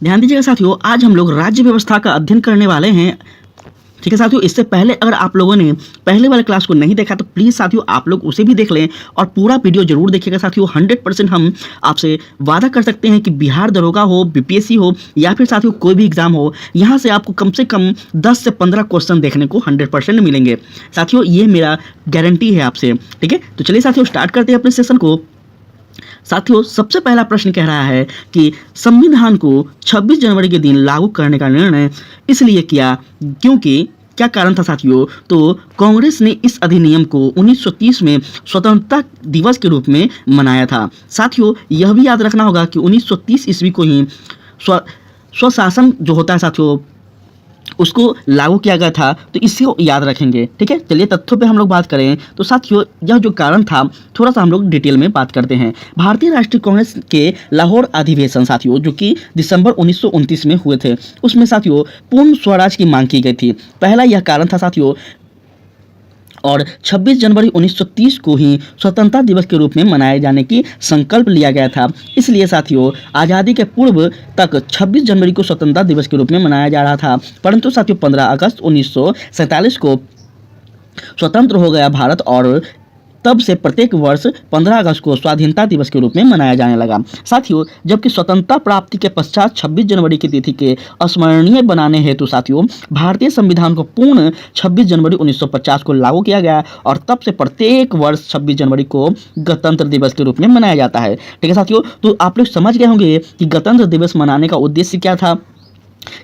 ध्यान दीजिएगा साथियों, आज हम लोग राज्य व्यवस्था का अध्ययन करने वाले हैं। ठीक है साथियों, इससे पहले अगर आप लोगों ने पहले वाले क्लास को नहीं देखा तो प्लीज़ साथियों आप लोग उसे भी देख लें और पूरा वीडियो जरूर देखिएगा साथियों। 100% हम आपसे वादा कर सकते हैं कि बिहार दरोगा हो, बीपीएससी हो या फिर साथियों कोई भी एग्जाम हो, यहाँ से आपको कम से कम 10 से 15 क्वेश्चन देखने को 100% मिलेंगे साथियों। ये मेरा गारंटी है आपसे। ठीक है, तो चलिए साथियों स्टार्ट करते हैं अपने सेशन को। साथियों सबसे पहला प्रश्न कह रहा है कि संविधान को 26 जनवरी के दिन लागू करने का निर्णय इसलिए किया क्योंकि क्या कारण था साथियों। तो कांग्रेस ने इस अधिनियम को 1930 में स्वतंत्रता दिवस के रूप में मनाया था। साथियों यह भी याद रखना होगा कि 1930 ईस्वी को ही स्वशासन जो होता है साथियों उसको लागू किया गया था, तो इसको याद रखेंगे। ठीक है, चलिए तथ्यों पे हम लोग बात करें तो साथियों यह जो कारण था थोड़ा सा हम लोग डिटेल में बात करते हैं। भारतीय राष्ट्रीय कांग्रेस के लाहौर अधिवेशन साथियों जो कि दिसंबर 1929 में हुए थे, उसमें साथियों पूर्ण स्वराज की मांग की गई थी। पहला यह कारण था साथियों, और 26 जनवरी 1930 को ही स्वतंत्रता दिवस के रूप में मनाए जाने की संकल्प लिया गया था। इसलिए साथियों आज़ादी के पूर्व तक 26 जनवरी को स्वतंत्रता दिवस के रूप में मनाया जा रहा था, परंतु साथियों 15 अगस्त 1947 को स्वतंत्र हो गया भारत और तब से प्रत्येक वर्ष 15 अगस्त को स्वाधीनता दिवस के रूप में मनाया जाने लगा। साथियों जबकि स्वतंत्रता प्राप्ति के पश्चात 26 जनवरी की तिथि के अस्मरणीय बनाने हेतु साथियों भारतीय संविधान को पूर्ण 26 जनवरी 1950 को लागू किया गया और तब से प्रत्येक वर्ष 26 जनवरी को गणतंत्र दिवस के रूप में मनाया जाता है। ठीक है साथियों, तो आप लोग समझ गए होंगे कि गणतंत्र दिवस मनाने का उद्देश्य क्या था।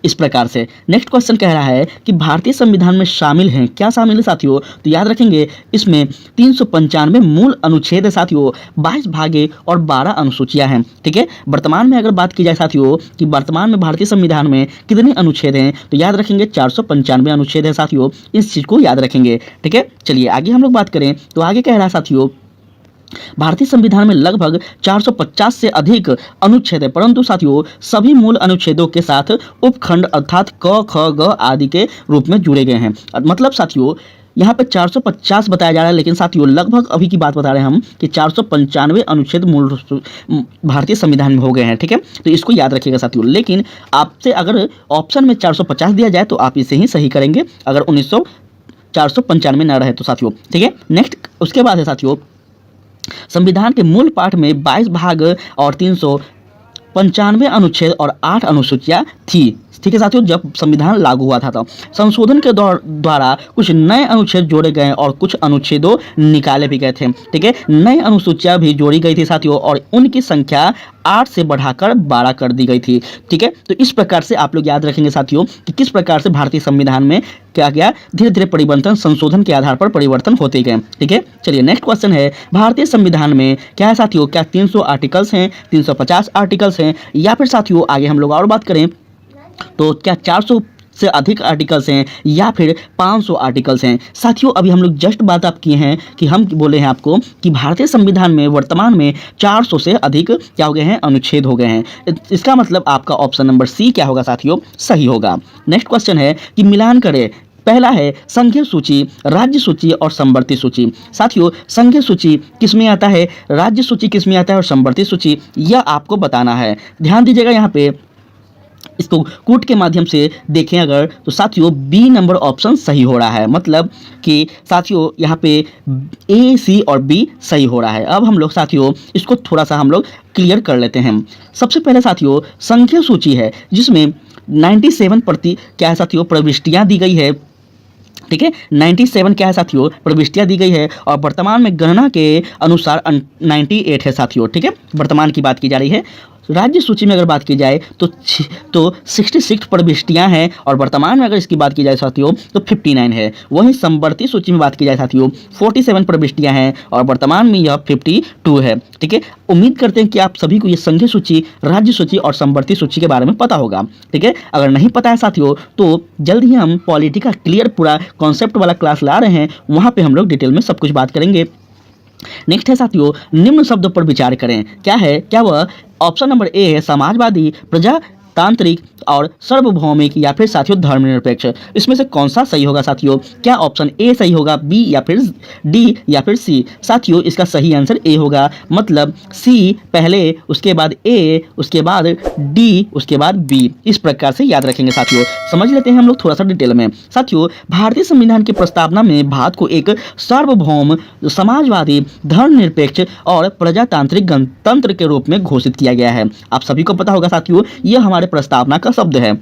इस प्रकार से नेक्स्ट क्वेश्चन कह रहा है कि भारतीय संविधान में शामिल हैं, क्या शामिल है साथियों। तो याद रखेंगे इसमें 395 मूल अनुच्छेद है साथियों, 22 भागे और 12 अनुसूचियां हैं। ठीक है, वर्तमान में अगर बात की जाए साथियों कि वर्तमान में भारतीय संविधान में कितने अनुच्छेद हैं, तो याद रखेंगे 495 अनुच्छेद है साथियों, इस चीज को याद रखेंगे। ठीक है, चलिए आगे हम लोग बात करें तो आगे कह रहा है साथियों भारतीय संविधान में लगभग 450 से अधिक अनुच्छेद है, परंतु साथियों सभी मूल अनुच्छेदों के साथ उपखंड अर्थात क ख ग आदि के रूप में जुड़े गए हैं। मतलब साथियों यहाँ पे 450 बताया जा रहा है, लेकिन साथियों लगभग अभी की बात बता रहे हैं हम कि 495 अनुच्छेद मूल भारतीय संविधान में हो गए हैं। ठीक है, तो इसको याद रखिएगा साथियों। लेकिन आपसे अगर ऑप्शन में 450 दिया जाए तो आप इसे ही सही करेंगे अगर 495 न रहे तो साथियों। ठीक है, नेक्स्ट उसके बाद है साथियों संविधान के मूल पाठ में 22 भाग और 395 अनुच्छेद और 8 अनुसूचियां थी। ठीक है साथियों, जब संविधान लागू हुआ था तो संशोधन के द्वारा कुछ नए अनुच्छेद जोड़े गए और कुछ अनुच्छेदों निकाले भी गए थे। ठीक है, नई अनुसूचियां भी जोड़ी गई थी साथियों और उनकी संख्या 8 से बढ़ाकर 12 कर दी गई थी। ठीक है, तो इस प्रकार से आप लोग याद रखेंगे साथियों कि किस प्रकार से भारतीय संविधान में क्या गया, धीरे धीरे परिवर्तन संशोधन के आधार पर परिवर्तन होते गए। ठीक है, चलिए नेक्स्ट क्वेश्चन है भारतीय संविधान में क्या है साथियों, क्या 300 आर्टिकल्स हैं, 350 आर्टिकल्स हैं या फिर साथियों आगे हम लोग और बात करें तो क्या 400 से अधिक आर्टिकल्स हैं या फिर 500 आर्टिकल्स हैं। साथियों अभी हम लोग जस्ट बात आप किए हैं कि हम बोले हैं आपको कि भारतीय संविधान में वर्तमान में 400 से अधिक क्या हो गए हैं, अनुच्छेद हो गए हैं। इसका मतलब आपका ऑप्शन नंबर सी क्या होगा साथियों, सही होगा। नेक्स्ट क्वेश्चन है कि मिलान करें। पहला है संघीय सूची, राज्य सूची और समवर्ती सूची। साथियों संघीय सूची किसमें आता है, राज्य सूची किसमें आता है और समवर्ती सूची, यह आपको बताना है। ध्यान दीजिएगा यहाँ पे इसको कूट के माध्यम से देखें अगर तो साथियों बी नंबर ऑप्शन सही हो रहा है, मतलब कि साथियों यहाँ पे ए सी और बी सही हो रहा है। अब हम लोग साथियों इसको थोड़ा सा हम लोग क्लियर कर लेते हैं। सबसे पहले साथियों संघीय सूची है जिसमें 97 क्या है साथियों प्रविष्टियाँ दी गई है। ठीक है, 97 क्या है साथियों प्रविष्टियाँ दी गई है और वर्तमान में गणना के अनुसार 98 है साथियों। ठीक है, वर्तमान की बात की जा रही है। राज्य सूची में अगर बात की जाए तो 66 प्रविष्टियां हैं और वर्तमान में अगर इसकी बात की जाए साथियों तो 59 है। वहीं समवर्ती सूची में बात की जाए साथियों 47 प्रविष्टियां हैं और वर्तमान में यह 52 है। ठीक है, उम्मीद करते हैं कि आप सभी को ये संघीय सूची, राज्य सूची और समवर्ती सूची के बारे में पता होगा। ठीक है, अगर नहीं पता है साथियों तो जल्द ही हम पॉलिटी का क्लियर पूरा कॉन्सेप्ट वाला क्लास ला रहे हैं, वहाँ पे हम लोग डिटेल में सब कुछ बात करेंगे। नेक्स्ट है साथियों निम्न शब्दों पर विचार करें। क्या है, क्या वह ऑप्शन नंबर ए है समाजवादी, प्रजातांत्रिक और सार्वभौमिक या फिर साथियों धर्मनिरपेक्ष। इसमें से कौन सा सही होगा साथियों? क्या ऑप्शन ए सही होगा, बी या फिर डी या फिर सी? साथियों इसका सही आंसर ए होगा, मतलब सी पहले, उसके बाद ए, उसके बाद डी, उसके बाद बी। इस प्रकार से याद रखेंगे साथियों। समझ लेते हैं हम लोग थोड़ा सा डिटेल में। साथियों भारतीय संविधान की प्रस्तावना में भारत को एक सार्वभौम, समाजवादी, धर्मनिरपेक्ष और प्रजातांत्रिक गणतंत्र के रूप में घोषित किया गया है। आप सभी को पता होगा साथियों, यह हमारे प्रस्तावना का शब्द है।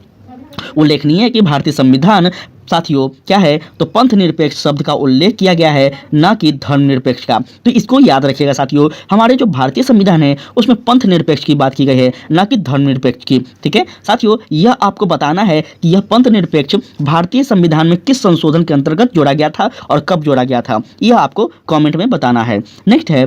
उल्लेखनीय है कि भारतीय संविधान साथियों क्या है, तो पंथ निरपेक्ष शब्द का उल्लेख किया गया है, न कि धर्मनिरपेक्ष का। तो इसको याद रखिएगा साथियों। हमारे जो भारतीय संविधान है उसमें पंथ निरपेक्ष की बात की गई है, न कि धर्मनिरपेक्ष की। ठीक है साथियों, यह आपको बताना है कि यह पंथ निरपेक्ष भारतीय संविधान में किस संशोधन के अंतर्गत जोड़ा गया था और कब जोड़ा गया था, यह आपको कॉमेंट में बताना है। नेक्स्ट है,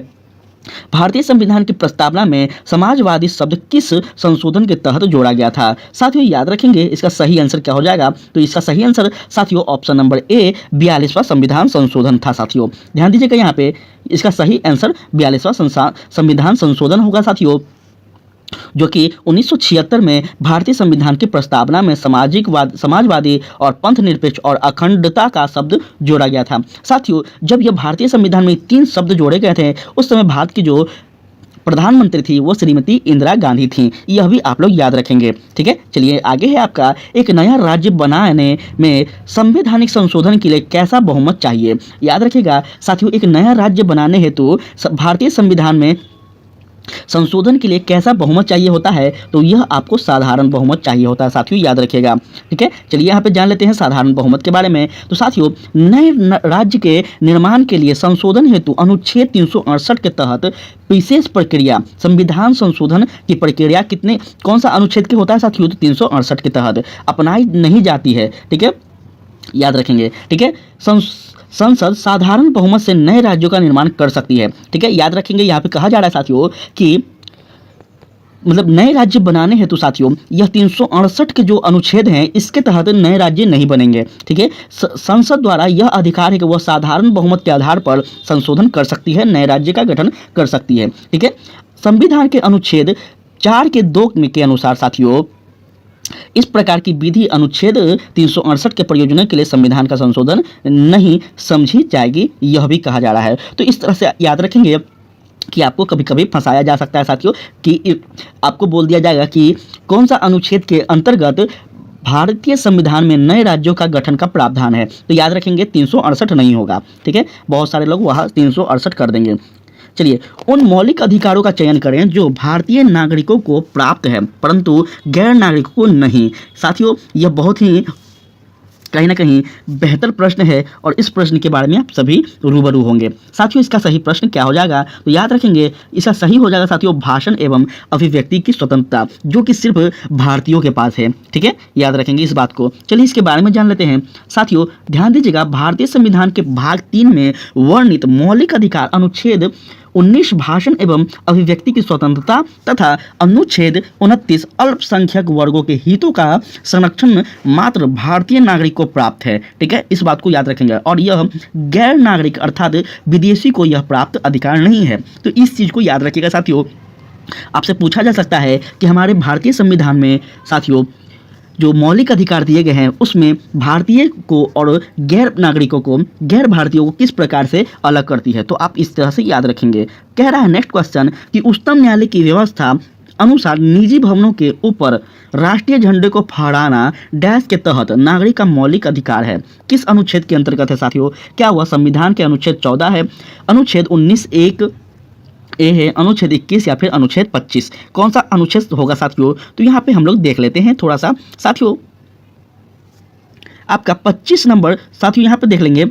भारतीय संविधान की प्रस्तावना में समाजवादी शब्द किस संशोधन के तहत जोड़ा गया था? साथियों याद रखेंगे इसका सही आंसर क्या हो जाएगा? तो इसका सही आंसर साथियों ऑप्शन नंबर ए 42वां संविधान संशोधन था। साथियों ध्यान दीजिएगा, यहाँ पे इसका सही आंसर 42वां संविधान संशोधन होगा साथियों, जो कि 1976 में भारतीय संविधान की प्रस्तावना में समाजवादी और पंथ निरपेक्ष और अखंडता का शब्द जोड़ा गया था। साथियों जब यह भारतीय संविधान में 3 शब्द जोड़े गए थे, उस समय भारत की जो प्रधानमंत्री थी वो श्रीमती इंदिरा गांधी थी। यह भी आप लोग याद रखेंगे। ठीक है, चलिए आगे है आपका, एक नया राज्य बनाने में संवैधानिक संशोधन के लिए कैसा बहुमत चाहिए? याद रखिएगा साथियों, एक नया राज्य बनाने हेतु भारतीय संविधान में संशोधन के लिए कैसा बहुमत चाहिए होता है? तो यह आपको साधारण बहुमत चाहिए होता है साथियों, याद रखिएगा। ठीक है, चलिए यहाँ पे जान लेते हैं साधारण बहुमत के बारे में। तो साथियों नए राज्य के निर्माण के लिए संशोधन हेतु अनुच्छेद 368 के तहत विशेष प्रक्रिया, संविधान संशोधन की प्रक्रिया कौन सा अनुच्छेद के होता है साथियों? तो 368 के तहत अपनाई नहीं जाती है। ठीक है, याद रखेंगे। ठीक है, संसद साधारण बहुमत से नए राज्यों का निर्माण कर सकती है। ठीक है, याद रखेंगे। यहाँ पे कहा जा रहा है साथियों कि मतलब नए राज्य बनाने हेतु साथियों यह 368 के जो अनुच्छेद हैं इसके तहत नए राज्य नहीं बनेंगे। ठीक है, संसद द्वारा यह अधिकार है कि वह साधारण बहुमत के आधार पर संशोधन कर सकती है, नए राज्य का गठन कर सकती है। ठीक है, संविधान के अनुच्छेद 4 के 2 के अनुसार साथियों इस प्रकार की विधि अनुच्छेद 368 के प्रयोजनों के लिए संविधान का संशोधन नहीं समझी जाएगी, यह भी कहा जा रहा है। तो इस तरह से याद रखेंगे कि आपको कभी कभी फंसाया जा सकता है साथियों, कि आपको बोल दिया जाएगा कि कौन सा अनुच्छेद के अंतर्गत भारतीय संविधान में नए राज्यों का गठन का प्रावधान है। तो याद रखेंगे 368 नहीं होगा। ठीक है, बहुत सारे लोग वहाँ 368 कर देंगे। चलिए, उन मौलिक अधिकारों का चयन करें जो भारतीय नागरिकों को प्राप्त है परंतु गैर नागरिकों को नहीं। साथियों यह बहुत ही कहीं ना कहीं बेहतर प्रश्न है और इस प्रश्न के बारे में आप सभी रूबरू होंगे। साथियों इसका सही प्रश्न क्या हो जाएगा? तो याद रखेंगे इसका सही हो जाएगा साथियों भाषण एवं अभिव्यक्ति की स्वतंत्रता, जो कि सिर्फ भारतीयों के पास है। ठीक है, याद रखेंगे इस बात को। चलिए इसके बारे में जान लेते हैं। साथियों ध्यान दीजिएगा, भारतीय संविधान के भाग 3 में वर्णित मौलिक अधिकार अनुच्छेद 19 भाषण एवं अभिव्यक्ति की स्वतंत्रता तथा अनुच्छेद 29 अल्पसंख्यक वर्गों के हितों का संरक्षण मात्र भारतीय नागरिक को प्राप्त है। ठीक है, इस बात को याद रखेंगे। और यह गैर नागरिक अर्थात विदेशी को यह प्राप्त अधिकार नहीं है। तो इस चीज़ को याद रखिएगा साथियों। आपसे पूछा जा सकता है कि हमारे भारतीय संविधान में साथियों जो मौलिक अधिकार दिए गए हैं उसमें भारतीय को और गैर नागरिकों को, गैर भारतीयों को किस प्रकार से अलग करती है। तो आप इस तरह से याद रखेंगे। कह रहा है नेक्स्ट क्वेश्चन कि उच्चतम न्यायालय की व्यवस्था अनुसार निजी भवनों के ऊपर राष्ट्रीय झंडे को फहराना डैश के तहत नागरिक का मौलिक अधिकार है। किस अनुच्छेद के अंतर्गत है साथियों? क्या वह संविधान के अनुच्छेद 14 है, अनुच्छेद 19(1) ए है, अनुच्छेद 21 या फिर अनुच्छेद 25? कौन सा अनुच्छेद होगा साथियों? तो यहाँ पे हम लोग देख लेते हैं थोड़ा सा साथियों। आपका 25 नंबर साथियों यहाँ पे देख लेंगे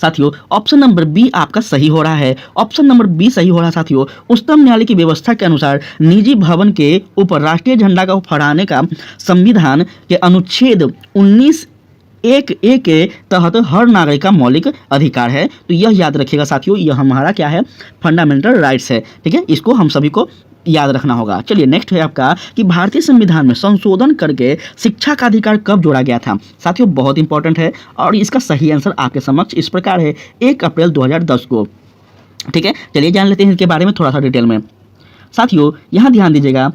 साथियों। ऑप्शन नंबर बी आपका सही हो रहा है। ऑप्शन नंबर बी सही हो रहा है साथियों। उच्चतम न्यायालय की व्यवस्था के अनुसार निजी भवन के ऊपर राष्ट्रीय झंडा को फहराने का संविधान के अनुच्छेद 19(1) के तहत हर नागरिक का मौलिक अधिकार है। तो यह याद रखिएगा साथियों, यह हमारा क्या है? फंडामेंटल राइट्स है। ठीक है, इसको हम सभी को याद रखना होगा। चलिए नेक्स्ट है आपका कि भारतीय संविधान में संशोधन करके शिक्षा का अधिकार कब जोड़ा गया था? साथियों बहुत इंपॉर्टेंट है और इसका सही आंसर आपके समक्ष इस प्रकार है, 1 अप्रैल 2010 को। ठीक है, चलिए जान लेते हैं इसके बारे में थोड़ा सा डिटेल में। साथियों यहाँ ध्यान दीजिएगा,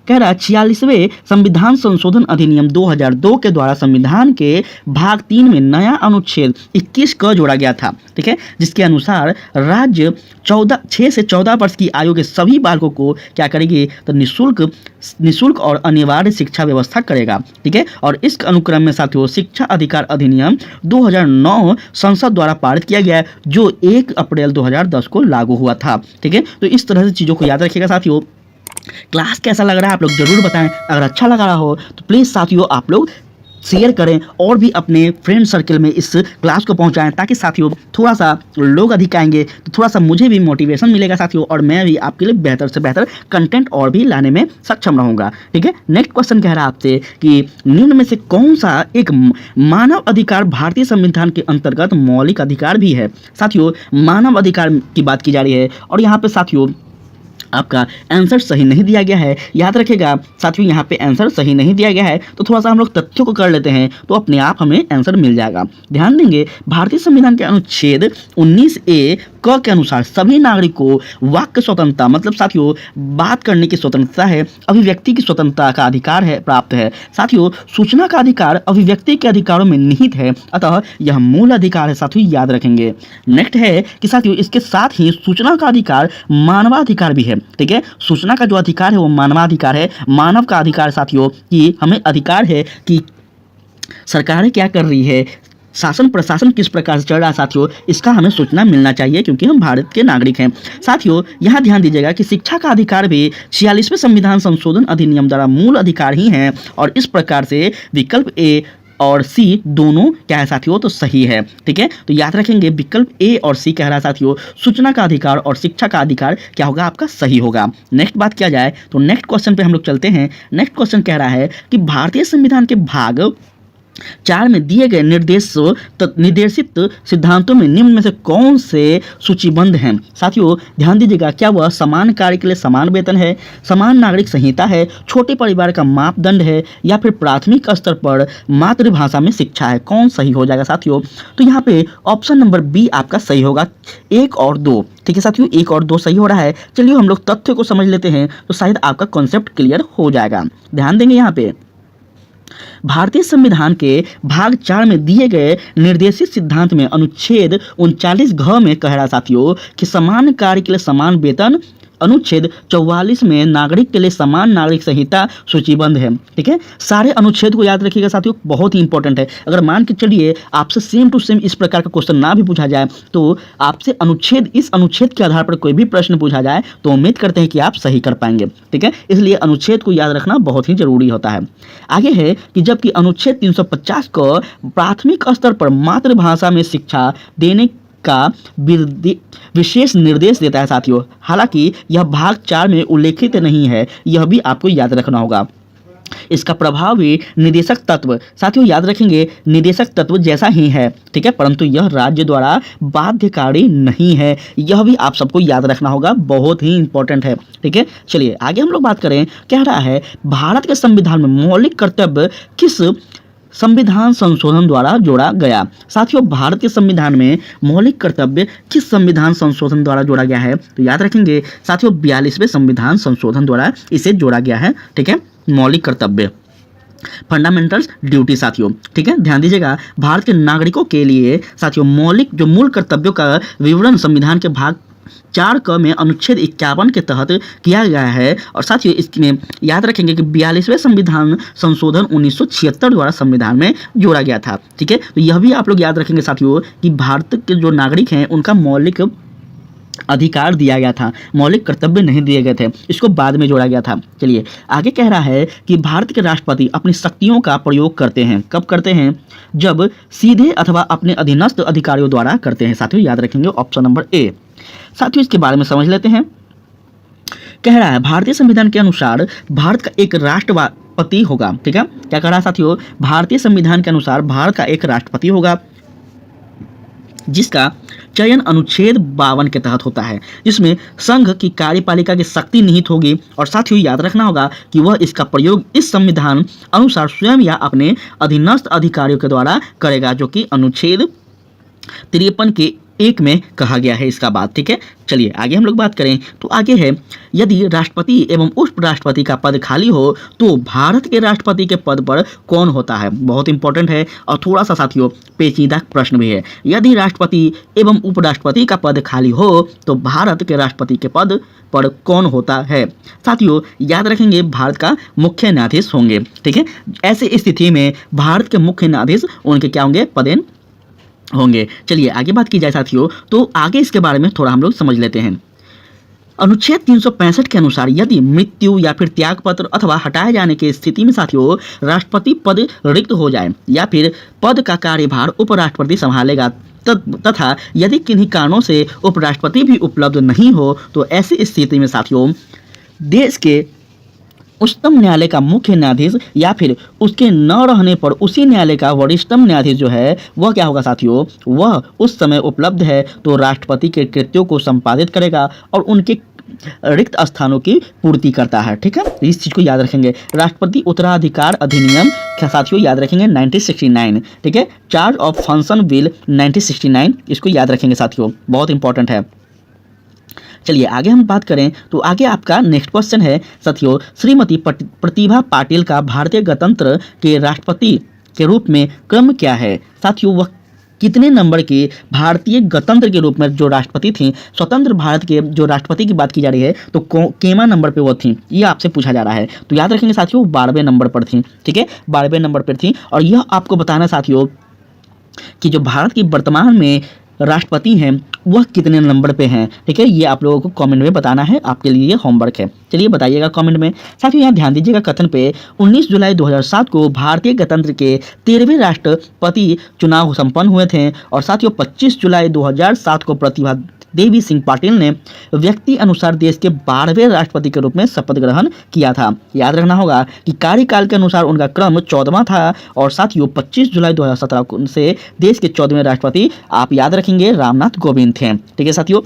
कह रहा है 46वें संविधान संशोधन अधिनियम 2002 के द्वारा संविधान के भाग 3 में नया अनुच्छेद 21 क जोड़ा गया था, ठीक है, जिसके अनुसार राज्य 6 से 14 वर्ष की आयु के सभी बालकों को क्या करेगी, तो निःशुल्क और अनिवार्य शिक्षा व्यवस्था करेगा, ठीक है। और इस अनुक्रम में साथियों शिक्षा अधिकार अधिनियम 2009 संसद द्वारा पारित किया गया है, जो 1 अप्रैल 2010 को लागू हुआ था, ठीक है। तो इस तरह से चीज़ों को याद रखिएगा साथियों। क्लास कैसा लग रहा है आप लोग जरूर बताएं। अगर अच्छा लग रहा हो तो प्लीज़ साथियों आप लोग शेयर करें और भी अपने फ्रेंड सर्कल में इस क्लास को पहुंचाएं, ताकि साथियों थोड़ा सा लोग अधिक आएंगे तो थोड़ा सा मुझे भी मोटिवेशन मिलेगा साथियों, और मैं भी आपके लिए बेहतर से बेहतर कंटेंट और भी लाने में सक्षम रहूंगा, ठीक है। नेक्स्ट क्वेश्चन कह रहा है आपसे कि निम्न में से कौन सा एक मानव अधिकार भारतीय संविधान के अंतर्गत मौलिक अधिकार भी है। साथियों मानव अधिकार की बात की जा रही है और यहाँ पे साथियों आपका आंसर सही नहीं दिया गया है, याद रखेगा साथियों, यहाँ पे आंसर सही नहीं दिया गया है। तो थोड़ा सा हम लोग तथ्यों को कर लेते हैं तो अपने आप हमें आंसर मिल जाएगा। ध्यान देंगे भारतीय संविधान के अनुच्छेद 19A क के अनुसार सभी नागरिक को वाक्य स्वतंत्रता, मतलब साथियों बात करने की स्वतंत्रता है, अभिव्यक्ति की स्वतंत्रता का अधिकार है प्राप्त है। साथियों सूचना का अधिकार अभिव्यक्ति के अधिकारों में निहित है, अतः यह मूल अधिकार है साथियों, याद रखेंगे। नेक्स्ट है कि साथियों इसके साथ ही सूचना का अधिकार मानवाधिकार भी है, ठीक है। सूचना का जो अधिकार है वो मानवाधिकार है, मानव का अधिकार साथियों कि हमें अधिकार है कि सरकारें क्या कर रही है, शासन प्रशासन किस प्रकार से चल रहा है साथियों, इसका हमें सूचना मिलना चाहिए क्योंकि हम भारत के नागरिक हैं। साथियों यहाँ ध्यान दीजिएगा कि शिक्षा का अधिकार भी 46वें संविधान संशोधन अधिनियम द्वारा मूल अधिकार ही है, और इस प्रकार से विकल्प ए और सी दोनों क्या है साथियों, तो सही है, ठीक है। तो याद रखेंगे विकल्प ए और सी कह रहा है साथियों सूचना का अधिकार और शिक्षा का अधिकार क्या होगा, आपका सही होगा। नेक्स्ट बात किया जाए तो नेक्स्ट क्वेश्चन पे हम लोग चलते हैं। नेक्स्ट क्वेश्चन कह रहा है कि भारतीय संविधान के भाग 4 में दिए गए निर्देशित सिद्धांतों में निम्न में से कौन से सूचीबद्ध हैं। साथियों ध्यान दीजिएगा, क्या वह समान कार्य के लिए समान वेतन है, समान नागरिक संहिता है, छोटे परिवार का मापदंड है, या फिर प्राथमिक स्तर पर मातृभाषा में शिक्षा है। कौन सही हो जाएगा साथियों, तो यहाँ पे ऑप्शन नंबर बी आपका सही होगा, 1 और 2, ठीक है साथियों, 1 और 2 सही हो रहा है। चलिए हम लोग तथ्य को समझ लेते हैं तो शायद आपका कॉन्सेप्ट क्लियर हो जाएगा। ध्यान देंगे यहाँ पे भारतीय संविधान के भाग 4 में दिए गए निर्देशित सिद्धांत में अनुच्छेद 39 घ में कह रहा साथियों कि समान कार्य के लिए समान वेतन, अनुच्छेद 44 में नागरिक के लिए समान नागरिक संहिता सूचीबद्ध है, ठीक है। सारे अनुच्छेद को याद रखिएगा साथियों, बहुत ही इंपॉर्टेंट है। अगर मान के चलिए आपसे सेम टू सेम इस प्रकार का क्वेश्चन ना भी पूछा जाए तो आपसे इस अनुच्छेद के आधार पर कोई भी प्रश्न पूछा जाए तो उम्मीद करते हैं कि आप सही कर पाएंगे, ठीक है। इसलिए अनुच्छेद को याद रखना बहुत ही जरूरी होता है। आगे है कि जबकि अनुच्छेद 350 को प्राथमिक स्तर पर मातृभाषा में शिक्षा देने का विशेष निर्देश देता है साथियों, हालांकि यह भाग 4 में उल्लेखित नहीं है, यह भी आपको याद रखना होगा। इसका प्रभाव भी निदेशक तत्व साथियों याद रखेंगे, निदेशक तत्व जैसा ही है, ठीक है, परंतु यह राज्य द्वारा बाध्यकारी नहीं है, यह भी आप सबको याद रखना होगा, बहुत ही इंपॉर्टेंट है, ठीक है। चलिए आगे हम लोग बात करें, कह रहा है भारत के संविधान में मौलिक कर्तव्य किस संविधान संशोधन द्वारा जोड़ा गया। साथियों भारत के संविधान में मौलिक कर्तव्य किस संविधान संशोधन द्वारा जोड़ा गया है, तो याद रखेंगे साथियों 42वें संविधान संशोधन द्वारा इसे जोड़ा गया है, ठीक है। मौलिक कर्तव्य फंडामेंटल्स ड्यूटी साथियों, ठीक है। ध्यान दीजिएगा भारत के नागरिकों के लिए साथियों मौलिक जो मूल कर्तव्यों का विवरण संविधान के भाग 4 क में अनुच्छेद 51 के तहत किया गया है, और साथ ही इसमें याद रखेंगे कि 42वें संविधान संशोधन 1976 द्वारा संविधान में जोड़ा गया था, ठीक है। तो यह भी आप लोग याद रखेंगे साथियों कि भारत के जो नागरिक हैं उनका मौलिक अधिकार दिया गया था, मौलिक कर्तव्य नहीं दिए गए थे, इसको बाद में जोड़ा गया था। चलिए आगे कह रहा है कि भारत के राष्ट्रपति अपनी शक्तियों का प्रयोग करते हैं, कब करते हैं, जब सीधे अथवा अपने अधीनस्थ अधिकारियों द्वारा करते हैं। साथियों याद रखेंगे ऑप्शन नंबर ए। साथियों इसके बारे में समझ लेते हैं। कह रहा है भारतीय संविधान के अनुसार भारत का एक राष्ट्रपति होगा, ठीक है। क्या कह रहा है साथियों, भारतीय संविधान के अनुसार भारत का एक राष्ट्रपति होगा जिसका चयन अनुच्छेद 52 के तहत होता है, जिसमें संघ की कार्यपालिका की शक्ति निहित होगी, और साथियों याद रखना होगा कि वह इसका प्रयोग इस संविधान अनुसार स्वयं या अपने अधीनस्थ अधिकारियों के द्वारा करेगा, जो कि अनुच्छेद 53 के एक में कहा गया है इसका बात। ठीक है, चलिए आगे हम लोग बात करें तो आगे है, यदि राष्ट्रपति एवं उपराष्ट्रपति का पद खाली हो तो भारत के राष्ट्रपति के पद पर कौन होता है। बहुत इंपॉर्टेंट है और थोड़ा सा साथियों पेचीदा प्रश्न भी है। यदि राष्ट्रपति एवं उपराष्ट्रपति का पद खाली हो तो भारत के राष्ट्रपति के पद पर कौन होता है। साथियों याद रखेंगे भारत का मुख्य न्यायाधीश होंगे। ठीक है, ऐसे स्थिति में भारत के मुख्य न्यायाधीश उनके क्या होंगे, पदेन होंगे। चलिए आगे बात की जाए साथियों तो आगे इसके बारे में थोड़ा हम लोग समझ लेते हैं। अनुच्छेद 365 के अनुसार यदि मृत्यु या फिर त्यागपत्र अथवा हटाए जाने की स्थिति में साथियों राष्ट्रपति पद रिक्त हो जाए या फिर पद का कार्यभार उपराष्ट्रपति संभालेगा तथा यदि किन्हीं कारणों से उपराष्ट्रपति भी उपलब्ध नहीं हो तो ऐसी स्थिति में साथियों देश के उच्चतम न्यायालय का मुख्य न्यायाधीश या फिर उसके न रहने पर उसी न्यायालय का वरिष्ठतम न्यायाधीश जो है वह क्या होगा साथियों, वह उस समय उपलब्ध है तो राष्ट्रपति के कृत्यों को संपादित करेगा और उनके रिक्त स्थानों की पूर्ति करता है। ठीक है, इस चीज को याद रखेंगे। राष्ट्रपति उत्तराधिकार अधिनियम क्या साथियों याद रखेंगे 1969। ठीक है, चार्ज ऑफ फंक्शन बिल 1969, इसको याद रखेंगे साथियों, बहुत इंपॉर्टेंट है। चलिए आगे हम बात करें तो आगे आपका नेक्स्ट क्वेश्चन है साथियों, श्रीमती प्रतिभा पाटिल का भारतीय गणतंत्र के राष्ट्रपति के रूप में क्रम क्या है। साथियों वह कितने नंबर के भारतीय गणतंत्र के रूप में जो राष्ट्रपति थी, स्वतंत्र भारत के जो राष्ट्रपति की बात की जा रही है तो केमा नंबर पे वो थी, ये आपसे पूछा जा रहा है। तो याद रखेंगे साथियों 12वें नंबर पर थी। ठीक है, 12वें नंबर पर थी। और यह आपको बताना साथियों कि जो भारत की वर्तमान में राष्ट्रपति हैं वह कितने नंबर पे हैं। ठीक है, ये आप लोगों को कमेंट में बताना है, आपके लिए होमवर्क है। चलिए बताइएगा कमेंट में। साथियों यहाँ ध्यान दीजिएगा कथन पे, 19 जुलाई 2007 को भारतीय गणतंत्र के 13वें राष्ट्रपति चुनाव संपन्न हुए थे और साथियों 25 जुलाई 2007 को प्रतिभा देवी सिंह पाटिल ने व्यक्ति अनुसार देश के 12वें राष्ट्रपति के रूप में शपथ ग्रहण किया था। याद रखना होगा कि कार्यकाल के अनुसार उनका क्रम 14वां था और साथियों 25 जुलाई 2017 से देश के 14वें राष्ट्रपति आप याद रखेंगे रामनाथ कोविंद थे। ठीक है साथियों,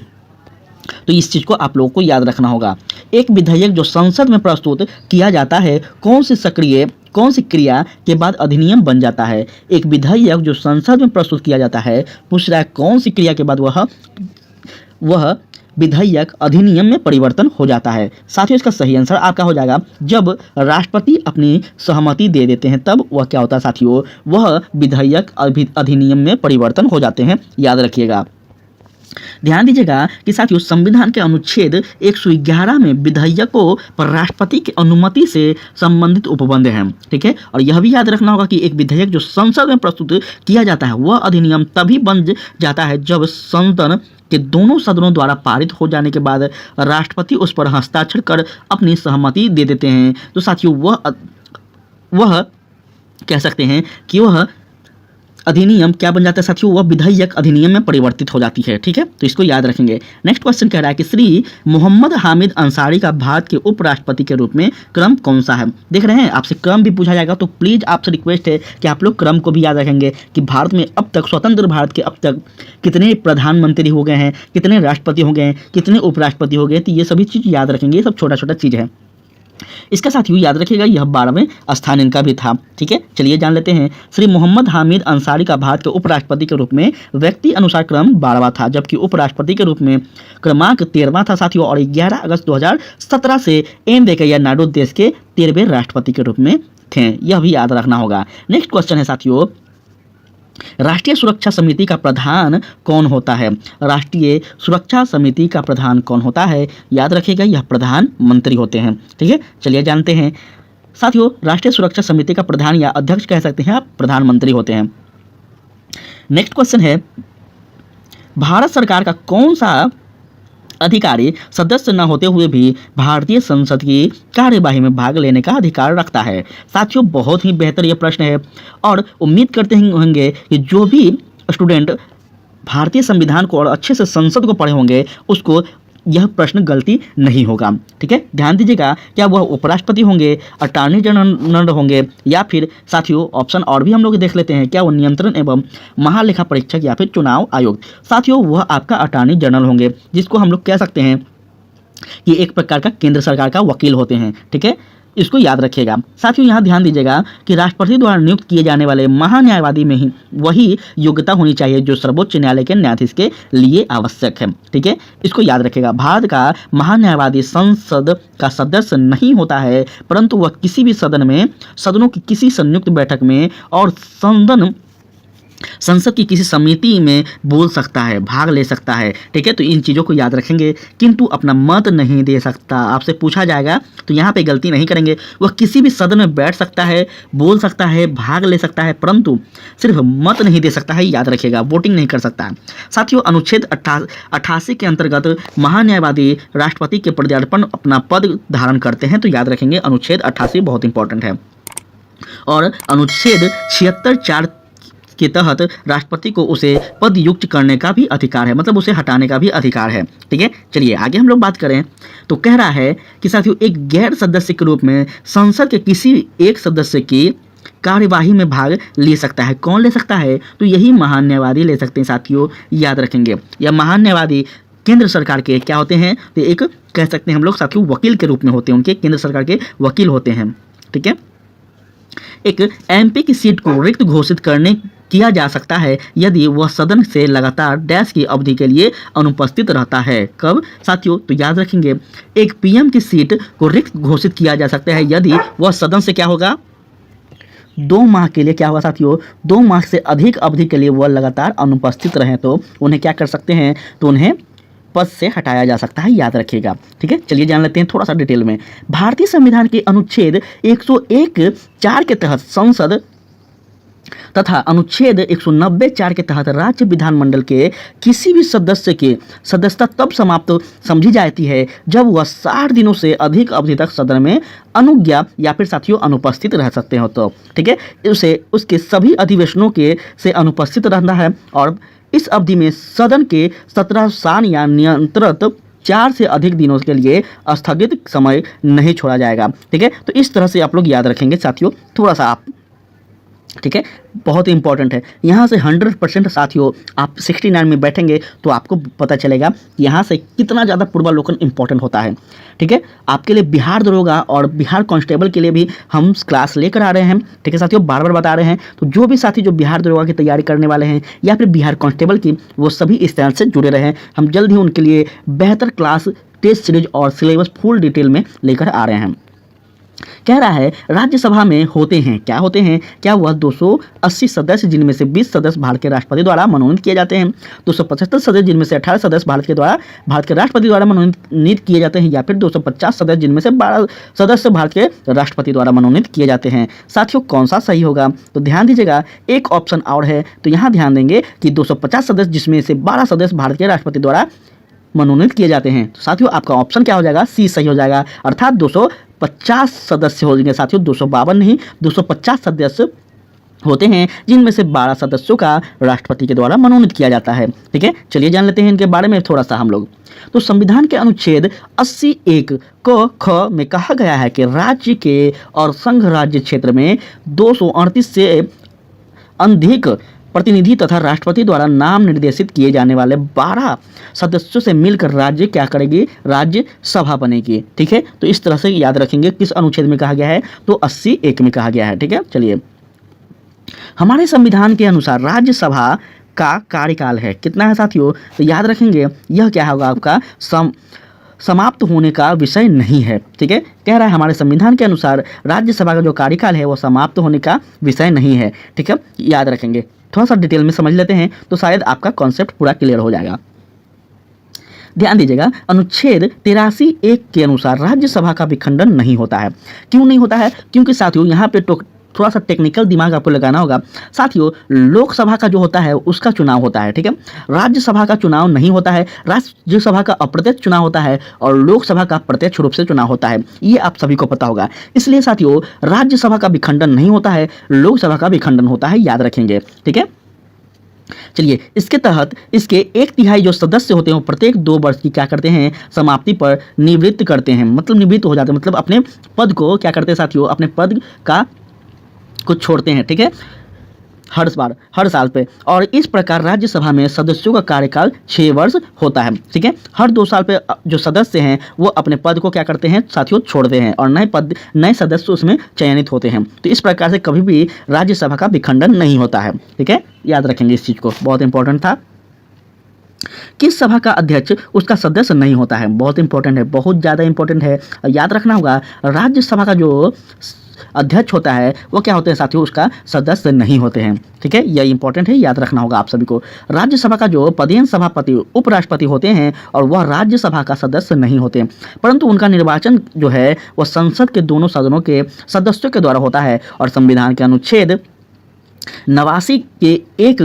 तो इस चीज को आप लोगों को याद रखना होगा। एक विधेयक जो संसद में प्रस्तुत किया जाता है कौन सी क्रिया के बाद अधिनियम बन जाता है। एक विधेयक जो संसद में प्रस्तुत किया जाता है पूछ रहा है कौन सी क्रिया के बाद वह विधेयक अधिनियम में परिवर्तन हो जाता है। साथियों इसका सही आंसर आपका हो जाएगा जब राष्ट्रपति अपनी सहमति दे देते हैं तब वह क्या होता है साथियों, वह विधेयक अधिनियम में परिवर्तन हो जाते हैं। याद रखिएगा। ध्यान दीजिएगा कि साथियों संविधान के अनुच्छेद 111 में विधेयकों पर राष्ट्रपति की अनुमति से संबंधित उपबंध हैं। ठीक है, और यह भी याद रखना होगा कि एक विधेयक जो संसद में प्रस्तुत किया जाता है वह अधिनियम तभी बन जाता है जब संसद के दोनों सदनों द्वारा पारित हो जाने के बाद राष्ट्रपति उस पर हस्ताक्षर कर अपनी सहमति दे देते हैं। तो साथियों वह कह सकते हैं कि वह अधिनियम क्या बन जाता है साथियों, वह विधेयक अधिनियम में परिवर्तित हो जाती है। ठीक है, तो इसको याद रखेंगे। नेक्स्ट क्वेश्चन कह रहा है कि श्री मोहम्मद हामिद अंसारी का भारत के उपराष्ट्रपति के रूप में क्रम कौन सा है। देख रहे हैं आपसे क्रम भी पूछा जाएगा तो प्लीज आपसे रिक्वेस्ट है कि आप लोग क्रम को भी याद रखेंगे कि भारत में अब तक स्वतंत्र भारत के अब तक कितने प्रधानमंत्री हो गए हैं, कितने राष्ट्रपति हो गए हैं, कितने उपराष्ट्रपति हो गए, तो ये सभी चीज याद रखेंगे। ये सब छोटा छोटा चीज है। इसका साथियों याद रखिएगा यह 12वें स्थान इनका भी था। ठीक है, चलिए जान लेते हैं। श्री मोहम्मद हामिद अंसारी का भारत के उपराष्ट्रपति के रूप में व्यक्ति अनुसार क्रम 12वां था जबकि उपराष्ट्रपति के रूप में क्रमांक 13वां था साथियों। और 11 अगस्त 2017 से एम वेंकैया नायडू देश के 13वें राष्ट्रपति के रूप में थे। यह भी याद रखना होगा। नेक्स्ट क्वेश्चन है साथियों, राष्ट्रीय सुरक्षा समिति का प्रधान कौन होता है। राष्ट्रीय सुरक्षा समिति का प्रधान कौन होता है, याद रखिएगा यह प्रधानमंत्री होते हैं। ठीक है, चलिए जानते हैं साथियों राष्ट्रीय सुरक्षा समिति का प्रधान या अध्यक्ष कह सकते हैं आप, प्रधानमंत्री होते हैं। नेक्स्ट क्वेश्चन है, भारत सरकार का कौन सा अधिकारी सदस्य न होते हुए भी भारतीय संसद की कार्यवाही में भाग लेने का अधिकार रखता है। साथियों बहुत ही बेहतर यह प्रश्न है और उम्मीद करते होंगे कि जो भी स्टूडेंट भारतीय संविधान को और अच्छे से संसद को पढ़े होंगे उसको यह प्रश्न गलती नहीं होगा। ठीक है, ध्यान दीजिएगा क्या वह उपराष्ट्रपति होंगे, अटॉर्नी जनरल होंगे या फिर साथियों ऑप्शन और भी हम लोग देख लेते हैं, क्या वो नियंत्रण एवं महालेखा परीक्षक या फिर चुनाव आयोग। साथियों वह आपका अटॉर्नी जनरल होंगे जिसको हम लोग कह सकते हैं कि एक प्रकार का केंद्र सरकार का वकील होते हैं। ठीक है, इसको याद रखिएगा। साथियों यहाँ ध्यान दीजिएगा कि राष्ट्रपति द्वारा नियुक्त किए जाने वाले महान्यायवादी में ही वही योग्यता होनी चाहिए जो सर्वोच्च न्यायालय के न्यायाधीश के लिए आवश्यक है। ठीक है, इसको याद रखिएगा। भारत का महान्यायवादी संसद का सदस्य नहीं होता है, परंतु वह किसी भी सदनों की किसी संयुक्त बैठक में और संसद की किसी समिति में बोल सकता है, भाग ले सकता है। ठीक है, तो इन चीज़ों को याद रखेंगे। किंतु अपना मत नहीं दे सकता। आपसे पूछा जाएगा तो यहाँ पे गलती नहीं करेंगे। वह किसी भी सदन में बैठ सकता है, बोल सकता है, भाग ले सकता है, परंतु सिर्फ मत नहीं दे सकता है, याद रखिएगा, वोटिंग नहीं कर सकता है। साथियों अनुच्छेद 88 के अंतर्गत महान्यायवादी राष्ट्रपति के प्रत्यार्पण अपना पद धारण करते हैं, तो याद रखेंगे अनुच्छेद 88 बहुत इंपॉर्टेंट है। और अनुच्छेद 76(4) के तहत राष्ट्रपति को उसे पदयुक्त करने का भी अधिकार है, मतलब उसे हटाने का भी अधिकार है। ठीक है, चलिए आगे हम लोग बात करें तो कह रहा है कि साथियों एक गैर सदस्य के रूप में संसद के किसी एक सदस्य की कार्यवाही में भाग ले सकता है। कौन ले सकता है? तो यही महान्यायवादी ले सकते हैं। साथियों याद रखेंगे, यह महान्यायवादी केंद्र सरकार के क्या होते हैं? तो एक कह सकते हैं हम लोग साथियों वकील के रूप में होते हैं, उनके केंद्र सरकार के वकील होते हैं। ठीक है, एक एमपी की सीट को रिक्त घोषित किया जा सकता है यदि वह सदन से लगातार डैश की अवधि के लिए अनुपस्थित रहता है। कब साथियों? तो याद रखेंगे एक पीएम की सीट को रिक्त घोषित किया जा सकता है यदि वह सदन से क्या होगा? 2 माह के लिए क्या होगा साथियों? 2 माह से अधिक अवधि के लिए वह लगातार अनुपस्थित रहें तो उन्हें क्या कर सकते हैं? तो उन्हें पद से हटाया जा सकता है, याद रखिएगा। ठीक है, चलिए जान लेते हैं थोड़ा सा डिटेल में। भारतीय संविधान के अनुच्छेद 101(4) के तहत संसद तथा अनुच्छेद 190(4) के तहत राज्य विधानमंडल के किसी भी सदस्य की सदस्यता तब समाप्त समझी जाती है जब वह 60 दिनों से अधिक अवधि तक सदन में अनुज्ञा या फिर साथियों अनुपस्थित रह सकते हो तो। ठीक है, उसे उसके सभी अधिवेशनों के से अनुपस्थित रहना है और इस अवधि में सदन के 17 स्थान या नियंत्रित 4 से अधिक दिनों के लिए स्थगित समय नहीं छोड़ा जाएगा। ठीक है, तो इस तरह से आप लोग याद रखेंगे साथियों, थोड़ा सा आप। ठीक है, बहुत ही इंपॉर्टेंट है। यहाँ से 100% साथियों आप 69 में बैठेंगे तो आपको पता चलेगा कि यहाँ से कितना ज़्यादा पूर्वावलोकन इंपॉर्टेंट होता है। ठीक है, आपके लिए बिहार दरोगा और बिहार कांस्टेबल के लिए भी हम क्लास लेकर आ रहे हैं। ठीक है साथियों, बार बार बता रहे हैं, तो जो भी साथी जो बिहार दरोगा की तैयारी करने वाले हैं या फिर बिहार कांस्टेबल की, वो सभी इस चैनल से जुड़े रहें। हम जल्द ही उनके लिए बेहतर क्लास, टेस्ट सीरीज और सिलेबस फुल डिटेल में लेकर आ रहे हैं। कह रहा है राज्यसभा में होते हैं, क्या होते हैं? क्या वह 280 सदस्य जिनमें से 20 सदस्य भारत के राष्ट्रपति द्वारा मनोनीत किए जाते हैं, 275 सदस्य जिनमें से 18 सदस्य भारत के राष्ट्रपति द्वारा मनोनीत किए जाते हैं, या फिर 250 सदस्य जिनमें से 12 सदस्य भारत के राष्ट्रपति द्वारा मनोनीत किए जाते हैं। साथियों कौन सा सही होगा? तो ध्यान दीजिएगा, एक ऑप्शन और है, तो यहाँ ध्यान देंगे कि 250 सदस्य जिसमें से 12 सदस्य भारत के राष्ट्रपति द्वारा मनोनीत किए जाते हैं। तो साथियों आपका ऑप्शन क्या हो जाएगा? सी सही हो जाएगा, अर्थात 250 सदस्य हो जाएंगे साथियों, 252 नहीं 250 सदस्य होते हैं जिनमें से 12 सदस्यों का राष्ट्रपति के द्वारा मनोनीत किया जाता है। ठीक है, चलिए जान लेते हैं इनके बारे में थोड़ा सा हम लोग। तो संविधान के अनुच्छेद 80(1) क में कहा गया है कि राज्य के और संघ राज्य क्षेत्र में 238 से अधिक प्रतिनिधि तथा राष्ट्रपति द्वारा नाम निर्देशित किए जाने वाले 12 सदस्यों से मिलकर राज्य क्या करेगी? राज्य सभा बनेगी। ठीक है, तो इस तरह से याद रखेंगे किस अनुच्छेद में कहा गया है? तो 80(1) में कहा गया है। ठीक है, चलिए हमारे संविधान के अनुसार राज्यसभा का कार्यकाल है कितना है साथियों? तो याद रखेंगे यह क्या होगा आपका? समाप्त होने का विषय नहीं है। ठीक है, कह रहा है हमारे संविधान के अनुसार राज्यसभा का जो कार्यकाल है वो समाप्त होने का विषय नहीं है। ठीक है, याद रखेंगे। थोड़ा सा डिटेल में समझ लेते हैं तो शायद आपका कॉन्सेप्ट पूरा क्लियर हो जाएगा। ध्यान दीजिएगा, अनुच्छेद 83(1) के अनुसार राज्यसभा का विखंडन नहीं होता है। क्यों नहीं होता है? क्योंकि साथियों यहाँ पे थोड़ा सा टेक्निकल दिमाग आपको लगाना होगा। साथियों लोकसभा का जो होता है उसका चुनाव होता है, ठीक है, राज्यसभा का चुनाव नहीं होता है। राज्यसभा का अप्रत्यक्ष चुनाव होता है और लोकसभा का प्रत्यक्ष रूप से चुनाव होता है, ये आप सभी को पता होगा। इसलिए साथियों राज्यसभा का विखंडन नहीं होता है, लोकसभा का विखंडन होता है, याद रखेंगे। ठीक है, चलिए इसके तहत इसके 1/3 जो सदस्य होते हैं प्रत्येक 2 वर्ष की क्या करते हैं? समाप्ति पर निवृत्त करते हैं, मतलब निवृत्त हो जाते हैं, मतलब अपने पद को क्या करते हैं साथियों? अपने पद को छोड़ते हैं। ठीक है, हर साल पे। और इस प्रकार राज्यसभा में सदस्यों का कार्यकाल 6 वर्ष होता है। ठीक है, हर 2 साल पे जो सदस्य हैं वो अपने पद को क्या करते हैं साथियों, छोड़ते हैं और नए सदस्य उसमें चयनित होते हैं। तो इस प्रकार से कभी भी राज्यसभा का विखंडन नहीं होता है। ठीक है, याद रखेंगे इस चीज को, बहुत इंपॉर्टेंट था। किस सभा का अध्यक्ष उसका सदस्य नहीं होता है, बहुत इंपॉर्टेंट है, बहुत ज़्यादा इंपॉर्टेंट है। याद रखना होगा, राज्यसभा का जो अध्यक्ष होता है वो क्या होते हैं साथियों, उसका सदस्य नहीं होते हैं। ठीक है, यह इंपॉर्टेंट है, याद रखना होगा आप सभी को। राज्यसभा का जो पदेन सभापति उपराष्ट्रपति होते हैं और वह राज्यसभा का सदस्य नहीं होते, परंतु उनका निर्वाचन जो है वह संसद के दोनों सदनों के सदस्यों के द्वारा होता है। और संविधान के अनुच्छेद 89 के 1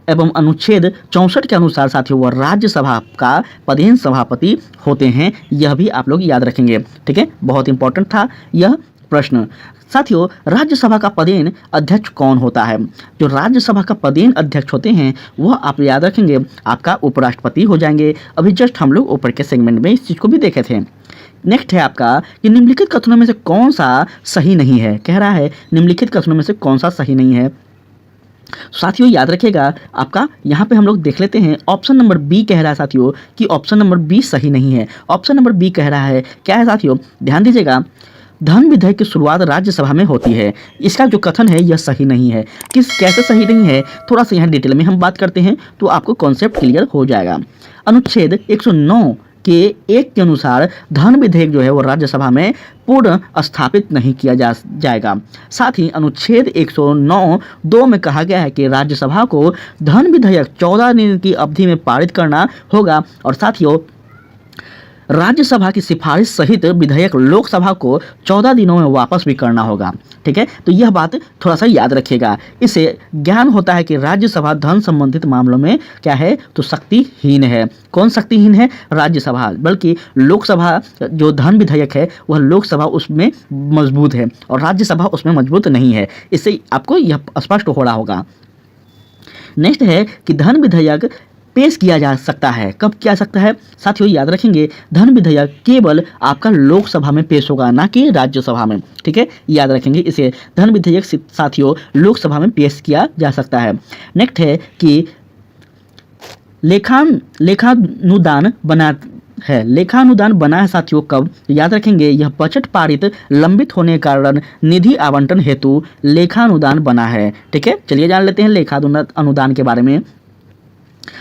एवं अनुच्छेद 64 के अनुसार साथियों वह राज्यसभा का पदेन सभापति होते हैं। यह भी आप लोग याद रखेंगे। ठीक है, बहुत इंपॉर्टेंट था यह प्रश्न। साथियों, राज्यसभा का पदेन अध्यक्ष कौन होता है? जो राज्यसभा का पदेन अध्यक्ष होते हैं वह आप याद रखेंगे आपका उपराष्ट्रपति हो जाएंगे। अभी जस्ट हम लोग ऊपर के सेगमेंट में इस चीज़ को भी देखे थे। नेक्स्ट है आपका कि निम्नलिखित कथनों में से कौन सा सही नहीं है। कह रहा है निम्नलिखित कथनों में से कौन सा सही नहीं है। साथियों याद रखिएगा, आपका यहाँ पे हम लोग देख लेते हैं। ऑप्शन नंबर बी कह रहा है साथियों कि ऑप्शन नंबर बी सही नहीं है। ऑप्शन नंबर बी कह रहा है, क्या है साथियों, ध्यान दीजिएगा, धन विधेयक की शुरुआत राज्यसभा में होती है। इसका जो कथन है यह सही नहीं है। कैसे सही नहीं है, थोड़ा सा यहाँ डिटेल में हम बात करते हैं तो आपको कॉन्सेप्ट क्लियर हो जाएगा। अनुच्छेद 109 के 1 के अनुसार धन विधेयक जो है वो राज्यसभा में पूर्ण स्थापित नहीं किया जाएगा। साथ ही अनुच्छेद 109(2) में कहा गया है कि राज्यसभा को धन विधेयक 14 दिन की अवधि में पारित करना होगा। और साथियों, राज्यसभा की सिफारिश सहित विधेयक लोकसभा को 14 दिनों में वापस भी करना होगा। ठीक है, तो यह बात थोड़ा सा याद रखिएगा। इससे ज्ञान होता है कि राज्यसभा धन संबंधित मामलों में क्या है तो शक्तिहीन है। कौन शक्तिहीन है? राज्यसभा। बल्कि लोकसभा जो धन विधेयक है वह लोकसभा उसमें मजबूत है और राज्यसभा उसमें मजबूत नहीं है। इससे आपको यह स्पष्ट हो रहा होगा। नेक्स्ट है कि धन विधेयक पेश किया जा सकता है। कब किया जा सकता है साथियों, याद रखेंगे, धन विधेयक केवल आपका लोकसभा में पेश होगा, ना कि राज्यसभा में। ठीक है, याद रखेंगे इसे, धन विधेयक साथियों लोकसभा में पेश किया जा सकता है। नेक्स्ट है कि लेखानुदान बना है साथियों कब, याद रखेंगे, यह बजट पारित लंबित होने के कारण निधि आवंटन हेतु लेखानुदान बना है। ठीक है, चलिए जान लेते हैं लेखानुदान के बारे में,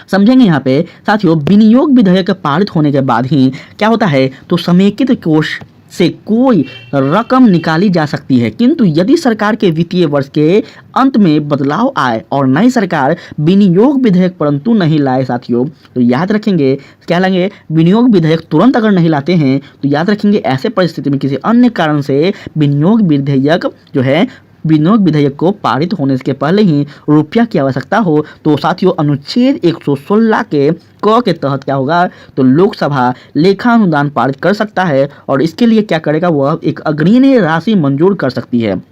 समझेंगे यहाँ पे साथियों। विनियोग विधेयक पारित होने के बाद ही क्या होता है तो समेकित कोष से कोई रकम निकाली जा सकती है, किंतु यदि सरकार के वित्तीय वर्ष के अंत में बदलाव आए और नई सरकार विनियोग विधेयक परंतु नहीं लाए साथियों, तो याद रखेंगे क्या लेंगे, विनियोग विधेयक तुरंत अगर नहीं लाते हैं तो याद रखेंगे ऐसे परिस्थिति में किसी अन्य कारण से विनियोग विधेयक को पारित होने के पहले ही रुपया की आवश्यकता हो तो साथियों अनुच्छेद 116 के क के तहत क्या होगा तो लोकसभा लेखानुदान पारित कर सकता है और इसके लिए क्या करेगा, वह एक अग्रणीय राशि मंजूर कर सकती है।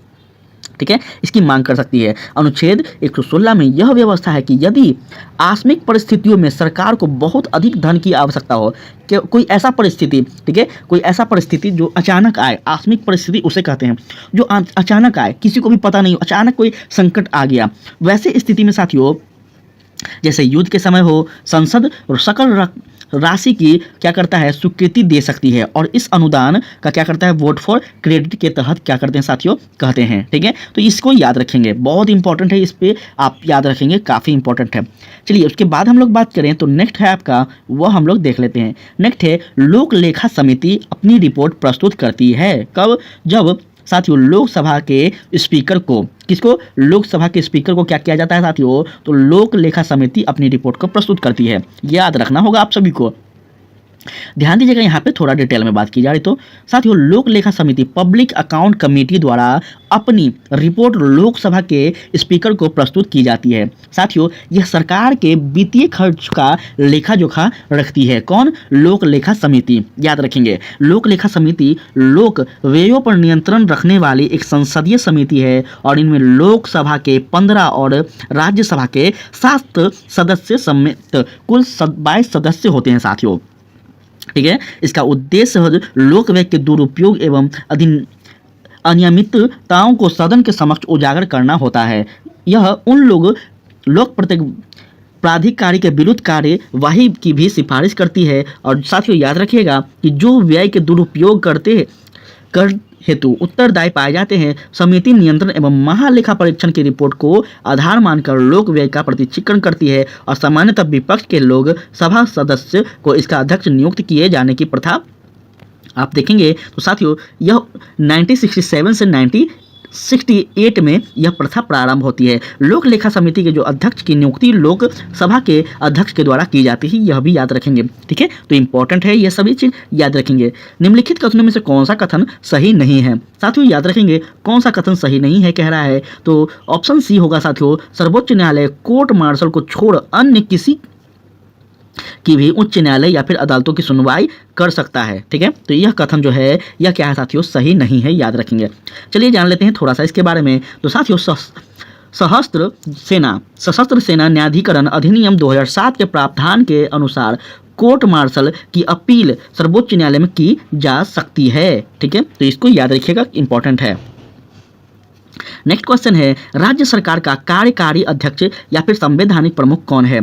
ठीक है, इसकी मांग कर सकती है। अनुच्छेद 116 में यह व्यवस्था है कि यदि आकस्मिक परिस्थितियों में सरकार को बहुत अधिक धन की आवश्यकता हो, कि कोई ऐसा परिस्थिति, ठीक है, कोई ऐसा परिस्थिति जो अचानक आए, आकस्मिक परिस्थिति उसे कहते हैं जो अचानक आए, किसी को भी पता नहीं हो, अचानक कोई संकट आ गया, वैसे स्थिति में साथियों जैसे युद्ध के समय हो, संसद सकल राशि की क्या करता है स्वीकृति दे सकती है और इस अनुदान का क्या करता है वोट फॉर क्रेडिट के तहत क्या करते हैं साथियों कहते हैं। ठीक है, तो इसको याद रखेंगे, बहुत इंपॉर्टेंट है, इस पे आप याद रखेंगे, काफ़ी इंपॉर्टेंट है। चलिए उसके बाद हम लोग बात करें तो नेक्स्ट है आपका, वह हम लोग देख लेते हैं। नेक्स्ट है लोक लेखा समिति अपनी रिपोर्ट प्रस्तुत करती है कब, जब साथियों लोकसभा के स्पीकर को, किसको, लोकसभा के स्पीकर को क्या किया जाता है साथियों तो लोक लेखा समिति अपनी रिपोर्ट को प्रस्तुत करती है। याद रखना होगा आप सभी को। ध्यान दीजिएगा, यहाँ पे थोड़ा डिटेल में बात की जा रही तो साथियों लोक लेखा समिति पब्लिक अकाउंट कमेटी द्वारा अपनी रिपोर्ट लोकसभा के स्पीकर को प्रस्तुत की जाती है। साथियों यह सरकार के वित्तीय खर्च का लेखा जोखा रखती है। कौन? लोक लेखा समिति। याद रखेंगे, लोक लेखा समिति लोक व्ययों पर नियंत्रण रखने वाली एक संसदीय समिति है और इनमें लोकसभा के 15 और राज्यसभा के 7 सदस्य समेत कुल 22 सदस्य होते हैं साथियों। ठीक है, इसका उद्देश्य लोक व्यय के दुरुपयोग एवं अनियमितताओं को सदन के समक्ष उजागर करना होता है। यह उन लोक प्राधिकारी के विरुद्ध कार्यवाही की भी सिफारिश करती है। और साथियों याद रखिएगा कि जो व्यय के दुरुपयोग कर हेतु उत्तरदायी पाए जाते हैं, समिति नियंत्रण एवं महालेखा परीक्षण की रिपोर्ट को आधार मानकर लोक व्यय का प्रतिचिक्रण करती है और सामान्यतः विपक्ष के लोग सभा सदस्य को इसका अध्यक्ष नियुक्त किए जाने की प्रथा आप देखेंगे। तो साथियों यह 1967 से 1968 में यह प्रथा प्रारंभ होती है। लोक लेखा समिति के जो अध्यक्ष की नियुक्ति लोक सभा के अध्यक्ष के द्वारा की जाती है, यह भी याद रखेंगे। ठीक है, तो इंपॉर्टेंट है, यह सभी चीज याद रखेंगे। निम्नलिखित कथनों में से कौन सा कथन सही नहीं है? साथियों याद रखेंगे कौन सा कथन सही नहीं है कह रहा है, तो ऑप्शन सी होगा साथियों, सर्वोच्च न्यायालय कोर्ट मार्शल को छोड़ अन्य किसी की भी उच्च न्यायालय या फिर अदालतों की सुनवाई कर सकता है। ठीक है, तो यह कथन जो है यह क्या है साथियों, सही नहीं है, याद रखेंगे। चलिए जान लेते हैं थोड़ा सा इसके बारे में। तो साथियों सशस्त्र सेना न्यायाधिकरण अधिनियम 2007 के प्रावधान के अनुसार कोर्ट मार्शल की अपील सर्वोच्च न्यायालय में की जा सकती है। ठीक है, तो इसको याद रखिएगा, इंपॉर्टेंट है। नेक्स्ट क्वेश्चन है, राज्य सरकार का कार्यकारी अध्यक्ष या फिर संवैधानिक प्रमुख कौन है?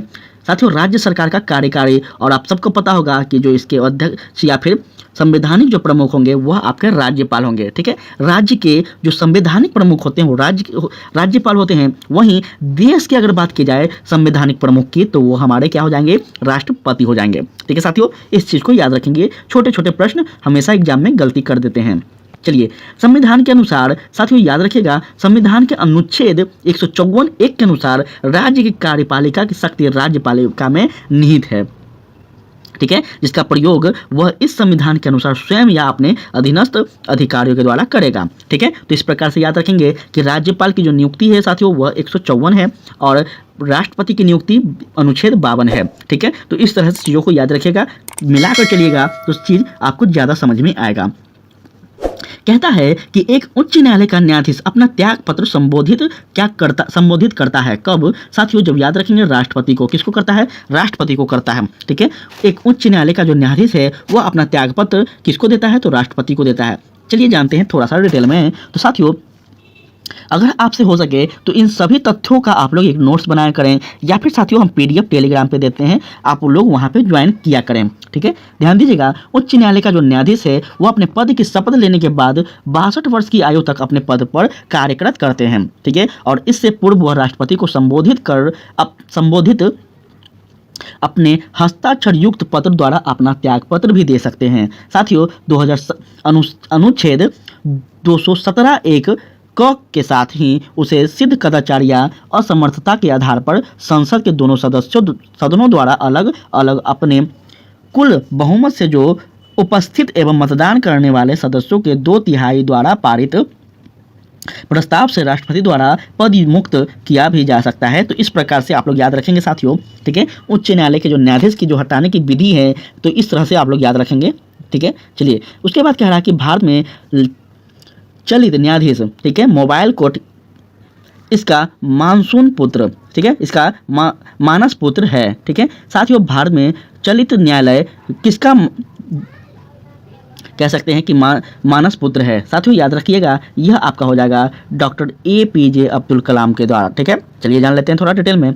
साथियों राज्य सरकार का कार्यकारी, और आप सबको पता होगा कि जो इसके अध्यक्ष या फिर संवैधानिक जो प्रमुख होंगे वह आपके राज्यपाल होंगे। ठीक है, राज्य के जो संवैधानिक प्रमुख होते हैं वो राज्यपाल होते हैं। वहीं देश की अगर बात की जाए संवैधानिक प्रमुख की, तो वो हमारे क्या हो जाएंगे, राष्ट्रपति हो जाएंगे। ठीक है साथियों, इस चीज को याद रखेंगे, छोटे छोटे प्रश्न हमेशा एग्जाम में गलती कर देते हैं। चलिए संविधान के अनुसार साथियों याद रखिएगा, संविधान के अनुच्छेद 154(1) के अनुसार राज्य की कार्यपालिका की शक्ति राज्यपालिका में निहित है। ठीक है, जिसका प्रयोग वह इस संविधान के अनुसार स्वयं या अपने अधीनस्थ अधिकारियों के द्वारा करेगा। ठीक है, तो इस प्रकार से याद रखेंगे कि राज्यपाल की जो नियुक्ति है साथियों वह 154 है और राष्ट्रपति की नियुक्ति अनुच्छेद 52 है। ठीक है, तो इस तरह से चीज़ों को याद रखिएगा, मिलाकर चलिएगा तो चीज़ आपको ज़्यादा समझ में आएगा। कहता है कि एक उच्च न्यायालय का न्यायाधीश अपना त्याग पत्र संबोधित करता है कब? साथियों जब याद रखेंगे राष्ट्रपति को, किसको करता है? राष्ट्रपति को करता है। ठीक है, एक उच्च न्यायालय का जो न्यायाधीश है वह अपना त्याग पत्र किसको देता है? तो राष्ट्रपति को देता है। चलिए जानते हैं थोड़ा सा डिटेल में। तो साथियों अगर आपसे हो सके तो इन सभी तथ्यों का आप लोग एक नोट्स बनाया करें, या फिर साथियों हम PDF टेलीग्राम पे देते हैं, आप लोग वहां पे ज्वाइन किया करें। ठीक है, ध्यान दीजिएगा, उच्च न्यायालय का जो न्यायाधीश है वो अपने पद की शपथ लेने के बाद 62 वर्ष की आयु तक अपने पद पर कार्यरत करते हैं। ठीक है, और इससे पूर्व वह राष्ट्रपति को संबोधित अपने हस्ताक्षर युक्त पत्र द्वारा अपना त्याग पत्र भी दे सकते हैं। साथियों 2000 अनुच्छेद 217(1) के साथ ही उसे सिद्ध कदाचार या असमर्थता के आधार पर संसद के दोनों सदनों द्वारा अलग अलग अपने कुल बहुमत से जो उपस्थित एवं मतदान करने वाले सदस्यों के 2/3 द्वारा पारित प्रस्ताव से राष्ट्रपति द्वारा पद मुक्त किया भी जा सकता है। तो इस प्रकार से आप लोग याद रखेंगे साथियों। ठीक है, उच्च न्यायालय के जो न्यायाधीश की जो हटाने की विधि है, तो इस तरह से आप लोग याद रखेंगे। ठीक है, चलिए उसके बाद कह रहा है कि भारत में चलित न्यायाधीश, ठीक है, मोबाइल कोर्ट इसका मानसून पुत्र, ठीक है, इसका मानस पुत्र है। ठीक है, साथियों भारत में चलित न्यायालय किसका कह सकते हैं कि मानस पुत्र है? साथियों याद रखिएगा यह आपका हो जाएगा डॉक्टर APJ अब्दुल कलाम के द्वारा। ठीक है, चलिए जान लेते हैं थोड़ा डिटेल में।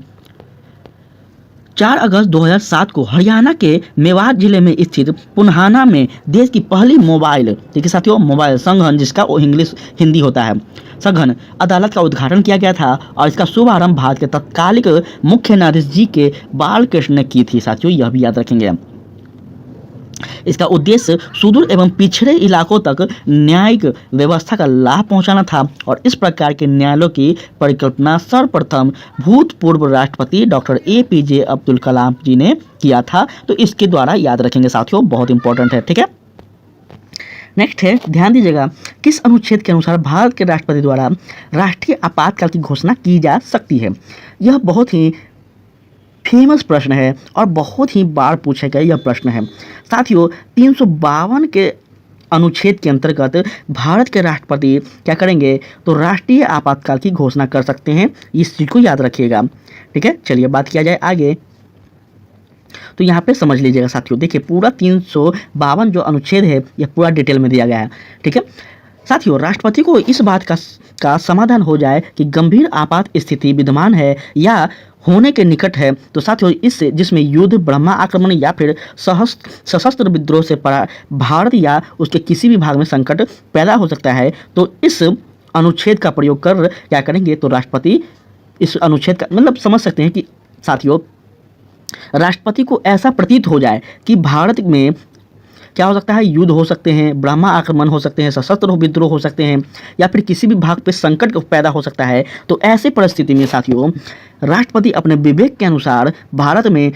4 अगस्त 2007 को हरियाणा के मेवात जिले में स्थित पुन्हाना में देश की पहली मोबाइल, ठीक है साथियों, मोबाइल संघन, जिसका हिंदी होता है सघन अदालत का उद्घाटन किया गया था और इसका शुभारंभ भारत के तत्कालिक मुख्य न्यायाधीश जी के बालकृष्ण ने की थी। साथियों यह भी याद रखेंगे। इसका उद्देश्य सुदूर एवं पिछड़े इलाकों तक न्यायिक व्यवस्था का लाभ पहुंचाना था और इस प्रकार के न्यायालयों की परिकल्पना सर्वप्रथम भूतपूर्व राष्ट्रपति डॉक्टर APJ अब्दुल कलाम जी ने किया था। तो इसके द्वारा याद रखेंगे साथियों, बहुत इंपॉर्टेंट है। ठीक है, नेक्स्ट है, ध्यान दीजिएगा, किस अनुच्छेद के अनुसार भारत के राष्ट्रपति द्वारा राष्ट्रीय आपातकाल की घोषणा की जा सकती है? यह बहुत ही फेमस प्रश्न है और बहुत ही बार पूछा गया यह प्रश्न है। साथियों 352 के अनुच्छेद के अंतर्गत भारत के राष्ट्रपति क्या करेंगे? तो राष्ट्रीय आपातकाल की घोषणा कर सकते हैं, इस चीज़ को याद रखिएगा। ठीक है, चलिए बात किया जाए आगे। तो यहाँ पे समझ लीजिएगा साथियों, देखिए पूरा 352 जो अनुच्छेद है यह पूरा डिटेल में दिया गया है। ठीक है, साथियों, राष्ट्रपति को इस बात का समाधान हो जाए कि गंभीर आपात स्थिति विद्यमान है या होने के निकट है, तो साथियों इससे जिसमें युद्ध, ब्रह्मा आक्रमण या फिर सशस्त्र विद्रोह से भारत या उसके किसी भी भाग में संकट पैदा हो सकता है, तो इस अनुच्छेद का प्रयोग कर क्या करेंगे, तो राष्ट्रपति इस अनुच्छेद का मतलब समझ सकते हैं कि साथियों राष्ट्रपति को ऐसा प्रतीत हो जाए कि भारत में क्या हो सकता है, युद्ध हो सकते हैं, ब्रह्मा आक्रमण हो सकते हैं, सशस्त्र विद्रोह हो सकते हैं या फिर किसी भी भाग पे संकट पैदा हो सकता है, तो ऐसे परिस्थिति में साथियों राष्ट्रपति अपने विवेक के अनुसार भारत में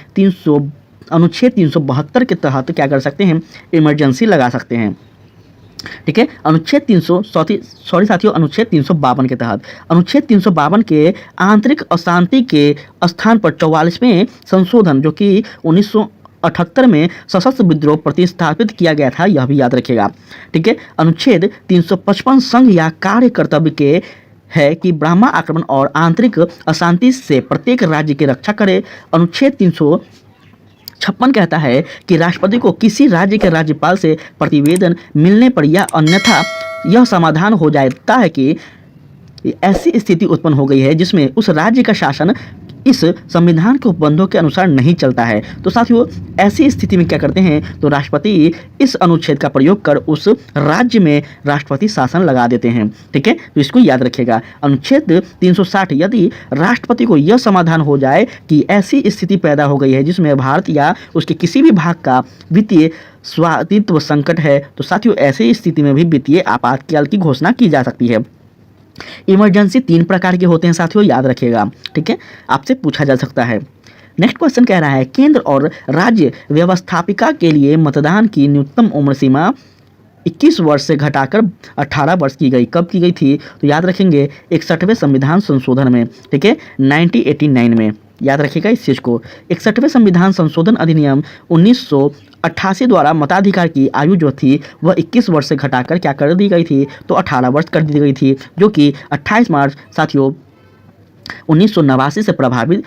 अनुच्छेद 372 के तहत क्या कर सकते हैं, इमरजेंसी लगा सकते हैं। ठीक है, अनुच्छेद 352 के तहत अनुच्छेद 352 के आंतरिक अशांति के स्थान पर 44वें संशोधन जो कि 1978 में सशस्त्र विद्रोह प्रतिस्थापित किया गया था, यह भी याद रखिएगा। ठीक है, अनुच्छेद 355 संघ या कार्य कर्तव्य के है कि ब्रह्मा आक्रमण और आंतरिक अशांति से प्रत्येक राज्य की रक्षा करे। अनुच्छेद 356 कहता है कि राष्ट्रपति को किसी राज्य के राज्यपाल से प्रतिवेदन मिलने पर या अन्यथा यह समाधान हो जाता है कि ऐसी स्थिति उत्पन्न हो गई है जिसमें उस राज्य का शासन इस संविधान के उपबंधों के अनुसार नहीं चलता है, तो साथियों ऐसी स्थिति में क्या करते हैं, तो राष्ट्रपति इस अनुच्छेद का प्रयोग कर उस राज्य में राष्ट्रपति शासन लगा देते हैं। ठीक है, तो इसको याद रखिएगा। अनुच्छेद 360 यदि राष्ट्रपति को यह समाधान हो जाए कि ऐसी स्थिति पैदा हो गई है जिसमें भारत या उसके किसी भी भाग का वित्तीय स्वामित्व संकट है, तो साथियों ऐसी स्थिति में भी वित्तीय आपातकाल की घोषणा की जा सकती है। इमरजेंसी 3 प्रकार के होते हैं साथियों, याद रखिएगा। ठीक है, आपसे पूछा जा सकता है। नेक्स्ट क्वेश्चन कह रहा है केंद्र और राज्य व्यवस्थापिका के लिए मतदान की न्यूनतम उम्र सीमा 21 वर्ष से घटाकर 18 वर्ष की गई। कब की गई थी, तो याद रखेंगे 61वें संविधान संशोधन में। ठीक है, 1989 में याद रखिएगा इस चीज़ को। 61वें संविधान संशोधन अधिनियम 1988 द्वारा मताधिकार की आयु जो थी वह 21 वर्ष से घटाकर क्या कर दी गई थी, तो 18 वर्ष कर दी गई थी, जो कि 28 मार्च साथियों 1989 से प्रभावी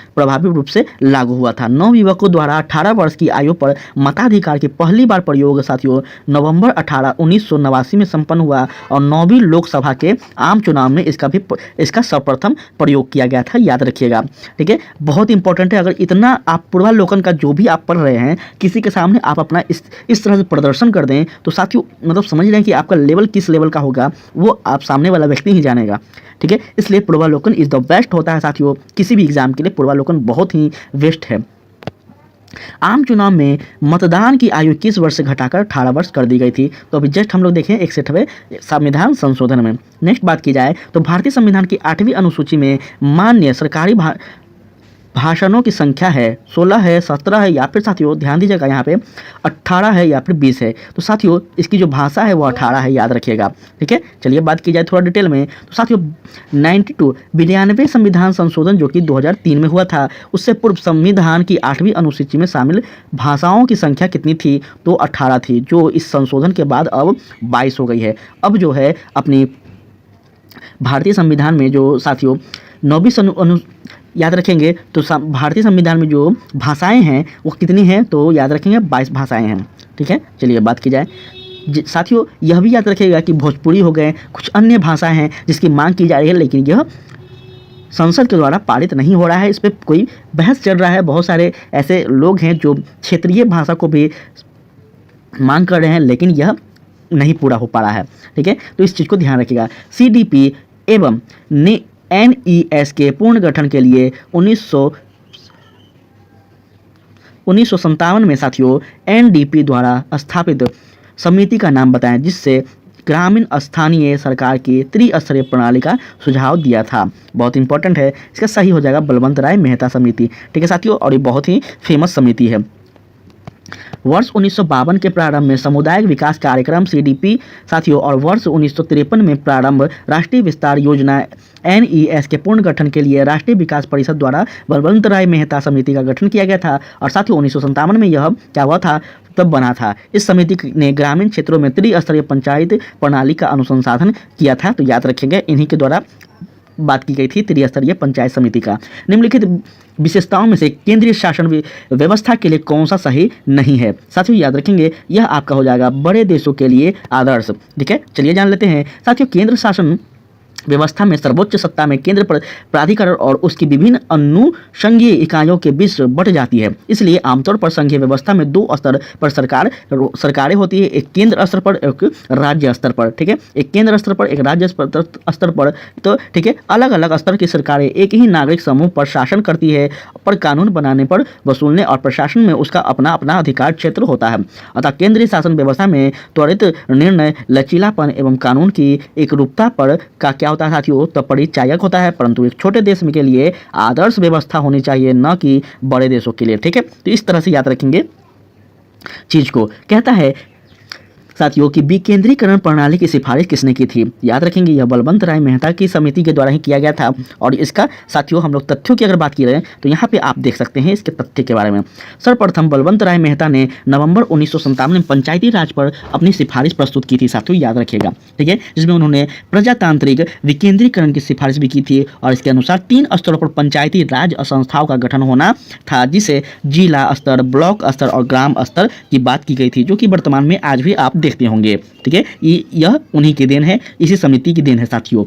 रूप से लागू हुआ था। नवयुवकों द्वारा 18 वर्ष की आयु पर मताधिकार की पहली बार प्रयोग साथियों नवंबर 18, 1989 में संपन्न हुआ और 9वीं लोकसभा के आम चुनाव में इसका सर्वप्रथम प्रयोग किया गया था, याद रखिएगा। ठीक है, बहुत इंपॉर्टेंट है। अगर इतना आप पूर्वावलोकन का जो भी आप पढ़ रहे हैं किसी के सामने आप अपना इस तरह से प्रदर्शन कर दें, तो साथियों मतलब समझ रहे हैं कि आपका लेवल किस लेवल का होगा, वो आप सामने वाला व्यक्ति ही जानेगा। ठीक है, इसलिए पूर्वावलोकन इज द बेस्ट होता है साथियों। किसी भी एग्जाम के लिए पूर्वावलोकन बहुत ही बेस्ट है। आम चुनाव में मतदान की आयु 21 वर्ष से घटाकर 18 वर्ष कर दी गई थी। तो अभी जस्ट हम लोग देखें 61वें संविधान संशोधन में। नेक्स्ट बात की जाए तो भारतीय संविधान की 8वीं अनुसूची में मान्य सरकारी भाषणों की संख्या है 16 है, 17 है या फिर साथियों ध्यान दीजिएगा यहाँ पे 18 है या फिर 20 है। तो साथियों इसकी जो भाषा है वो 18 है, याद रखिएगा। ठीक है, चलिए बात की जाए थोड़ा डिटेल में। तो साथियों 92 संविधान संशोधन जो कि 2003 में हुआ था, उससे पूर्व संविधान की 8वीं अनुसूची में शामिल भाषाओं की संख्या कितनी थी, तो 18 थी, जो इस संशोधन के बाद अब 22 हो गई है। अब जो है अपनी भारतीय संविधान में जो साथियों 9वीं याद रखेंगे तो भारतीय संविधान में जो भाषाएं हैं वो कितनी हैं, तो याद रखेंगे 22 भाषाएं हैं। ठीक है, चलिए बात की जाए। साथियों यह भी याद रखिएगा कि भोजपुरी हो गए, कुछ अन्य भाषाएं हैं जिसकी मांग की जा रही है, लेकिन यह संसद के द्वारा पारित नहीं हो रहा है, इस पर कोई बहस चल रहा है। बहुत सारे ऐसे लोग हैं जो क्षेत्रीय भाषा को भी मांग कर रहे हैं, लेकिन यह नहीं पूरा हो पा रहा है। ठीक है, तो इस चीज़ को ध्यान रखिएगा। CDP एवं NES के पूर्ण गठन के लिए 1957 में साथियों NDP द्वारा स्थापित समिति का नाम बताएं जिससे ग्रामीण स्थानीय सरकार की त्रिस्तरीय प्रणाली का सुझाव दिया था। बहुत इंपॉर्टेंट है, इसका सही हो जाएगा बलवंत राय मेहता समिति। ठीक है साथियों, और ये बहुत ही फेमस समिति है। वर्ष 1952 के प्रारंभ में सामुदायिक विकास कार्यक्रम CDP साथियों और वर्ष 1953 में प्रारंभ राष्ट्रीय विस्तार योजना NES के पूर्ण गठन के लिए राष्ट्रीय विकास परिषद द्वारा बलवंत राय मेहता समिति का गठन किया गया था। और साथियों 1957 में यह क्या हुआ था, तब बना था। इस समिति ने ग्रामीण क्षेत्रों में त्रिस्तरीय पंचायत प्रणाली का अनुसंधान किया था, तो याद रखेंगे इन्हीं के द्वारा बात की गई थी त्रिस्तरीय पंचायत समिति का। निम्नलिखित विशेषताओं में से केंद्रीय शासन व्यवस्था के लिए कौन सा सही नहीं है? साथियों याद रखेंगे यह आपका हो जाएगा बड़े देशों के लिए आदर्श। ठीक है, चलिए जान लेते हैं। साथियों केंद्र शासन व्यवस्था में सर्वोच्च सत्ता में केंद्र प्राधिकरण और उसकी विभिन्न अनुषंगीय इकाइयों के बीच बट जाती है। इसलिए आमतौर पर संघीय व्यवस्था में दो स्तर पर सरकारें होती है, एक केंद्र स्तर पर, एक राज्य स्तर पर। ठीक है, एक केंद्र स्तर पर, एक राज्य स्तर पर। तो ठीक है, अलग अलग स्तर की सरकारें एक ही नागरिक समूह पर शासन करती है, पर कानून बनाने पर, वसूलने और प्रशासन में उसका अपना अपना अधिकार क्षेत्र होता है। अतः केंद्रीय शासन व्यवस्था में त्वरित निर्णय, लचीलापन एवं कानून की एकरूपता पर का क्या होता है साथियों, तो परिचायक होता है। परंतु एक छोटे देश के लिए आदर्श व्यवस्था होनी चाहिए, न कि बड़े देशों के लिए। ठीक है, तो इस तरह से याद रखेंगे चीज को। कहता है साथियों कि विकेंद्रीकरण प्रणाली की सिफारिश किसने की थी? याद रखेंगे यह बलवंत राय मेहता की समिति के द्वारा ही किया गया था। और इसका साथियों हम लोग तथ्यों की अगर बात की रहे हैं तो यहाँ पे आप देख सकते हैं इसके तथ्य के बारे में। सर्वप्रथम बलवंत राय मेहता ने नवंबर 1957 में पंचायती राज पर अपनी सिफारिश प्रस्तुत की थी साथियों, याद रखिएगा। ठीक है, जिसमें उन्होंने प्रजातांत्रिक विकेंद्रीकरण की सिफारिश भी की थी और इसके अनुसार 3 स्तरों पर पंचायती राज संस्थाओं का गठन होना था, जिसे जिला स्तर, ब्लॉक स्तर और ग्राम स्तर की बात की गई थी, जो कि वर्तमान में आज भी आप देखते होंगे। ठीक है, यह उन्हीं की देन है, इसी समिति की देन है साथियों।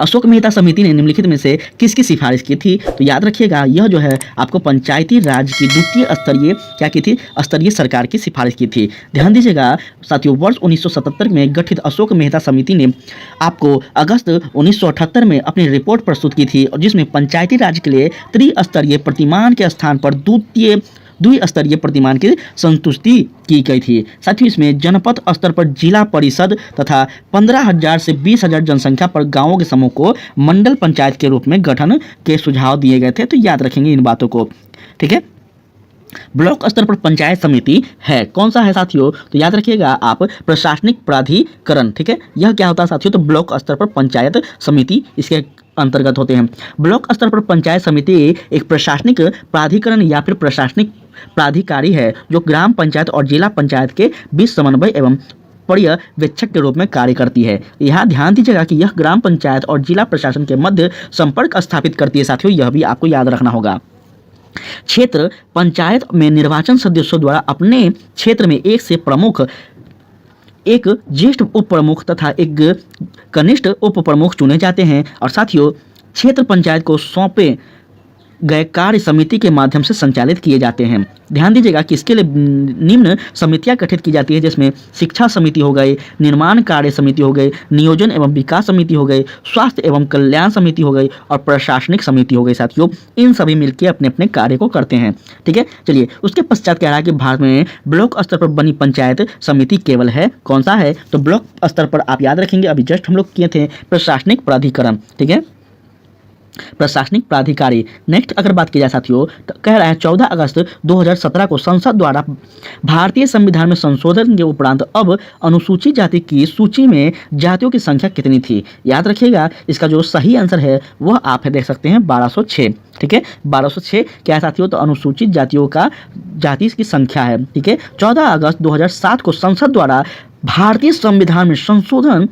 अशोक मेहता समिति ने निम्नलिखित में से किसकी सिफारिश की थी? तो याद रखिएगा यह जो है आपको पंचायती राज की द्वितीय स्तरीय क्या की थी, स्तरीय सरकार की सिफारिश की थी। ध्यान दीजिएगा साथियों, वर्ष 1977 में गठित अशोक मेहता समिति ने आपको अगस्त 1978 में अपनी रिपोर्ट प्रस्तुत की थी, और जिसमें पंचायती राज के लिए त्रिस्तरीय प्रतिमान के स्थान पर द्विस्तरीय प्रतिमान की संतुष्टि की गई थी। साथियों इसमें जनपद स्तर पर जिला परिषद तथा 15,000 से 20,000 जनसंख्या पर गांवों के समूह को मंडल पंचायत के रूप में गठन के सुझाव दिए गए थे। तो याद रखेंगे इन बातों को। ठीक है, ब्लॉक स्तर पर पंचायत समिति है, कौन सा है साथियों? तो याद रखिएगा आप प्रशासनिक प्राधिकरण। ठीक है, यह क्या होता है साथियों? तो ब्लॉक स्तर पर पंचायत समिति इसके अंतर्गत होते हैं। ब्लॉक स्तर पर पंचायत समिति एक प्रशासनिक प्राधिकरण या फिर प्रशासनिक प्राधिकारी है, जो ग्राम पंचायत और जिला पंचायत के बीच समन्वय एवं पर्यवेक्षक के रूप में कार्य करती है। यहाँ ध्यान दीजिएगा कि यह ग्राम पंचायत और जिला प्रशासन के मध्य संपर्क स्थापित करती है साथियों, यह भी आपको याद रखना होगा। क्षेत्र पंचायत में निर्वाचन सदस्यों द्वारा अपने क्षेत्र में एक से प्रमुख, एक ज्येष्ठ उप प्रमुख तथा एक कनिष्ठ उप प्रमुख चुने जाते हैं, और साथियों क्षेत्र पंचायत को सौंपे गए कार्य समिति के माध्यम से संचालित किए जाते हैं। ध्यान दीजिएगा कि इसके लिए निम्न समितियां गठित की जाती है, जिसमें शिक्षा समिति हो गई, निर्माण कार्य समिति हो गई, नियोजन एवं विकास समिति हो गई, स्वास्थ्य एवं कल्याण समिति हो गई और प्रशासनिक समिति हो गई साथियों। इन सभी मिलकर अपने अपने कार्य को करते हैं। ठीक है, चलिए उसके पश्चात कह रहा है कि भारत में ब्लॉक स्तर पर बनी पंचायत समिति केवल है, कौन सा है? तो ब्लॉक स्तर पर आप याद रखेंगे अभी जस्ट हम लोग किए थे प्रशासनिक प्राधिकरण। ठीक है, प्रशासनिक प्राधिकारी। नेक्स्ट अगर बात की जाए साथियों तो कह रहा है 14 अगस्त 2017 को संसद द्वारा भारतीय संविधान में संशोधन के उपरांत अब अनुसूचित जाति की सूची में जातियों की संख्या कितनी थी? याद रखिएगा इसका जो सही आंसर है वह आप देख सकते हैं 1206। ठीक है, 1206 क्या है साथियों? तो अनुसूचित जातियों का जाति की संख्या है। ठीक है, 14 अगस्त 2007 को संसद द्वारा भारतीय संविधान में संशोधन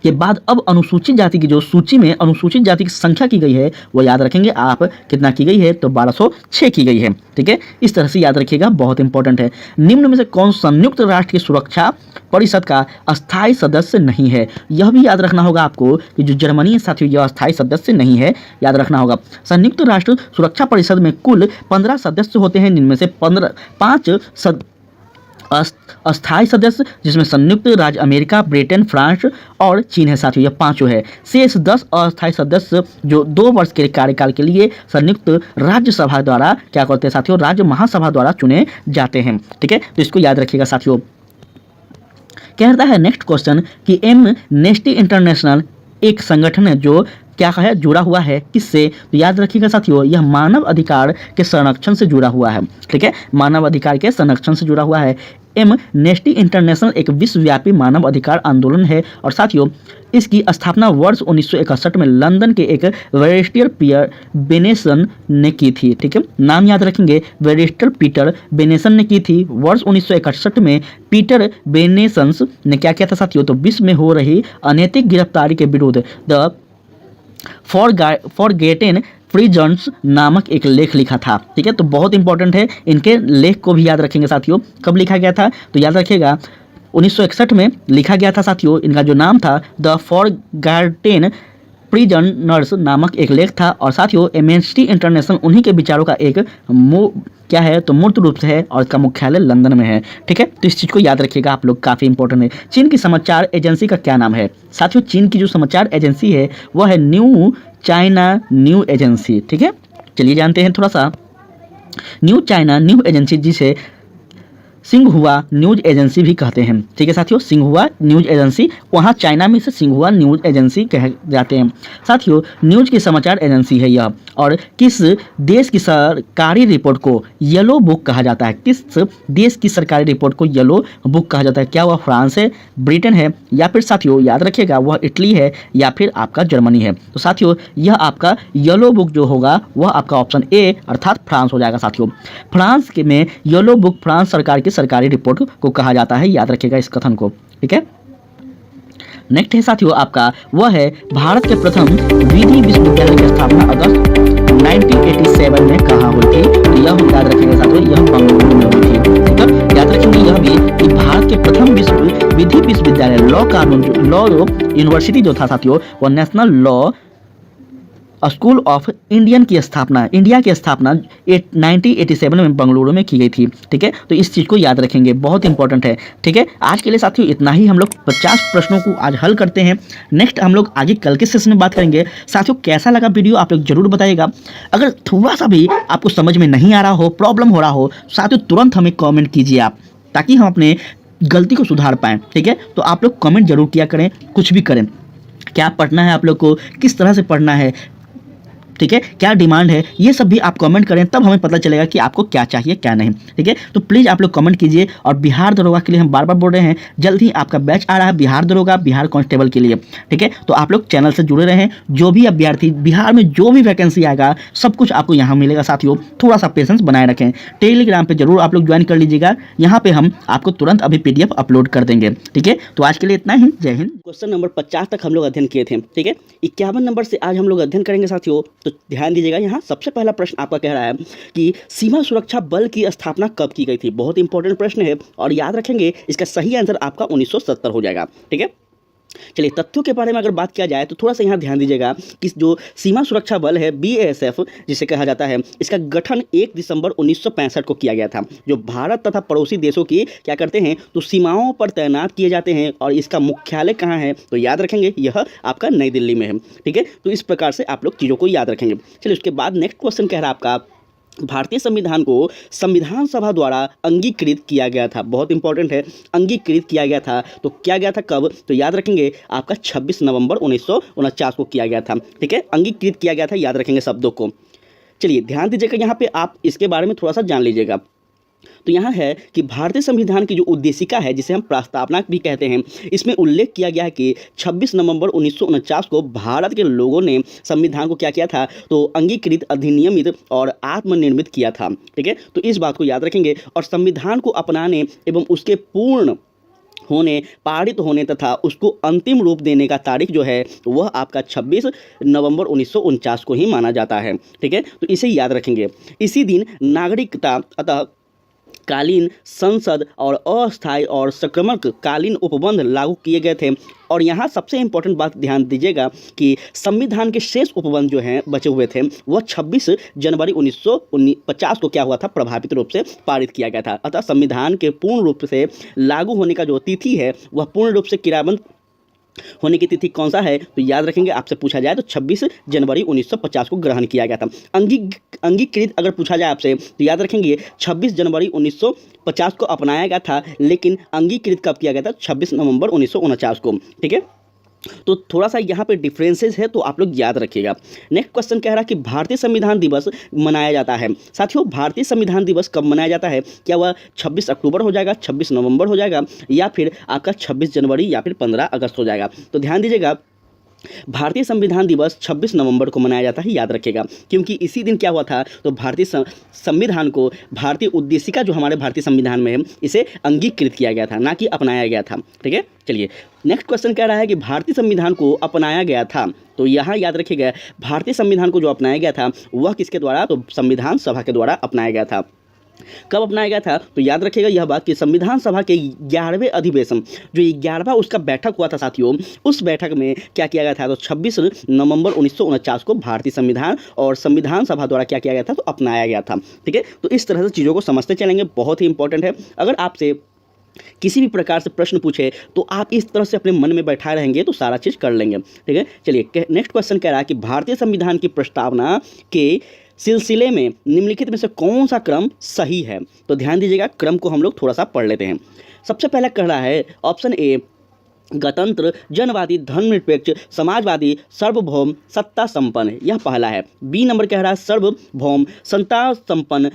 के बाद अब अनुसूचित जाति की जो सूची में अनुसूचित जाति की संख्या की गई है वो याद रखेंगे आप कितना की गई है? तो 1206 की गई है। ठीक है, इस तरह से याद रखिएगा, बहुत इंपॉर्टेंट है। निम्न में से कौन संयुक्त राष्ट्र की सुरक्षा परिषद का अस्थायी सदस्य नहीं है? यह भी याद रखना होगा आपको कि जो जर्मनी है साथियों यह अस्थायी सदस्य नहीं है, याद रखना होगा। संयुक्त राष्ट्र सुरक्षा परिषद में कुल 15 सदस्य होते हैं, जिनमें से 5 अस्थायी सदस्य, जिसमें संयुक्त राज्य अमेरिका, ब्रिटेन, फ्रांस और चीन है साथियों, यह 5 है। शेष 10 अस्थायी सदस्य जो 2 वर्ष के कार्यकाल के लिए संयुक्त राज्य सभा द्वारा क्या करते हैं साथियों? राज्य महासभा द्वारा चुने जाते हैं। ठीक है, तो इसको याद रखिएगा साथियों। कहता है नेक्स्ट क्वेश्चन कि एमनेस्टी इंटरनेशनल एक संगठन है जो क्या है जुड़ा हुआ है किससे? तो याद रखिएगा साथियों यह मानव अधिकार के संरक्षण से जुड़ा हुआ है। ठीक है, मानव अधिकार के संरक्षण से जुड़ा हुआ है। एमनेस्टी इंटरनेशनल एक विश्वव्यापी मानव अधिकार आंदोलन है और साथियों इसकी स्थापना वर्ष 1961 में लंदन के एक बैरिस्टर पीटर बेनेसन ने की थी। ठीक है, नाम याद रखेंगे, बैरिस्टर पीटर बेनेसन ने की थी। वर्ष 1961 में पीटर बेनेसन ने क्या किया था साथियों? तो विश्व में हो रही अनैतिक गिरफ्तारी के विरुद्ध द फॉरगेटेन प्रिजन्स नामक एक लेख लिखा था। ठीक है, तो बहुत इंपॉर्टेंट है, इनके लेख को भी याद रखेंगे साथियों। कब लिखा गया था तो याद रखिएगा 1961 में लिखा गया था साथियों। इनका जो नाम था द फॉरगेटेन प्रिजनर्स नामक एक लेख था। और साथियों एमनेस्टी इंटरनेशनल उन्हीं के विचारों का एक क्या है तो मूर्त रूप से है और इसका मुख्यालय लंदन में है। ठीक है, तो इस चीज़ को याद रखिएगा आप लोग, काफ़ी इंपॉर्टेंट है। चीन की समाचार एजेंसी का क्या नाम है साथियों? चीन की जो समाचार एजेंसी है वह है न्यू चाइना न्यू एजेंसी। ठीक है, चलिए जानते हैं थोड़ा सा। न्यू चाइना न्यू एजेंसी जिसे सिंघुआ न्यूज एजेंसी भी कहते हैं। ठीक है साथियों, सिंघुआ न्यूज एजेंसी, वहाँ चाइना में इसे सिंघुआ न्यूज एजेंसी कह जाते हैं। साथियों न्यूज की समाचार एजेंसी है यह। और किस देश की सरकारी रिपोर्ट को येलो बुक कहा जाता है? किस देश की सरकारी रिपोर्ट को येलो बुक कहा जाता है? क्या वह फ्रांस है, ब्रिटेन है, या फिर साथियों याद रखिएगा वह इटली है, या फिर आपका जर्मनी है? तो साथियों यह आपका येलो बुक जो होगा वह आपका ऑप्शन ए अर्थात फ्रांस हो जाएगा साथियों। फ्रांस के में येलो बुक फ्रांस सरकार की सरकारी रिपोर्ट को कहा जाता है, याद रखिएगा इस कथन को। ठीक है, नेक्स्ट है साथियों आपका, वह है भारत के प्रथम विधि विश्वविद्यालय की स्थापना अगस्त 1987 में कहाँ हुई थी? तो यह याद रखिएगा साथियों, यह बंगलुरु में हुई थी। ठीक है, याद रखेंगे यह भी कि भारत के प्रथम विधि विश्वविद्यालय लॉ यूनिवर्सिटी जो था साथियों वह national law school of India की स्थापना 1987 में बेंगलुरु में की गई थी। ठीक है, तो इस चीज़ को याद रखेंगे, बहुत इंपॉर्टेंट है। ठीक है, आज के लिए साथियों इतना ही। हम लोग 50 प्रश्नों को आज हल करते हैं। नेक्स्ट हम लोग आगे कल के सेशन में बात करेंगे। साथियों कैसा लगा वीडियो आप लोग जरूर बताइएगा। अगर थोड़ा सा भी आपको समझ में नहीं आ रहा हो, प्रॉब्लम हो रहा हो, साथियों तुरंत हमें कॉमेंट कीजिए आप, ताकि हम अपने गलती को सुधार पाएँ। ठीक है, तो आप लोग कॉमेंट जरूर किया करें, कुछ भी करें, क्या पढ़ना है आप लोग को, किस तरह से पढ़ना है, ठीक है, क्या डिमांड है, ये सब भी आप कमेंट करें, तब हमें पता चलेगा कि आपको क्या चाहिए क्या नहीं। ठीक है, तो प्लीज़ आप लोग कमेंट कीजिए। और बिहार दरोगा के लिए हम बार बार बोल रहे हैं, जल्द ही आपका बैच आ रहा है बिहार दरोगा, बिहार कांस्टेबल के लिए। ठीक है, तो आप लोग चैनल से जुड़े रहें। जो भी अभ्यर्थी बिहार में जो भी वैकेंसी आएगा सब कुछ आपको यहाँ मिलेगा साथियों। थोड़ा सा पेशेंस बनाए रखें। टेलीग्राम पर जरूर आप लोग ज्वाइन कर लीजिएगा, यहाँ पे हम आपको तुरंत अभी PDF अपलोड कर देंगे। ठीक है, तो आज के लिए इतना ही। जय हिंद। क्वेश्चन नंबर 50 तक हम लोग अध्ययन किए थे। ठीक है, 51 नंबर से आज हम लोग अध्ययन करेंगे साथियों, तो ध्यान दीजिएगा। यहाँ सबसे पहला प्रश्न आपका कह रहा है कि सीमा सुरक्षा बल की स्थापना कब की गई थी? बहुत इंपॉर्टेंट प्रश्न है और याद रखेंगे इसका सही आंसर आपका 1970 हो जाएगा। ठीक है, चलिए तथ्यों के बारे में अगर बात किया जाए तो थोड़ा सा यहाँ ध्यान दीजिएगा कि जो सीमा सुरक्षा बल है BASF जिसे कहा जाता है, इसका गठन 1 दिसंबर 1965 को किया गया था। जो भारत तथा पड़ोसी देशों की क्या करते हैं तो सीमाओं पर तैनात किए जाते हैं। और इसका मुख्यालय कहाँ है तो याद रखेंगे यह आपका नई दिल्ली में है। ठीक है, तो इस प्रकार से आप लोग चीज़ों को याद रखेंगे। चलिए उसके बाद नेक्स्ट क्वेश्चन कह रहा है आपका, भारतीय संविधान को संविधान सभा द्वारा अंगीकृत किया गया था। बहुत इंपॉर्टेंट है, अंगीकृत किया गया था। तो किया गया था कब तो याद रखेंगे आपका 26 नवंबर 1949 को किया गया था। ठीक है, अंगीकृत किया गया था, याद रखेंगे शब्दों को। चलिए ध्यान दीजिएगा, यहाँ पे आप इसके बारे में थोड़ा सा जान लीजिएगा। तो यहाँ है कि भारतीय संविधान की जो उद्देशिका है जिसे हम प्रस्तावना भी कहते हैं, इसमें उल्लेख किया गया है कि 26 नवंबर 1949 को भारत के लोगों ने संविधान को क्या किया था तो अंगीकृत, अधिनियमित और आत्मनिर्मित किया था। ठीक है, तो इस बात को याद रखेंगे। और संविधान को अपनाने एवं उसके पूर्ण होने, पारित होने तथा उसको अंतिम रूप देने का तारीख जो है वह आपका 26 नवंबर 1949 को ही माना जाता है। ठीक है, तो इसे याद रखेंगे। इसी दिन नागरिकता अतः कालीन संसद और अस्थायी और संक्रमक कालीन उपबंध लागू किए गए थे। और यहाँ सबसे इंपॉर्टेंट बात ध्यान दीजिएगा कि संविधान के शेष उपबंध जो हैं बचे हुए थे वह 26 जनवरी 1950 को क्या हुआ था प्रभावित रूप से पारित किया गया था। अतः संविधान के पूर्ण रूप से लागू होने का जो तिथि है वह पूर्ण रूप से क्रियान्वित होने की तिथि कौन सा है तो याद रखेंगे, आपसे पूछा जाए तो 26 जनवरी 1950 को ग्रहण किया गया था। अंगीकृत अगर पूछा जाए आपसे तो याद रखेंगे 26 जनवरी 1950 को अपनाया गया था, लेकिन अंगीकृत कब किया गया था 26 नवंबर 1949 को। ठीक है, तो थोड़ा सा यहाँ पे डिफरेंसेस है तो आप लोग याद रखिएगा। नेक्स्ट क्वेश्चन कह रहा है कि भारतीय संविधान दिवस मनाया जाता है। साथियों भारतीय संविधान दिवस कब मनाया जाता है? क्या वह 26 अक्टूबर हो जाएगा, 26 नवंबर हो जाएगा, या फिर आपका 26 जनवरी या फिर 15 अगस्त हो जाएगा? तो ध्यान दीजिएगा भारतीय संविधान दिवस 26 नवंबर को मनाया जाता है, याद रखिएगा, क्योंकि इसी दिन क्या हुआ था, तो भारतीय संविधान को, भारतीय उद्देशिका जो हमारे भारतीय संविधान में है, इसे अंगीकृत किया गया था, ना कि अपनाया गया था। ठीक है, चलिए नेक्स्ट क्वेश्चन कह रहा है कि भारतीय संविधान को अपनाया गया था, तो यहाँ याद रखिएगा भारतीय संविधान को जो अपनाया गया था वह किसके द्वारा, तो संविधान सभा के द्वारा अपनाया गया था। कब अपनाया गया था, तो याद रखिएगा यह बात कि संविधान सभा के 11वें अधिवेशन, जो 11वां उसका बैठक हुआ था साथियों, उस बैठक में क्या किया गया था, तो 26 नवंबर 1949 को भारतीय संविधान और संविधान सभा द्वारा क्या किया गया था, तो अपनाया गया था। ठीक है, तो इस तरह से चीज़ों को समझते चलेंगे, बहुत ही इंपॉर्टेंट है। अगर आपसे किसी भी प्रकार से प्रश्न पूछे तो आप इस तरह से अपने मन में बैठा रहेंगे तो सारा चीज़ कर लेंगे। ठीक है, चलिए नेक्स्ट क्वेश्चन कह रहा है कि भारतीय संविधान की प्रस्तावना के सिलसिले में निम्नलिखित में से कौन सा क्रम सही है, तो ध्यान दीजिएगा, क्रम को हम लोग थोड़ा सा पढ़ लेते हैं। सबसे पहला कह रहा है ऑप्शन ए, गणतंत्र, जनवादी, धर्मनिरपेक्ष, समाजवादी, सार्वभौम, सत्ता संपन्न, यह पहला है। बी नंबर कह रहा है सार्वभौम, सत्ता संपन्न,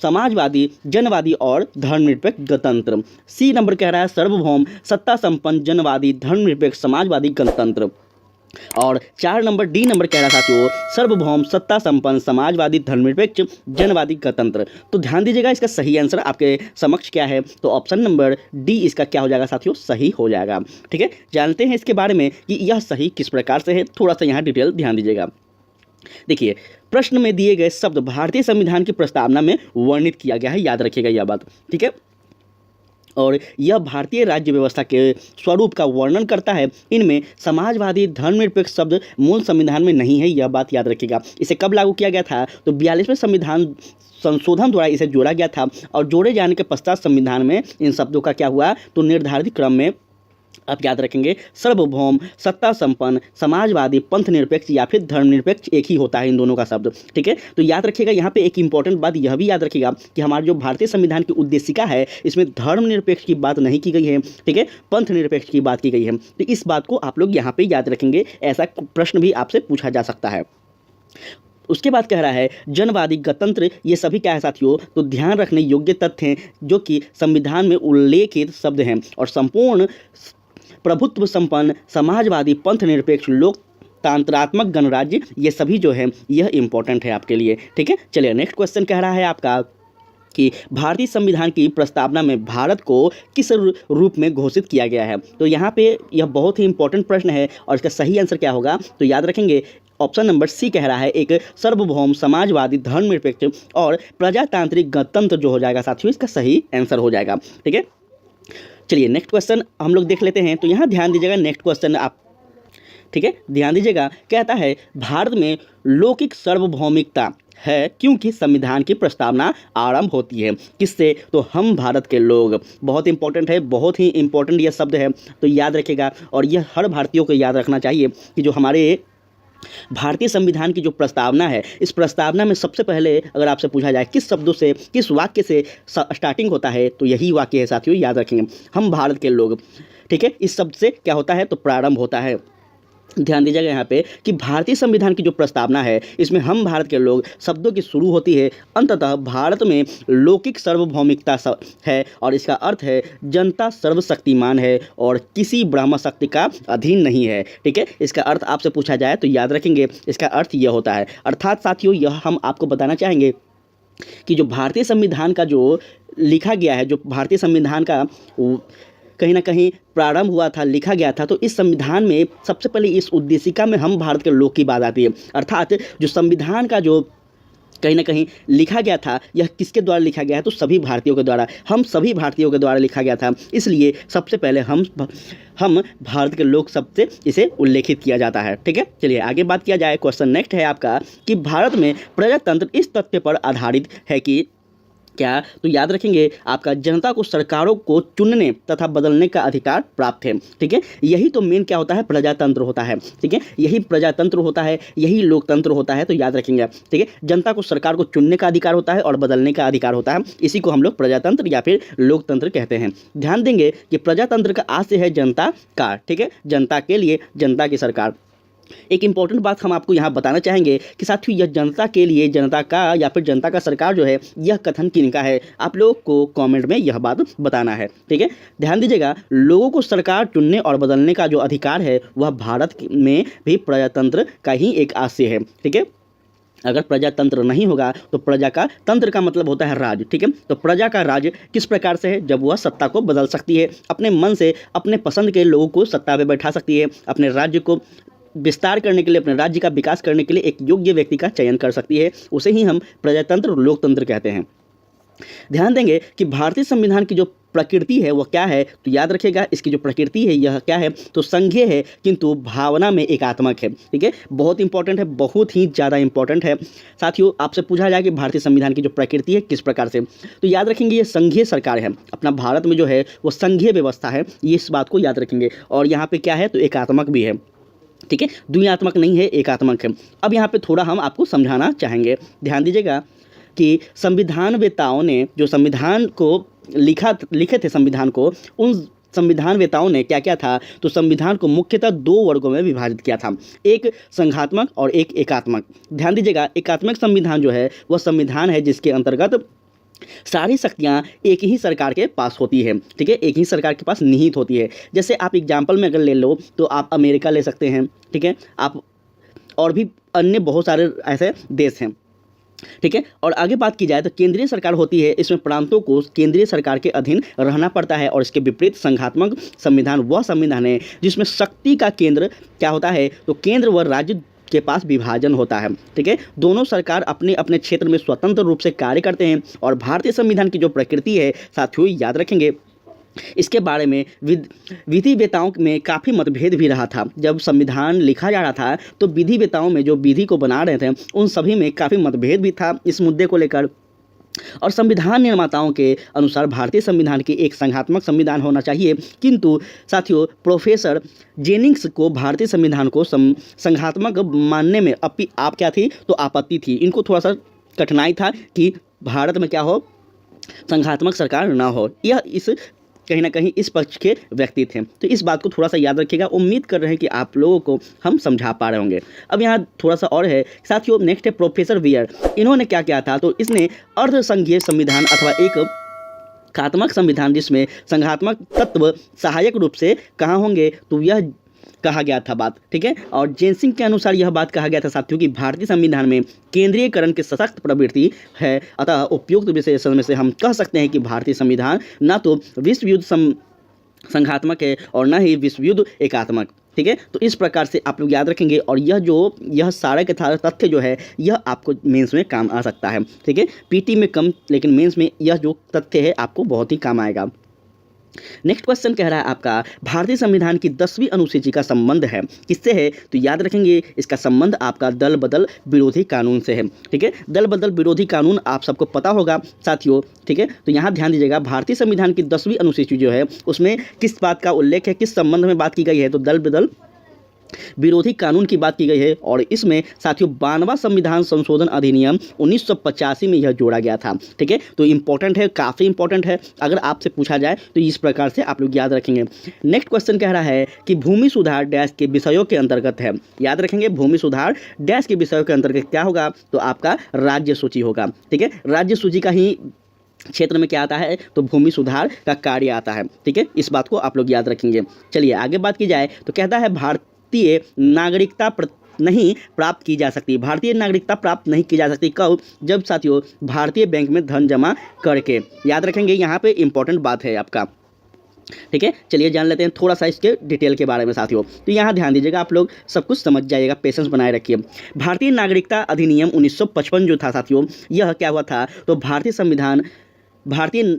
समाजवादी, जनवादी और धर्मनिरपेक्ष गणतंत्र। सी नंबर कह रहा है सार्वभौम, सत्ता संपन्न, जनवादी, धर्मनिरपेक्ष, समाजवादी, गणतंत्र। और 4 नंबर डी नंबर कह रहा साथियों सार्वभौम, सत्ता संपन्न, समाजवादी, धर्मनिरपेक्ष, जनवादी, गणतंत्र। तो ध्यान दीजिएगा इसका सही आंसर आपके समक्ष क्या है, तो ऑप्शन नंबर डी इसका क्या हो जाएगा साथियों, सही हो जाएगा। ठीक है, जानते हैं इसके बारे में कि यह सही किस प्रकार से है, थोड़ा सा यहाँ डिटेल ध्यान दीजिएगा। देखिए प्रश्न में दिए गए शब्द भारतीय संविधान की प्रस्तावना में वर्णित किया गया है, याद रखिएगा यह बात। ठीक है, और यह भारतीय राज्य व्यवस्था के स्वरूप का वर्णन करता है। इनमें समाजवादी, धर्मनिरपेक्ष शब्द मूल संविधान में नहीं है, यह बात याद रखिएगा। इसे कब लागू किया गया था, तो 42वें संविधान संशोधन द्वारा इसे जोड़ा गया था, और जोड़े जाने के पश्चात संविधान में इन शब्दों का क्या हुआ, तो निर्धारित क्रम में आप याद रखेंगे सार्वभौम, सत्ता संपन्न, समाजवादी, पंथ निरपेक्ष या फिर धर्मनिरपेक्ष एक ही होता है इन दोनों का शब्द। ठीक है, तो याद रखिएगा यहाँ पे एक इंपॉर्टेंट बात यह भी याद रखिएगा कि हमारा जो भारतीय संविधान की उद्देशिका है इसमें धर्मनिरपेक्ष की बात नहीं की गई है। ठीक है, पंथ निरपेक्ष की बात की गई है, तो इस बात को आप लोग यहाँ पे याद रखेंगे, ऐसा प्रश्न भी आपसे पूछा जा सकता है। उसके बाद कह रहा है जनवादी, गणतंत्र, ये सभी क्या है साथियों, तो ध्यान रखने योग्य तथ्य हैं जो कि संविधान में उल्लेखित शब्द हैं, और संपूर्ण प्रभुत्व संपन्न, समाजवादी, पंथ निरपेक्ष, लोकतंत्रात्मक गणराज्य, ये सभी जो है यह इंपॉर्टेंट है आपके लिए। ठीक है, चलिए नेक्स्ट क्वेश्चन कह रहा है आपका कि भारतीय संविधान की प्रस्तावना में भारत को किस रूप में घोषित किया गया है, तो यहाँ पे यह बहुत ही इंपॉर्टेंट प्रश्न है, और इसका सही आंसर क्या होगा, तो याद रखेंगे ऑप्शन नंबर सी कह रहा है एक सार्वभौम, समाजवादी, धर्मनिरपेक्ष और प्रजातांत्रिक गणतंत्र जो हो जाएगा साथियों, इसका सही आंसर हो जाएगा। ठीक है, चलिए नेक्स्ट क्वेश्चन हम लोग देख लेते हैं, तो यहाँ ध्यान दीजिएगा नेक्स्ट क्वेश्चन आप, ठीक है, ध्यान दीजिएगा, कहता है भारत में लौकिक सार्वभौमिकता है क्योंकि संविधान की प्रस्तावना आरंभ होती है किससे, तो हम भारत के लोग। बहुत इंपॉर्टेंट है, बहुत ही इंपॉर्टेंट यह शब्द है, तो याद रखिएगा, और यह हर भारतीयों को याद रखना चाहिए कि जो हमारे भारतीय संविधान की जो प्रस्तावना है, इस प्रस्तावना में सबसे पहले अगर आपसे पूछा जाए किस शब्दों से, किस वाक्य से स्टार्टिंग होता है, तो यही वाक्य है साथियों, याद रखेंगे, हम भारत के लोग। ठीक है, इस शब्द से क्या होता है, तो प्रारंभ होता है। ध्यान दीजिएगा यहाँ पे कि भारतीय संविधान की जो प्रस्तावना है इसमें हम भारत के लोग शब्दों की शुरू होती है, अंततः भारत में लौकिक सार्वभौमिकता है, और इसका अर्थ है जनता सर्वशक्तिमान है और किसी ब्राह्मण शक्ति का अधीन नहीं है। ठीक है, इसका अर्थ आपसे पूछा जाए तो याद रखेंगे इसका अर्थ यह होता है। अर्थात साथियों यह हम आपको बताना चाहेंगे कि जो भारतीय संविधान का जो लिखा गया है, जो भारतीय संविधान का कहीं ना कहीं प्रारंभ हुआ था, लिखा गया था, तो इस संविधान में सबसे पहले इस उद्देशिका में हम भारत के लोग की बात आती है। अर्थात जो संविधान का जो कहीं ना कहीं लिखा गया था, यह किसके द्वारा लिखा गया है, तो सभी भारतीयों के द्वारा, हम सभी भारतीयों के द्वारा लिखा गया था, इसलिए सबसे पहले हम भारत के लोग सबसे इसे उल्लेखित किया जाता है। ठीक है, चलिए आगे बात किया जाए। क्वेश्चन नेक्स्ट है आपका कि भारत में प्रजातंत्र इस तथ्य पर आधारित है कि क्या, तो याद रखेंगे आपका जनता को सरकारों को चुनने तथा बदलने का अधिकार प्राप्त है। ठीक है, यही तो मेन क्या होता है, प्रजातंत्र होता है। ठीक है, यही प्रजातंत्र होता है, यही लोकतंत्र होता है, तो याद रखेंगे। ठीक है, जनता को सरकार को चुनने का अधिकार होता है और बदलने का अधिकार होता है, इसी को हम लोग प्रजातंत्र या फिर लोकतंत्र कहते हैं। ध्यान देंगे कि प्रजातंत्र का आशय है जनता का, ठीक है, जनता के लिए जनता की सरकार, एक इंपॉर्टेंट बात हम आपको यहाँ बताना चाहेंगे कि साथियों यह जनता के लिए, जनता का या फिर जनता का सरकार जो है, यह कथन किनका है, आप लोगों को कमेंट में यह बात बताना है। ठीक है, ध्यान दीजिएगा, लोगों को सरकार चुनने और बदलने का जो अधिकार है वह भारत में भी प्रजातंत्र का ही एक आशय है। ठीक है, अगर प्रजातंत्र नहीं होगा तो प्रजा का तंत्र का मतलब होता है राज। ठीक है, तो प्रजा का राज किस प्रकार से है, जब वह सत्ता को बदल सकती है, अपने मन से अपने पसंद के लोगों को सत्ता पे बैठा सकती है, अपने राज्य को विस्तार करने के लिए, अपने राज्य का विकास करने के लिए एक योग्य व्यक्ति का चयन कर सकती है, उसे ही हम प्रजातंत्र, लोकतंत्र कहते हैं। ध्यान देंगे कि भारतीय संविधान की जो प्रकृति है वह क्या है, तो याद रखिएगा इसकी जो प्रकृति है यह क्या है, तो संघीय है किंतु भावना में एकात्मक है। ठीक है, बहुत इंपॉर्टेंट है, बहुत ही ज़्यादा इंपॉर्टेंट है। साथियों, आपसे पूछा जाए कि भारतीय संविधान की जो प्रकृति है किस प्रकार से, तो याद रखेंगे ये संघीय सरकार है। अपना भारत में जो है वो संघीय व्यवस्था है, ये इस बात को याद रखेंगे। और यहाँ पे क्या है, तो एकात्मक भी है। ठीक है, द्विआत्मक नहीं है, एकात्मक है। अब यहाँ पे थोड़ा हम आपको समझाना चाहेंगे। ध्यान दीजिएगा कि संविधानवेताओं ने जो संविधान को लिखे थे संविधान को, उन संविधानवेताओं ने क्या क्या था, तो संविधान को मुख्यतः दो वर्गों में विभाजित किया था, एक संघात्मक और एक एकात्मक। ध्यान दीजिएगा, एकात्मक संविधान जो है वह संविधान है जिसके अंतर्गत सारी शक्तियाँ एक ही सरकार के पास होती है। ठीक है, एक ही सरकार के पास निहित होती है। जैसे आप एग्जाम्पल में अगर ले लो तो आप अमेरिका ले सकते हैं। ठीक है, आप और भी अन्य बहुत सारे ऐसे देश हैं। ठीक है, और आगे बात की जाए तो केंद्रीय सरकार होती है, इसमें प्रांतों को केंद्रीय सरकार के अधीन रहना पड़ता है। और इसके विपरीत संघात्मक संविधान वह संविधान है जिसमें शक्ति का केंद्र क्या होता है, तो केंद्र व राज्य के पास विभाजन होता है। ठीक है, दोनों सरकार अपने अपने क्षेत्र में स्वतंत्र रूप से कार्य करते हैं। और भारतीय संविधान की जो प्रकृति है साथियों, याद रखेंगे इसके बारे में विधिवेताओं में काफ़ी मतभेद भी रहा था। जब संविधान लिखा जा रहा था तो विधिवेताओं में जो विधि को बना रहे थे उन सभी में काफ़ी मतभेद भी था इस मुद्दे को लेकर। और संविधान निर्माताओं के अनुसार भारतीय संविधान की एक संघात्मक संविधान होना चाहिए, किंतु साथियों प्रोफेसर जेनिंग्स को भारतीय संविधान को संघात्मक मानने में आप क्या थी, तो आपत्ति थी। इनको थोड़ा सा कठिनाई था कि भारत में क्या हो, संघात्मक सरकार ना हो। यह इस कहीं ना कहीं इस पक्ष के व्यक्ति थे। तो इस बात को थोड़ा सा याद रखिएगा। उम्मीद कर रहे हैं कि आप लोगों को हम समझा पा रहे होंगे। अब यहाँ थोड़ा सा और है साथियों, नेक्स्ट है प्रोफेसर वियर। इन्होंने क्या किया था, तो इसने अर्ध संघीय संविधान अथवा एक एकात्मक संविधान जिसमें संघात्मक तत्व सहायक रूप से कहाँ होंगे, तो यह कहा गया था बात। ठीक है, और जेनसिंग के अनुसार यह बात कहा गया था साथियों कि भारतीय संविधान में केंद्रीयकरण की सशक्त प्रवृत्ति है। अतः उपयुक्त विशेषण में से हम कह सकते हैं कि भारतीय संविधान न तो विश्व युद्ध संघात्मक है और न ही विश्व युद्ध एकात्मक। ठीक है, तो इस प्रकार से आप लोग याद रखेंगे। और यह सारा के सारा तथ्य जो है यह आपको मेंस में काम आ सकता है। ठीक है, पीटी में कम, लेकिन मेंस में यह जो तथ्य है आपको बहुत ही काम आएगा। नेक्स्ट क्वेश्चन कह रहा है आपका, भारतीय संविधान की 10वीं अनुसूची का संबंध है किससे है, तो याद रखेंगे इसका संबंध आपका दल बदल विरोधी कानून से है। ठीक है, दल बदल विरोधी कानून आप सबको पता होगा साथियों। ठीक है, तो यहाँ ध्यान दीजिएगा, भारतीय संविधान की 10वीं अनुसूची जो है उसमें किस बात का उल्लेख है, किस संबंध में बात की गई है, तो दल बदल विरोधी कानून की बात की गई है। और इसमें साथियों 92वां संविधान संशोधन अधिनियम 1985 में यह जोड़ा गया था। ठीक है, तो इंपॉर्टेंट है, काफ़ी इंपॉर्टेंट है। अगर आपसे पूछा जाए तो इस प्रकार से आप लोग याद रखेंगे। नेक्स्ट क्वेश्चन कह रहा है कि भूमि सुधार डैश के विषयों के अंतर्गत है। याद रखेंगे, भूमि सुधार डैश के विषयों के अंतर्गत क्या होगा, तो आपका राज्य सूची होगा। ठीक है, राज्य सूची का ही क्षेत्र में क्या आता है, तो भूमि सुधार का कार्य आता है। ठीक है, इस बात को आप लोग याद रखेंगे। चलिए आगे बात की जाए तो कहता है भारतीय नागरिकता नहीं प्राप्त की जा सकती। भारतीय नागरिकता प्राप्त नहीं की जा सकती कब, जब साथियों भारतीय बैंक में धन जमा करके। याद रखेंगे, यहाँ पे इंपॉर्टेंट बात है आपका। ठीक है, चलिए जान लेते हैं थोड़ा सा इसके डिटेल के बारे में साथियों। तो यहाँ ध्यान दीजिएगा, आप लोग सब कुछ समझ जाइएगा, पेशेंस बनाए रखिए। भारतीय नागरिकता अधिनियम 1955 जो था साथियों, यह क्या हुआ था, तो भारतीय संविधान भारतीय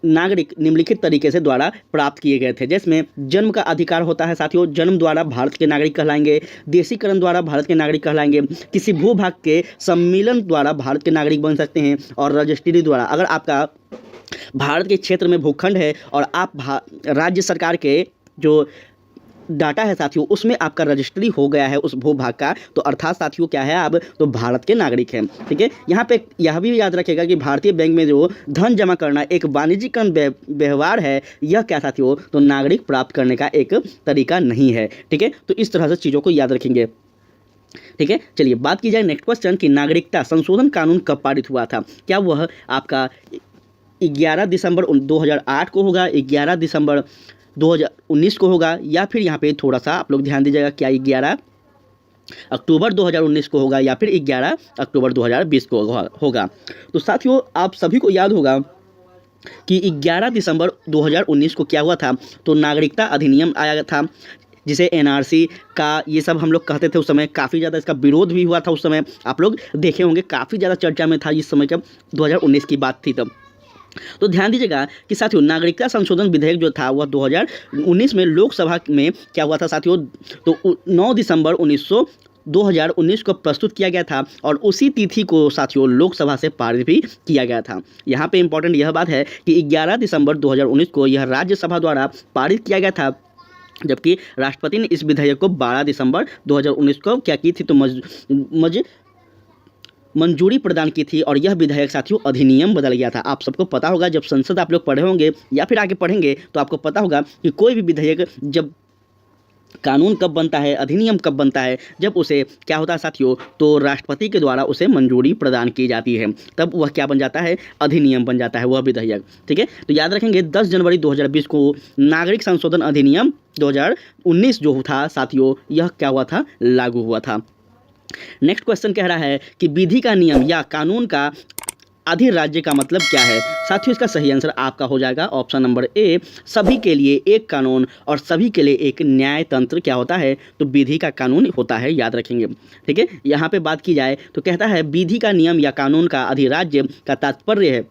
नागरिक निम्नलिखित तरीके से द्वारा प्राप्त किए गए थे, जिसमें जन्म का अधिकार होता है साथियों, जन्म द्वारा भारत के नागरिक कहलाएंगे, देशीकरण द्वारा भारत के नागरिक कहलाएंगे, किसी भूभाग के सम्मिलन द्वारा भारत के नागरिक बन सकते हैं, और रजिस्ट्री द्वारा, अगर आपका भारत के क्षेत्र में भूखंड है और आप राज्य सरकार के जो डाटा है साथियों उसमें आपका रजिस्ट्री हो गया है उस भूभाग का, तो अर्थात साथियों क्या है आप, तो भारत के नागरिक हैं। ठीक है, यहाँ पे यह भी याद रखेगा कि भारतीय बैंक में जो धन जमा करना एक वाणिज्यिकरण व्यवहार है, यह क्या साथियों, तो नागरिक प्राप्त करने का एक तरीका नहीं है। ठीक है, तो इस तरह से चीज़ों को याद रखेंगे। ठीक है, चलिए बात की जाए नेक्स्ट क्वेश्चन कि नागरिकता संशोधन कानून कब पारित हुआ था। क्या वह आपका 11 दिसंबर 2008 को होगा, 11 दिसंबर 2019 को होगा, या फिर यहाँ पे थोड़ा सा आप लोग ध्यान दीजिएगा, क्या 11 अक्टूबर 2019 को होगा या फिर 11 अक्टूबर 2020 को होगा। तो साथियों आप सभी को याद होगा कि 11 दिसंबर 2019 को क्या हुआ था, तो नागरिकता अधिनियम आया था, जिसे एनआरसी का ये सब हम लोग कहते थे। उस समय काफ़ी ज़्यादा इसका विरोध भी हुआ था। उस समय आप लोग देखे होंगे काफ़ी ज़्यादा चर्चा में था इस समय, जब 2019 की बात थी तब। तो ध्यान दीजिएगा कि साथियों नागरिकता संशोधन विधेयक जो था वह 2019 में लोकसभा में क्या हुआ था साथियों, तो 9 दिसंबर 2019 को प्रस्तुत किया गया था और उसी तिथि को साथियों लोकसभा से पारित भी किया गया था। यहाँ पे इंपॉर्टेंट यह बात है कि 11 दिसंबर 2019 को यह राज्यसभा द्वारा पारित किया गया था, जबकि राष्ट्रपति ने इस विधेयक को 12 दिसंबर 2019 को क्या की थी, तो मंजूरी प्रदान की थी और यह विधेयक साथियों अधिनियम बदल गया था। आप सबको पता होगा, जब संसद आप लोग पढ़े होंगे या फिर आगे पढ़ेंगे तो आपको पता होगा कि कोई भी विधेयक जब कानून कब बनता है, अधिनियम कब बनता है, जब उसे क्या होता है साथियों, तो राष्ट्रपति के द्वारा उसे मंजूरी प्रदान की जाती है, तब वह क्या बन जाता है, अधिनियम बन जाता है वह विधेयक। ठीक है, तो याद रखेंगे 10 जनवरी 2020 को नागरिक संशोधन अधिनियम 2019 जो था साथियों, यह क्या हुआ था, लागू हुआ था। नेक्स्ट क्वेश्चन कह रहा है कि विधि का नियम या कानून का अधिराज्य का मतलब क्या है। साथियों इसका सही आंसर आपका हो जाएगा ऑप्शन नंबर ए, सभी के लिए एक कानून और सभी के लिए एक न्याय तंत्र क्या होता है, तो विधि का कानून होता है, याद रखेंगे। ठीक है, यहाँ पे बात की जाए तो कहता है विधि का नियम या कानून का अधिराज्य का तात्पर्य है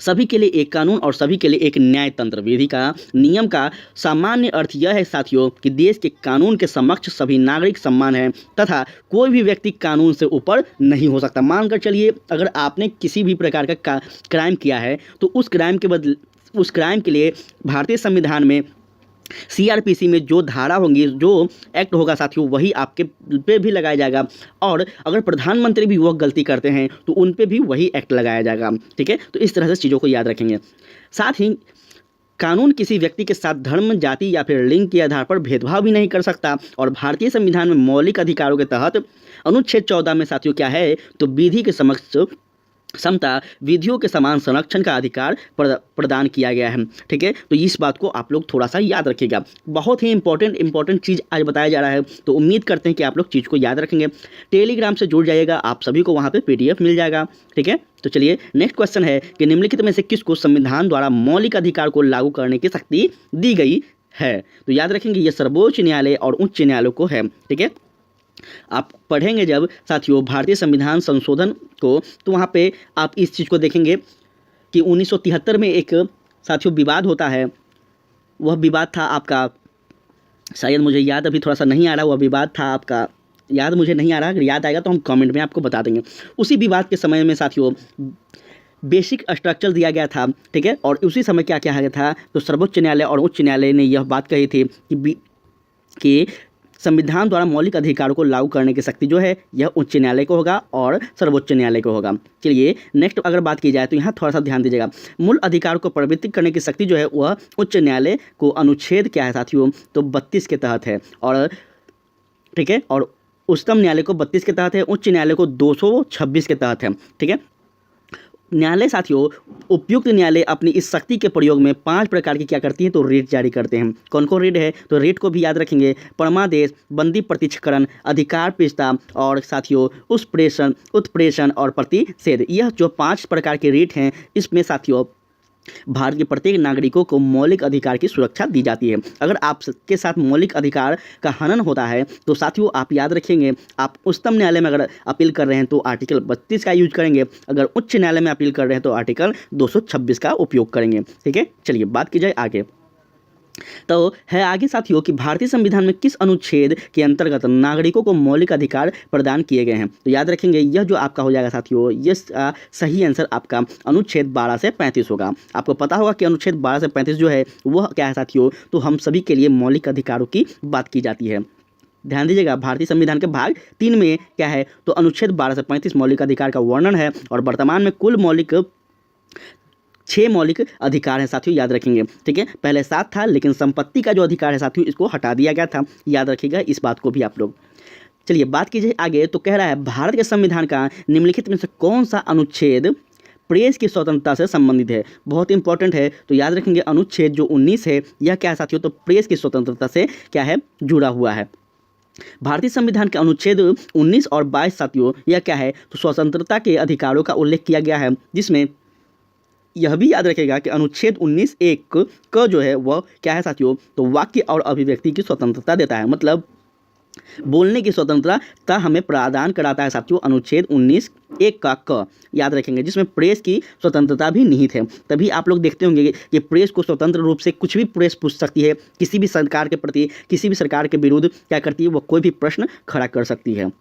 सभी के लिए एक कानून और सभी के लिए एक न्याय तंत्र। विधि का नियम का सामान्य अर्थ यह है साथियों कि देश के कानून के समक्ष सभी नागरिक समान हैं तथा कोई भी व्यक्ति कानून से ऊपर नहीं हो सकता। मानकर चलिए अगर आपने किसी भी प्रकार का क्राइम किया है तो उस क्राइम के लिए भारतीय संविधान में सीआरपीसी में जो धारा होंगी, जो एक्ट होगा साथियों, वही आपके पे भी लगाया जाएगा और अगर प्रधानमंत्री भी वह गलती करते हैं तो उन पे भी वही एक्ट लगाया जाएगा। ठीक है, तो इस तरह से चीज़ों को याद रखेंगे। साथ ही कानून किसी व्यक्ति के साथ धर्म, जाति या फिर लिंग के आधार पर भेदभाव भी नहीं कर सकता और भारतीय संविधान में मौलिक अधिकारों के तहत अनुच्छेद 14 में साथियों क्या है, तो विधि के समक्ष समता, विधियों के समान संरक्षण का अधिकार प्रदान किया गया है। ठीक है, तो इस बात को आप लोग थोड़ा सा याद रखिएगा। बहुत ही इंपॉर्टेंट चीज़ आज बताया जा रहा है, तो उम्मीद करते हैं कि आप लोग चीज़ को याद रखेंगे। टेलीग्राम से जुड़ जाइएगा, आप सभी को वहाँ पे PDF मिल जाएगा। ठीक है, तो चलिए नेक्स्ट क्वेश्चन है कि निम्नलिखित में से किसको संविधान द्वारा मौलिक अधिकार को लागू करने की शक्ति दी गई है। तो याद रखेंगे ये सर्वोच्च न्यायालय और उच्च न्यायालय को है। ठीक है, आप पढ़ेंगे जब साथियों भारतीय संविधान संशोधन को, तो वहाँ पे आप इस चीज़ को देखेंगे कि 1973 में एक साथियों विवाद होता है। वह विवाद था आपका, शायद मुझे याद अभी थोड़ा सा नहीं आ रहा, वह विवाद था आपका, याद मुझे नहीं आ रहा, अगर याद आएगा तो हम कमेंट में आपको बता देंगे। उसी विवाद के समय में साथियों बेसिक स्ट्रक्चर दिया गया था। ठीक है, और उसी समय क्या किया गया था, तो सर्वोच्च न्यायालय और उच्च न्यायालय ने यह बात कही थी कि संविधान द्वारा मौलिक अधिकारों को लागू करने की शक्ति जो है यह उच्च न्यायालय को होगा और सर्वोच्च न्यायालय को होगा। चलिए नेक्स्ट अगर बात की जाए तो यहाँ थोड़ा सा ध्यान दीजिएगा। मूल अधिकार को परिवर्तित करने की शक्ति जो है वह उच्च न्यायालय को अनुच्छेद क्या है साथियों, तो 32 के तहत है। और ठीक है, और उच्चतम न्यायालय को 32 के तहत है, उच्च न्यायालय को 226 के तहत है। ठीक है, न्यायालय साथियों, उपयुक्त न्यायालय अपनी इस शक्ति के प्रयोग में 5 प्रकार की क्या करती है, तो रेट जारी करते हैं। कौन कौन रेट है, तो रेट को भी याद रखेंगे। परमादेश, बंदी प्रत्यक्षकरण, अधिकार पेशता और साथियों उत्प्रेषण और प्रतिषेध। यह जो 5 प्रकार के रेट हैं, इसमें साथियों भारत के प्रत्येक नागरिकों को मौलिक अधिकार की सुरक्षा दी जाती है। अगर आपके साथ मौलिक अधिकार का हनन होता है तो साथियों आप याद रखेंगे, आप उच्चतम न्यायालय में अगर अपील कर रहे हैं तो आर्टिकल 32 का यूज करेंगे, अगर उच्च न्यायालय में अपील कर रहे हैं तो आर्टिकल 226 का उपयोग करेंगे। ठीक है, चलिए बात की जाए आगे। तो है आगे साथियों कि भारतीय संविधान में किस अनुच्छेद के अंतर्गत नागरिकों को मौलिक अधिकार प्रदान किए गए हैं। तो याद रखेंगे यह जो आपका हो जाएगा साथियों, ये सही आंसर आपका अनुच्छेद 12 से 35 होगा। आपको पता होगा कि अनुच्छेद 12 से 35 जो है वह क्या है साथियों, तो हम सभी के लिए मौलिक अधिकारों की बात की जाती है। ध्यान दीजिएगा, भारतीय संविधान के भाग 3 में क्या है, तो अनुच्छेद 12 से 35 मौलिक अधिकार का वर्णन है और वर्तमान में कुल 6 मौलिक अधिकार हैं साथियों, याद रखेंगे। ठीक है, पहले 7 था लेकिन संपत्ति का जो अधिकार है साथियों इसको हटा दिया गया था, याद रखिएगा इस बात को भी आप लोग। चलिए बात कीजिए आगे, तो कह रहा है भारत के संविधान का निम्नलिखित में से कौन सा अनुच्छेद प्रेस की स्वतंत्रता से संबंधित है। बहुत इंपॉर्टेंट है, तो याद रखेंगे अनुच्छेद जो 19 है यह क्या है साथियों, तो प्रेस की स्वतंत्रता से क्या है, जुड़ा हुआ है। भारतीय संविधान के अनुच्छेद 19 और 22 साथियों यह क्या है, तो स्वतंत्रता के अधिकारों का उल्लेख किया गया है, जिसमें यह भी याद रखेगा कि अनुच्छेद 19(1) का जो है वह क्या है साथियों, तो वाक्य और अभिव्यक्ति की स्वतंत्रता देता है, मतलब बोलने की स्वतंत्रता हमें प्रदान कराता है साथियों अनुच्छेद 19(1) का क, याद रखेंगे, जिसमें प्रेस की स्वतंत्रता भी निहित है। तभी आप लोग देखते होंगे कि प्रेस को स्वतंत्र रूप से कुछ भी प्रेस पूछ सकती है, किसी भी सरकार के प्रति, किसी भी सरकार के विरुद्ध क्या करती है, वो कोई भी प्रश्न खड़ा कर सकती है।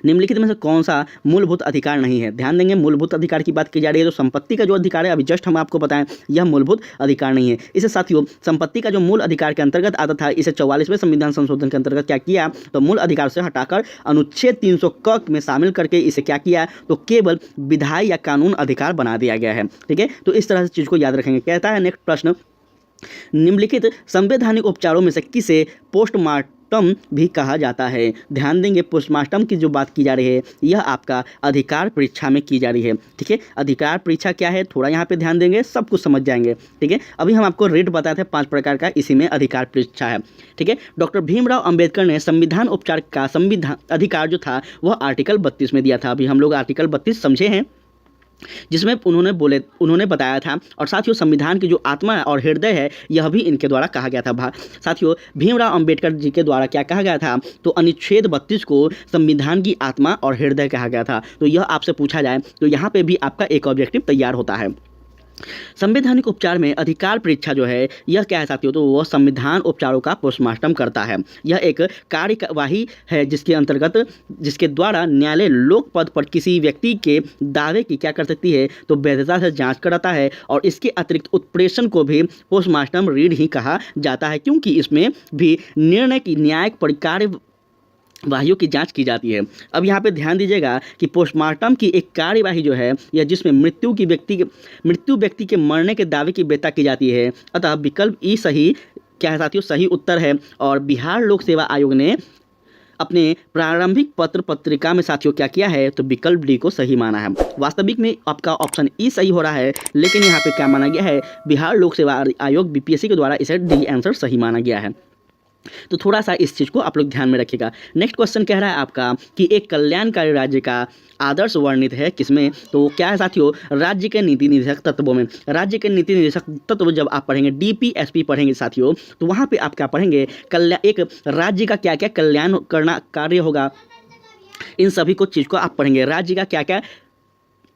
निम्नलिखित में से कौन सा मूलभूत अधिकार नहीं है। ध्यान देंगे, मूलभूत अधिकार की बात की जा रही है, तो संपत्ति का जो अधिकार है अभी जस्ट हम आपको बताएं यह मूलभूत अधिकार नहीं है। इसे साथियों संपत्ति का जो मूल अधिकार के अंतर्गत आता था, इसे 44वें संविधान संशोधन के अंतर्गत क्या किया, तो मूल अधिकार से हटाकर अनुच्छेद 300 क में शामिल करके इसे क्या किया, तो केवल विधायी या कानून अधिकार बना दिया गया है। ठीक है, तो इस तरह से चीज को याद रखेंगे। कहता है नेक्स्ट प्रश्न, निम्नलिखित संवैधानिक उपचारों में से किसे पोस्टमार्टम भी कहा जाता है। ध्यान देंगे, पोस्टमार्टम की जो बात की जा रही है यह आपका अधिकार परीक्षा में की जा रही है। ठीक है, अधिकार परीक्षा क्या है, थोड़ा यहाँ पे ध्यान देंगे, सब कुछ समझ जाएंगे। ठीक है, अभी हम आपको रेट बताए थे 5 प्रकार का, इसी में अधिकार परीक्षा है। ठीक है, डॉक्टर भीमराव अंबेडकर ने संविधान उपचार का संविधान अधिकार जो था वह आर्टिकल 32 में दिया था। अभी हम लोग आर्टिकल 32 समझे हैं, जिसमें उन्होंने बताया था, और साथियों संविधान की जो आत्मा और हृदय है यह भी इनके द्वारा कहा गया था। साथियों भीमराव अंबेडकर जी के द्वारा क्या कहा गया था, तो अनुच्छेद 32 को संविधान की आत्मा और हृदय कहा गया था। तो यह आपसे पूछा जाए तो यहाँ पे भी आपका एक ऑब्जेक्टिव तैयार होता है। संवैधानिक उपचार में अधिकार परीक्षा जो है यह क्या है साथियों, तो वह संविधान उपचारों का पोस्टमार्टम करता है। यह एक कार्यवाही है जिसके अंतर्गत, जिसके द्वारा न्यायालय लोक पद पर किसी व्यक्ति के दावे की क्या कर सकती है, तो वैधता से जांच कराता है, और इसके अतिरिक्त उत्प्रेषण को भी पोस्टमार्टम रीड ही कहा जाता है, क्योंकि इसमें भी निर्णय की न्यायिक प्रक्रिया वाहियों की जांच की जाती है। अब यहाँ पे ध्यान दीजिएगा कि पोस्टमार्टम की एक कार्यवाही जो है या जिसमें मृत्यु व्यक्ति के मरने के दावे की वैधता की जाती है। अतः विकल्प ई सही क्या है साथियों, सही उत्तर है। और बिहार लोक सेवा आयोग ने अपने प्रारंभिक पत्रिका में साथियों क्या किया है, तो विकल्प डी को सही माना है। वास्तविक में आपका ऑप्शन ई सही हो रहा है, लेकिन यहाँ पे क्या माना गया है, बिहार लोक सेवा आयोग BPSC के द्वारा इसे डी आंसर सही माना गया है। तो थोड़ा सा इस चीज़ को आप लोग ध्यान में रखिएगा। नेक्स्ट क्वेश्चन कह रहा है आपका कि एक कल्याणकारी राज्य का आदर्श वर्णित है किसमें, तो क्या है साथियों, राज्य के नीति निर्देशक तत्वों में। राज्य के नीति निर्देशक तत्व जब आप पढ़ेंगे, DPSP पढ़ेंगे साथियों, तो वहाँ पे आप क्या पढ़ेंगे, एक राज्य का क्या क्या कल्याण करना कार्य होगा, इन सभी को चीज़ को आप पढ़ेंगे। राज्य का क्या क्या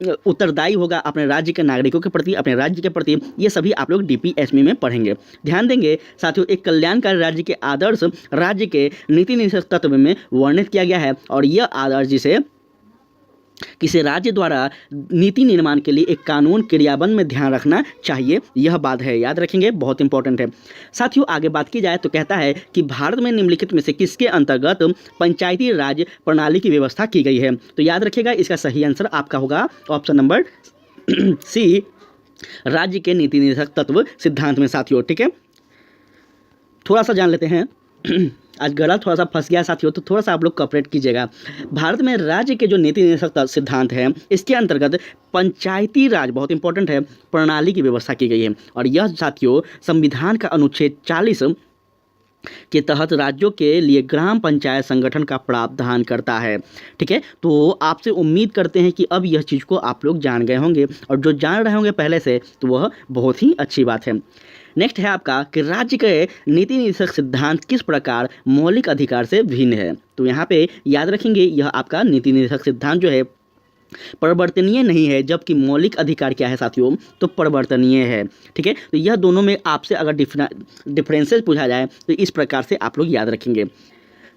उत्तरदायी होगा अपने राज्य के नागरिकों के प्रति, अपने राज्य के प्रति, ये सभी आप लोग DPSP में पढ़ेंगे। ध्यान देंगे साथियों, एक कल्याणकारी राज्य के आदर्श राज्य के नीति निर्देशक तत्व में वर्णित किया गया है, और यह आदर्श जिसे किसी राज्य द्वारा नीति निर्माण के लिए एक कानून क्रियान्वयन में ध्यान रखना चाहिए, यह बात है, याद रखेंगे, बहुत इंपॉर्टेंट है। साथियों आगे बात की जाए तो कहता है कि भारत में निम्नलिखित में से किसके अंतर्गत पंचायती राज प्रणाली की व्यवस्था की गई है। तो याद रखिएगा, इसका सही आंसर आपका होगा ऑप्शन नंबर सी, राज्य के नीति निर्देशक तत्व सिद्धांत में साथियों। ठीक है, थोड़ा सा जान लेते हैं। आज गला थोड़ा सा फंस गया साथियों, तो थोड़ा सा आप लोग कॉपरेट कीजिएगा। भारत में राज्य के जो नीति निर्देशक सिद्धांत है, इसके अंतर्गत पंचायती राज, बहुत इंपॉर्टेंट है, प्रणाली की व्यवस्था की गई है, और यह साथियों संविधान का अनुच्छेद 40 के तहत राज्यों के लिए ग्राम पंचायत संगठन का प्रावधान करता है। ठीक है, तो आपसे उम्मीद करते हैं कि अब यह चीज़ को आप लोग जान गए होंगे, और जो जान रहे होंगे पहले से तो वह बहुत ही अच्छी बात है। नेक्स्ट है आपका कि राज्य के नीति निर्देशक सिद्धांत किस प्रकार मौलिक अधिकार से भिन्न है। तो यहाँ पे याद रखेंगे, यह आपका नीति निर्देशक सिद्धांत जो है परिवर्तनीय नहीं है, जबकि मौलिक अधिकार क्या है साथियों, तो परिवर्तनीय है। ठीक है, तो यह दोनों में आपसे अगर डिफरेंसेस पूछा जाए तो इस प्रकार से आप लोग याद रखेंगे।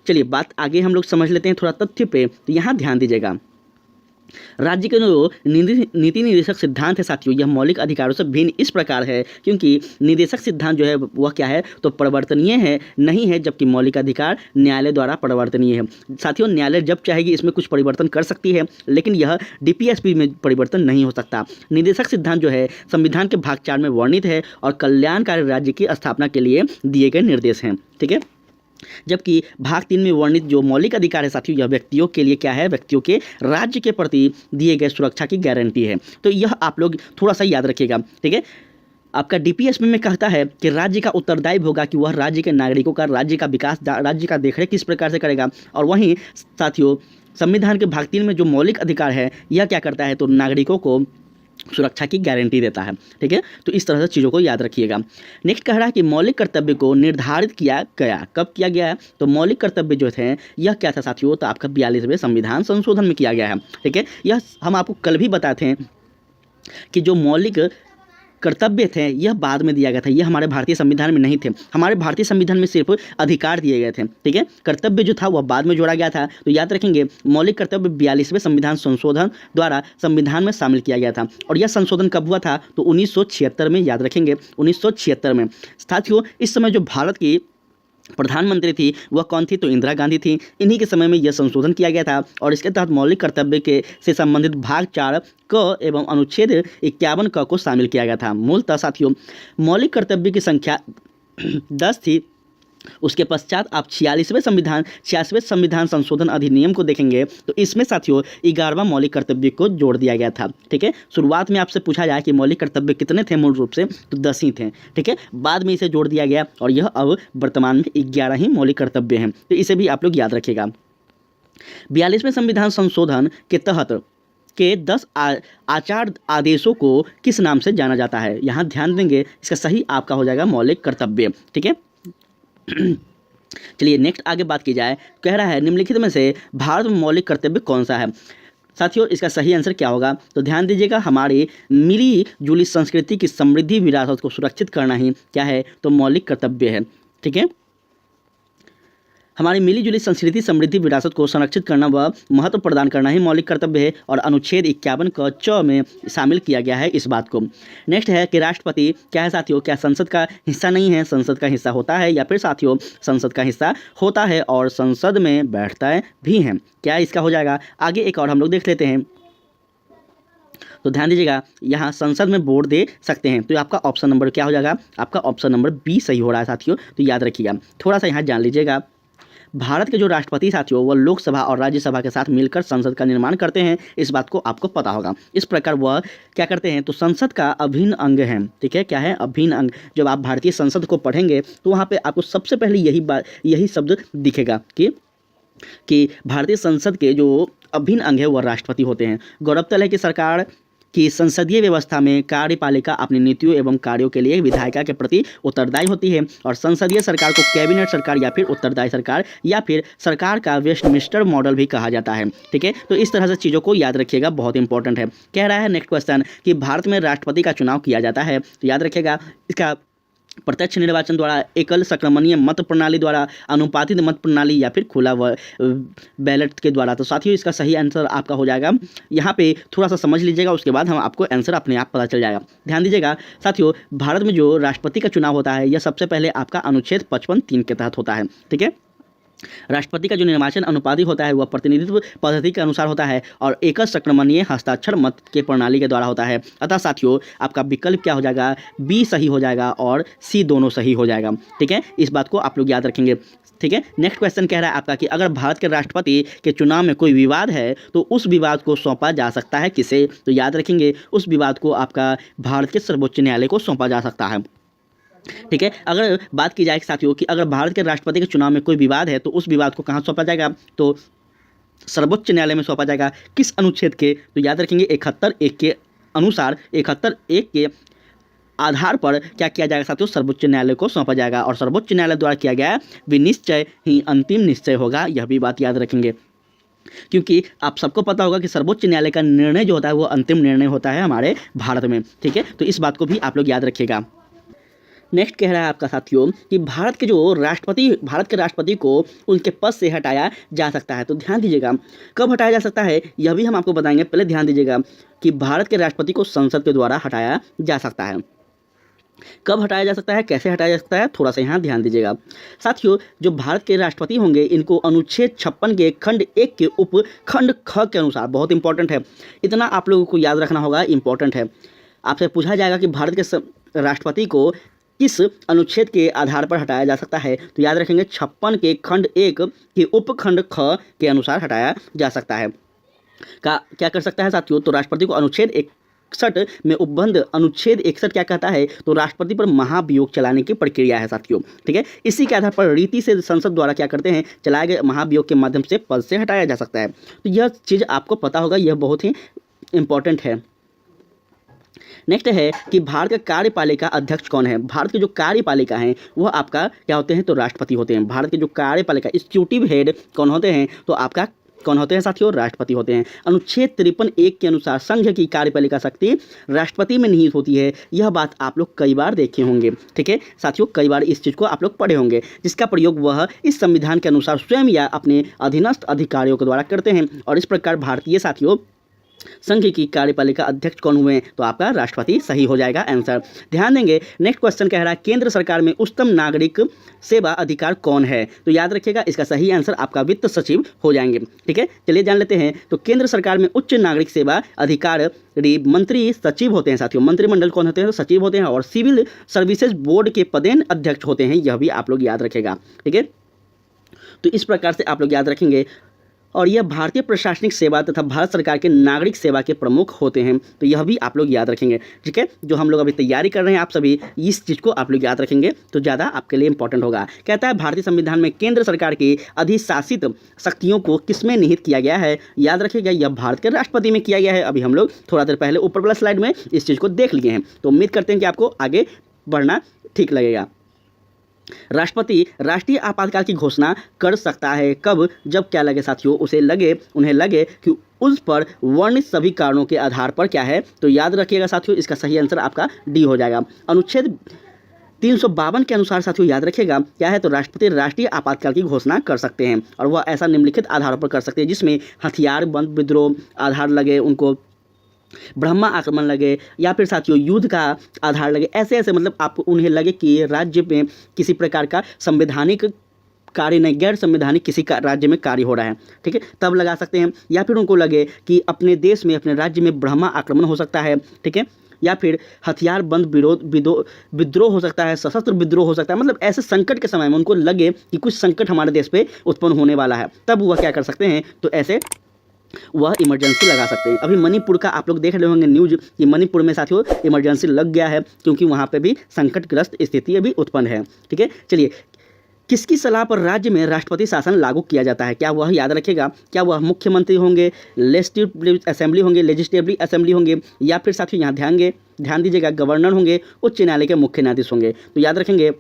चलिए बात आगे हम लोग समझ लेते हैं थोड़ा तथ्य पे। तो यहाँ ध्यान दीजिएगा, राज्य के जो नीति निर्देशक सिद्धांत है साथियों, यह मौलिक अधिकारों से भिन्न इस प्रकार है क्योंकि निर्देशक सिद्धांत जो है वह क्या है, तो परिवर्तनीय है नहीं है, जबकि मौलिक अधिकार न्यायालय द्वारा परिवर्तनीय है। साथियों न्यायालय जब चाहेगी इसमें कुछ परिवर्तन कर सकती है, लेकिन यह DPSP में परिवर्तन नहीं हो सकता। निर्देशक सिद्धांत जो है संविधान के भाग 4 में वर्णित है और कल्याणकारी राज्य की स्थापना के लिए दिए गए निर्देश हैं। ठीक है, जबकि भाग 3 में वर्णित जो मौलिक अधिकार है साथियों, यह व्यक्तियों के लिए क्या है, व्यक्तियों के राज्य के प्रति दिए गए सुरक्षा की गारंटी है। तो यह आप लोग थोड़ा सा याद रखिएगा, ठीक है। आपका डीपीएसपी में कहता है कि राज्य का उत्तरदायित्व होगा कि वह राज्य के नागरिकों का, राज्य का विकास, राज्य का देखरेख किस प्रकार से करेगा। और वहीं साथियों संविधान के भाग 3 में जो मौलिक अधिकार है यह क्या करता है, तो नागरिकों को सुरक्षा की गारंटी देता है, ठीक है। तो इस तरह से चीज़ों को याद रखिएगा। नेक्स्ट कह रहा है कि मौलिक कर्तव्य को निर्धारित किया गया, कब किया गया है, तो मौलिक कर्तव्य जो थे यह क्या था साथियों, तो आपका 42वें संविधान संशोधन में किया गया है, ठीक है। यह हम आपको कल भी बताते हैं कि जो मौलिक कर्तव्य थे यह बाद में दिया गया था, यह हमारे भारतीय संविधान में नहीं थे। हमारे भारतीय संविधान में सिर्फ अधिकार दिए गए थे, ठीक है। कर्तव्य जो था वह बाद में जोड़ा गया था। तो याद रखेंगे मौलिक कर्तव्य 42वें संविधान संशोधन द्वारा संविधान में शामिल किया गया था। और यह संशोधन कब हुआ था, तो 1976 में, याद रखेंगे 1976 में। साथियों इस समय जो भारत की प्रधानमंत्री थी वह कौन थी, तो इंदिरा गांधी थी। इन्हीं के समय में यह संशोधन किया गया था और इसके तहत मौलिक कर्तव्य के से संबंधित भाग 4 क एवं अनुच्छेद 51 क को शामिल किया गया था। मूलतः साथियों मौलिक कर्तव्य की संख्या 10 थी। उसके पश्चात आप 86वें संविधान संशोधन अधिनियम को देखेंगे तो इसमें साथियों 11वां मौलिक कर्तव्य को जोड़ दिया गया था, ठीक है। शुरुआत में आपसे पूछा जाए कि मौलिक कर्तव्य कितने थे, मूल रूप से तो 10 ही थे, ठीक है। बाद में इसे जोड़ दिया गया और यह अब वर्तमान में 11 ही मौलिक कर्तव्य हैं। तो इसे भी आप लोग याद रखिएगा। 42वें संविधान संशोधन के तहत के 10 आचार आदेशों को किस नाम से जाना जाता है, यहाँ ध्यान देंगे। इसका सही आपका हो जाएगा मौलिक कर्तव्य, ठीक है। चलिए नेक्स्ट आगे बात की जाए। कह रहा है निम्नलिखित में से भारत में मौलिक कर्तव्य कौन सा है। साथियों इसका सही आंसर क्या होगा, तो ध्यान दीजिएगा हमारी मिली जुली संस्कृति की समृद्धि विरासत को सुरक्षित करना ही क्या है, तो मौलिक कर्तव्य है, ठीक है। हमारी मिली जुली संस्कृति समृद्धि विरासत को संरक्षित करना व महत्व प्रदान करना ही मौलिक कर्तव्य है और अनुच्छेद 51 क च में शामिल किया गया है इस बात को। नेक्स्ट है कि राष्ट्रपति क्या है साथियों, क्या संसद का हिस्सा नहीं है, संसद का हिस्सा होता है, या फिर साथियों संसद का हिस्सा होता है और संसद में बैठता भी है। क्या इसका हो जाएगा, आगे एक और हम लोग देख लेते हैं। तो ध्यान दीजिएगा यहाँ संसद में वोट दे सकते हैं, तो आपका ऑप्शन नंबर क्या हो जाएगा, आपका ऑप्शन नंबर बी सही हो रहा है साथियों। तो याद रखिएगा, थोड़ा सा यहाँ जान लीजिएगा। भारत के जो राष्ट्रपति साथियों वह लोकसभा और राज्यसभा के साथ मिलकर संसद का निर्माण करते हैं, इस बात को आपको पता होगा। इस प्रकार वह क्या करते हैं, तो संसद का अभिन्न अंग है, ठीक है। क्या है, अभिन्न अंग। जब आप भारतीय संसद को पढ़ेंगे तो वहाँ पे आपको सबसे पहले यही शब्द दिखेगा कि भारतीय संसद के जो अभिन्न अंग है वह राष्ट्रपति होते हैं। गौरतलब है कि सरकार कि संसदीय व्यवस्था में कार्यपालिका अपनी नीतियों एवं कार्यों के लिए विधायिका के प्रति उत्तरदायी होती है और संसदीय सरकार को कैबिनेट सरकार या फिर उत्तरदायी सरकार या फिर सरकार का वेस्टमिंस्टर मॉडल भी कहा जाता है, ठीक है। तो इस तरह से चीज़ों को याद रखिएगा, बहुत इंपॉर्टेंट है। कह रहा है नेक्स्ट क्वेश्चन कि भारत में राष्ट्रपति का चुनाव किया जाता है, तो याद रखिएगा इसका प्रत्यक्ष निर्वाचन द्वारा, एकल संक्रमणीय मत प्रणाली द्वारा, अनुपातित मत प्रणाली या फिर खुला बैलेट के द्वारा। तो साथियों इसका सही आंसर आपका हो जाएगा, यहाँ पे थोड़ा सा समझ लीजिएगा, उसके बाद हम आपको आंसर अपने आप पता चल जाएगा। ध्यान दीजिएगा साथियों भारत में जो राष्ट्रपति का चुनाव होता है यह सबसे पहले आपका अनुच्छेद 55(3) के तहत होता है, ठीक है। राष्ट्रपति का जो निर्वाचन अनुपातिक होता है वह प्रतिनिधित्व पद्धति के अनुसार होता है और एकल संक्रमणीय हस्ताक्षर मत के प्रणाली के द्वारा होता है। अतः साथियों आपका विकल्प क्या हो जाएगा, बी सही हो जाएगा और सी दोनों सही हो जाएगा, ठीक है। इस बात को आप लोग याद रखेंगे, ठीक है। नेक्स्ट क्वेश्चन कह रहा है आपका कि अगर भारत के राष्ट्रपति के चुनाव में कोई विवाद है तो उस विवाद को सौंपा जा सकता है किसे, तो याद रखेंगे उस विवाद को आपका भारत के सर्वोच्च न्यायालय को सौंपा जा सकता है, ठीक है। अगर बात की जाए साथियों कि अगर भारत के राष्ट्रपति के चुनाव में कोई विवाद है तो उस विवाद को कहाँ सौंपा जाएगा, तो सर्वोच्च न्यायालय में सौंपा जाएगा। किस अनुच्छेद के, तो याद रखेंगे 71(1) के अनुसार, 71(1) के आधार पर क्या किया जाएगा साथियों, सर्वोच्च न्यायालय को सौंपा जाएगा और सर्वोच्च न्यायालय द्वारा किया गया विनिश्चय ही अंतिम निश्चय होगा, यह भी बात याद रखेंगे। क्योंकि आप सबको पता होगा कि सर्वोच्च न्यायालय का निर्णय जो होता है वो अंतिम निर्णय होता है हमारे भारत में, ठीक है। तो इस बात को भी आप लोग याद रखिएगा। नेक्स्ट कह रहा है आपका साथियों कि भारत के राष्ट्रपति को उनके पद से हटाया जा सकता है, तो ध्यान दीजिएगा कब हटाया जा सकता है यह भी हम आपको बताएंगे। पहले ध्यान दीजिएगा कि भारत के राष्ट्रपति को संसद के द्वारा हटाया जा सकता है। कब हटाया जा सकता है, कैसे हटाया जा सकता है, थोड़ा सा यहाँ ध्यान दीजिएगा साथियों। जो भारत के राष्ट्रपति होंगे इनको अनुच्छेद 56 के खंड 1 के उप खंड ख के अनुसार, बहुत इंपॉर्टेंट है, इतना आप लोगों को याद रखना होगा, इंपॉर्टेंट है। आपसे पूछा जाएगा कि भारत के राष्ट्रपति को किस अनुच्छेद के आधार पर हटाया जा सकता है? तो याद रखेंगे 56 के खंड 1 के उपखंड ख के अनुसार हटाया जा सकता है। क्या कर सकता है साथियों? तो राष्ट्रपति को अनुच्छेद 61 में उपबंध अनुच्छेद 61 क्या कहता है? तो राष्ट्रपति पर महाभियोग चलाने की प्रक्रिया है साथियों। ठीक है, इसी के आधार पर रीति से संसद द्वारा क्या करते हैं, चलाए गए महाभियोग के माध्यम से पद से हटाया जा सकता है। तो यह चीज़ आपको पता होगा, यह बहुत ही इंपॉर्टेंट है। नेक्स्ट है कि भारत का कार्यपालिका अध्यक्ष कौन है? भारत के जो कार्यपालिका हैं वह आपका क्या होते हैं? तो राष्ट्रपति होते हैं। भारत के जो कार्यपालिका एग्जीक्यूटिव हेड कौन होते हैं? तो आपका कौन होते हैं साथियों? राष्ट्रपति होते हैं। अनुच्छेद 53(1) के अनुसार संघ की कार्यपालिका शक्ति राष्ट्रपति में निहित होती है। यह बात आप लोग कई बार देखे होंगे। ठीक है साथियों, कई बार इस चीज़ को आप लोग पढ़े होंगे, जिसका प्रयोग वह इस संविधान के अनुसार स्वयं या अपने अधीनस्थ अधिकारियों के द्वारा करते हैं। और इस प्रकार भारतीय साथियों संघ की कार्यपालिका अध्यक्ष कौन हुए? तो आपका राष्ट्रपति सही हो जाएगा आंसर। ध्यान देंगे, नेक्स्ट क्वेश्चन कह रहा है केंद्र सरकार में उच्चतम नागरिक सेवा अधिकार कौन है? तो याद रखिएगा इसका सही आंसर आपका वित्त सचिव हो जाएंगे। ठीक है, चलिए जान लेते हैं। तो केंद्र सरकार में उच्च नागरिक सेवा अधिकारी मंत्री सचिव होते हैं साथियों। मंत्रिमंडल कौन होते हैं? तो सचिव होते हैं। और सिविल सर्विसेज बोर्ड के पदेन अध्यक्ष होते हैं, यह भी आप लोग याद रखेगा। ठीक है, तो इस प्रकार से आप लोग याद रखेंगे। और यह भारतीय प्रशासनिक सेवा तथा भारत सरकार के नागरिक सेवा के प्रमुख होते हैं, तो यह भी आप लोग याद रखेंगे। ठीक है, जो हम लोग अभी तैयारी कर रहे हैं आप सभी इस चीज़ को आप लोग याद रखेंगे तो ज़्यादा आपके लिए इंपॉर्टेंट होगा। कहता है भारतीय संविधान में केंद्र सरकार की अधिशासित शक्तियों को किसमें निहित किया गया है? याद रखिएगा यह भारत के राष्ट्रपति में किया गया है। अभी हम लोग थोड़ा देर पहले ऊपर वाला स्लाइड में इस चीज़ को देख लिए हैं, तो उम्मीद करते हैं कि आपको आगे बढ़ना ठीक लगेगा। राष्ट्रपति राष्ट्रीय आपातकाल की घोषणा कर सकता है कब? जब क्या लगे साथियों? उन्हें लगे कि उस पर वर्णित सभी कारणों के आधार पर क्या है? तो याद रखिएगा साथियों इसका सही आंसर आपका डी हो जाएगा। अनुच्छेद 352 के अनुसार साथियों याद रखिएगा क्या है? तो राष्ट्रपति राष्ट्रीय आपातकाल की घोषणा कर सकते हैं, और वह ऐसा निम्नलिखित आधारों पर कर सकते हैं जिसमें हथियार बंद विद्रोह आधार लगे, उनको ब्रह्मा आक्रमण लगे, या फिर साथियों युद्ध का आधार लगे। ऐसे मतलब आपको उन्हें लगे कि राज्य में किसी प्रकार का संवैधानिक कार्य नहीं, गैर संवैधानिक किसी का राज्य में कार्य हो रहा है। ठीक है, तब लगा सकते हैं। या फिर उनको लगे कि अपने देश में अपने राज्य में ब्रह्मा आक्रमण हो सकता है। ठीक है, या फिर हथियार बंद विद्रोह हो सकता है, सशस्त्र विद्रोह हो सकता है। मतलब ऐसे संकट के समय में उनको लगे कि कुछ संकट हमारे देश पे उत्पन्न होने वाला है, तब वह क्या कर सकते हैं? तो ऐसे वह इमरजेंसी लगा सकते हैं। अभी मणिपुर का आप लोग देख रहे होंगे न्यूज कि मणिपुर में साथियों इमरजेंसी लग गया है, क्योंकि वहाँ पे भी संकटग्रस्त स्थिति अभी उत्पन्न है। ठीक है, चलिए किसकी सलाह पर राज्य में राष्ट्रपति शासन लागू किया जाता है? क्या वह याद रखेगा, क्या वह मुख्यमंत्री होंगे, लेजिस्लेटिव असेंबली होंगे, या फिर साथियों यहाँ ध्यान दीजिएगा गवर्नर होंगे, उच्च न्यायालय के मुख्य न्यायाधीश होंगे? तो याद रखेंगे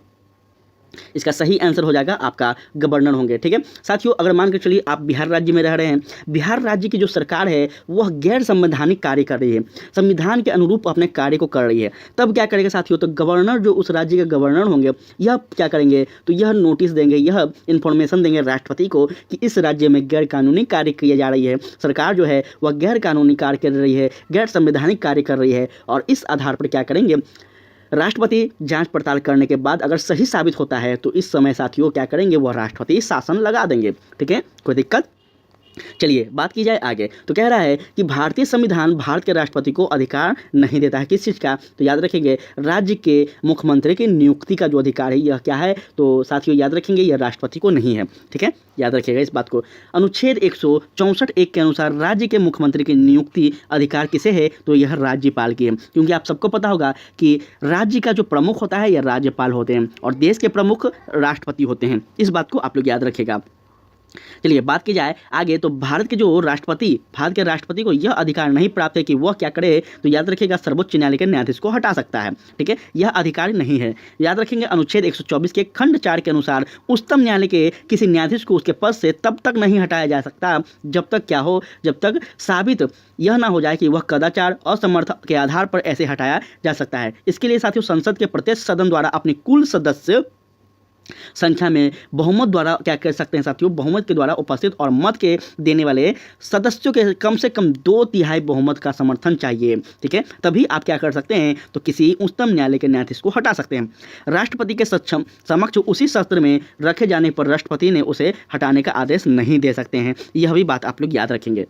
इसका सही आंसर हो जाएगा आपका गवर्नर होंगे। ठीक है साथियों, अगर मान के चलिए आप बिहार राज्य में रह रहे हैं, बिहार राज्य की जो सरकार है वह गैर संवैधानिक कार्य कर रही है, संविधान के अनुरूप अपने कार्य को कर रही है, तब क्या करेगा साथियों? तो गवर्नर जो उस राज्य के गवर्नर होंगे यह क्या करेंगे? तो यह नोटिस देंगे, यह इन्फॉर्मेशन देंगे राष्ट्रपति को कि इस राज्य में गैर कानूनी कार्य किए जा रही है, सरकार जो है वह गैर कानूनी कार्य कर रही है, गैर संवैधानिक कार्य कर रही है। और इस आधार पर क्या करेंगे? राष्ट्रपति जांच पड़ताल करने के बाद अगर सही साबित होता है तो इस समय साथियों क्या करेंगे? वह राष्ट्रपति शासन लगा देंगे। ठीक है, कोई दिक्कत? चलिए बात की जाए आगे। तो कह रहा है कि भारतीय संविधान भारत के राष्ट्रपति को अधिकार नहीं देता है, किस चीज़ का? तो याद रखेंगे राज्य के मुख्यमंत्री की नियुक्ति का जो अधिकार है यह क्या है? तो साथियों याद रखेंगे यह राष्ट्रपति को नहीं है। ठीक है, याद रखिएगा इस बात को। अनुच्छेद 164(1) के अनुसार राज्य के मुख्यमंत्री की नियुक्ति अधिकार किसे है? तो यह राज्यपाल की है, क्योंकि आप सबको पता होगा कि राज्य का जो प्रमुख होता है यह राज्यपाल होते हैं और देश के प्रमुख राष्ट्रपति होते हैं। इस बात को आप लोग याद रखिएगा। चलिए बात की जाए आगे। तो भारत के राष्ट्रपति को यह अधिकार नहीं प्राप्त है कि वह क्या करे? तो याद रखिएगा सर्वोच्च न्यायालय के न्यायाधीश को हटा सकता है। ठीक है, यह अधिकार नहीं है। याद रखेंगे अनुच्छेद 124 के खंड 4 के अनुसार उच्चतम न्यायालय के किसी न्यायाधीश को उसके पद से तब तक नहीं हटाया जा सकता जब तक क्या हो? जब तक साबित यह ना हो जाए कि वह कदाचार असमर्थ के आधार पर ऐसे हटाया जा सकता है। इसके लिए साथियों संसद के प्रत्येक सदन द्वारा अपनी कुल सदस्य संख्या में बहुमत द्वारा क्या कर सकते हैं साथियों? बहुमत के द्वारा उपस्थित और मत के देने वाले सदस्यों के कम से कम 2/3 बहुमत का समर्थन चाहिए। ठीक है, तभी आप क्या कर सकते हैं? तो किसी उच्चतम न्यायालय के न्यायाधीश को हटा सकते हैं। राष्ट्रपति के समक्ष उसी सत्र में रखे जाने पर राष्ट्रपति ने उसे हटाने का आदेश नहीं दे सकते हैं। यह भी बात आप लोग याद रखेंगे।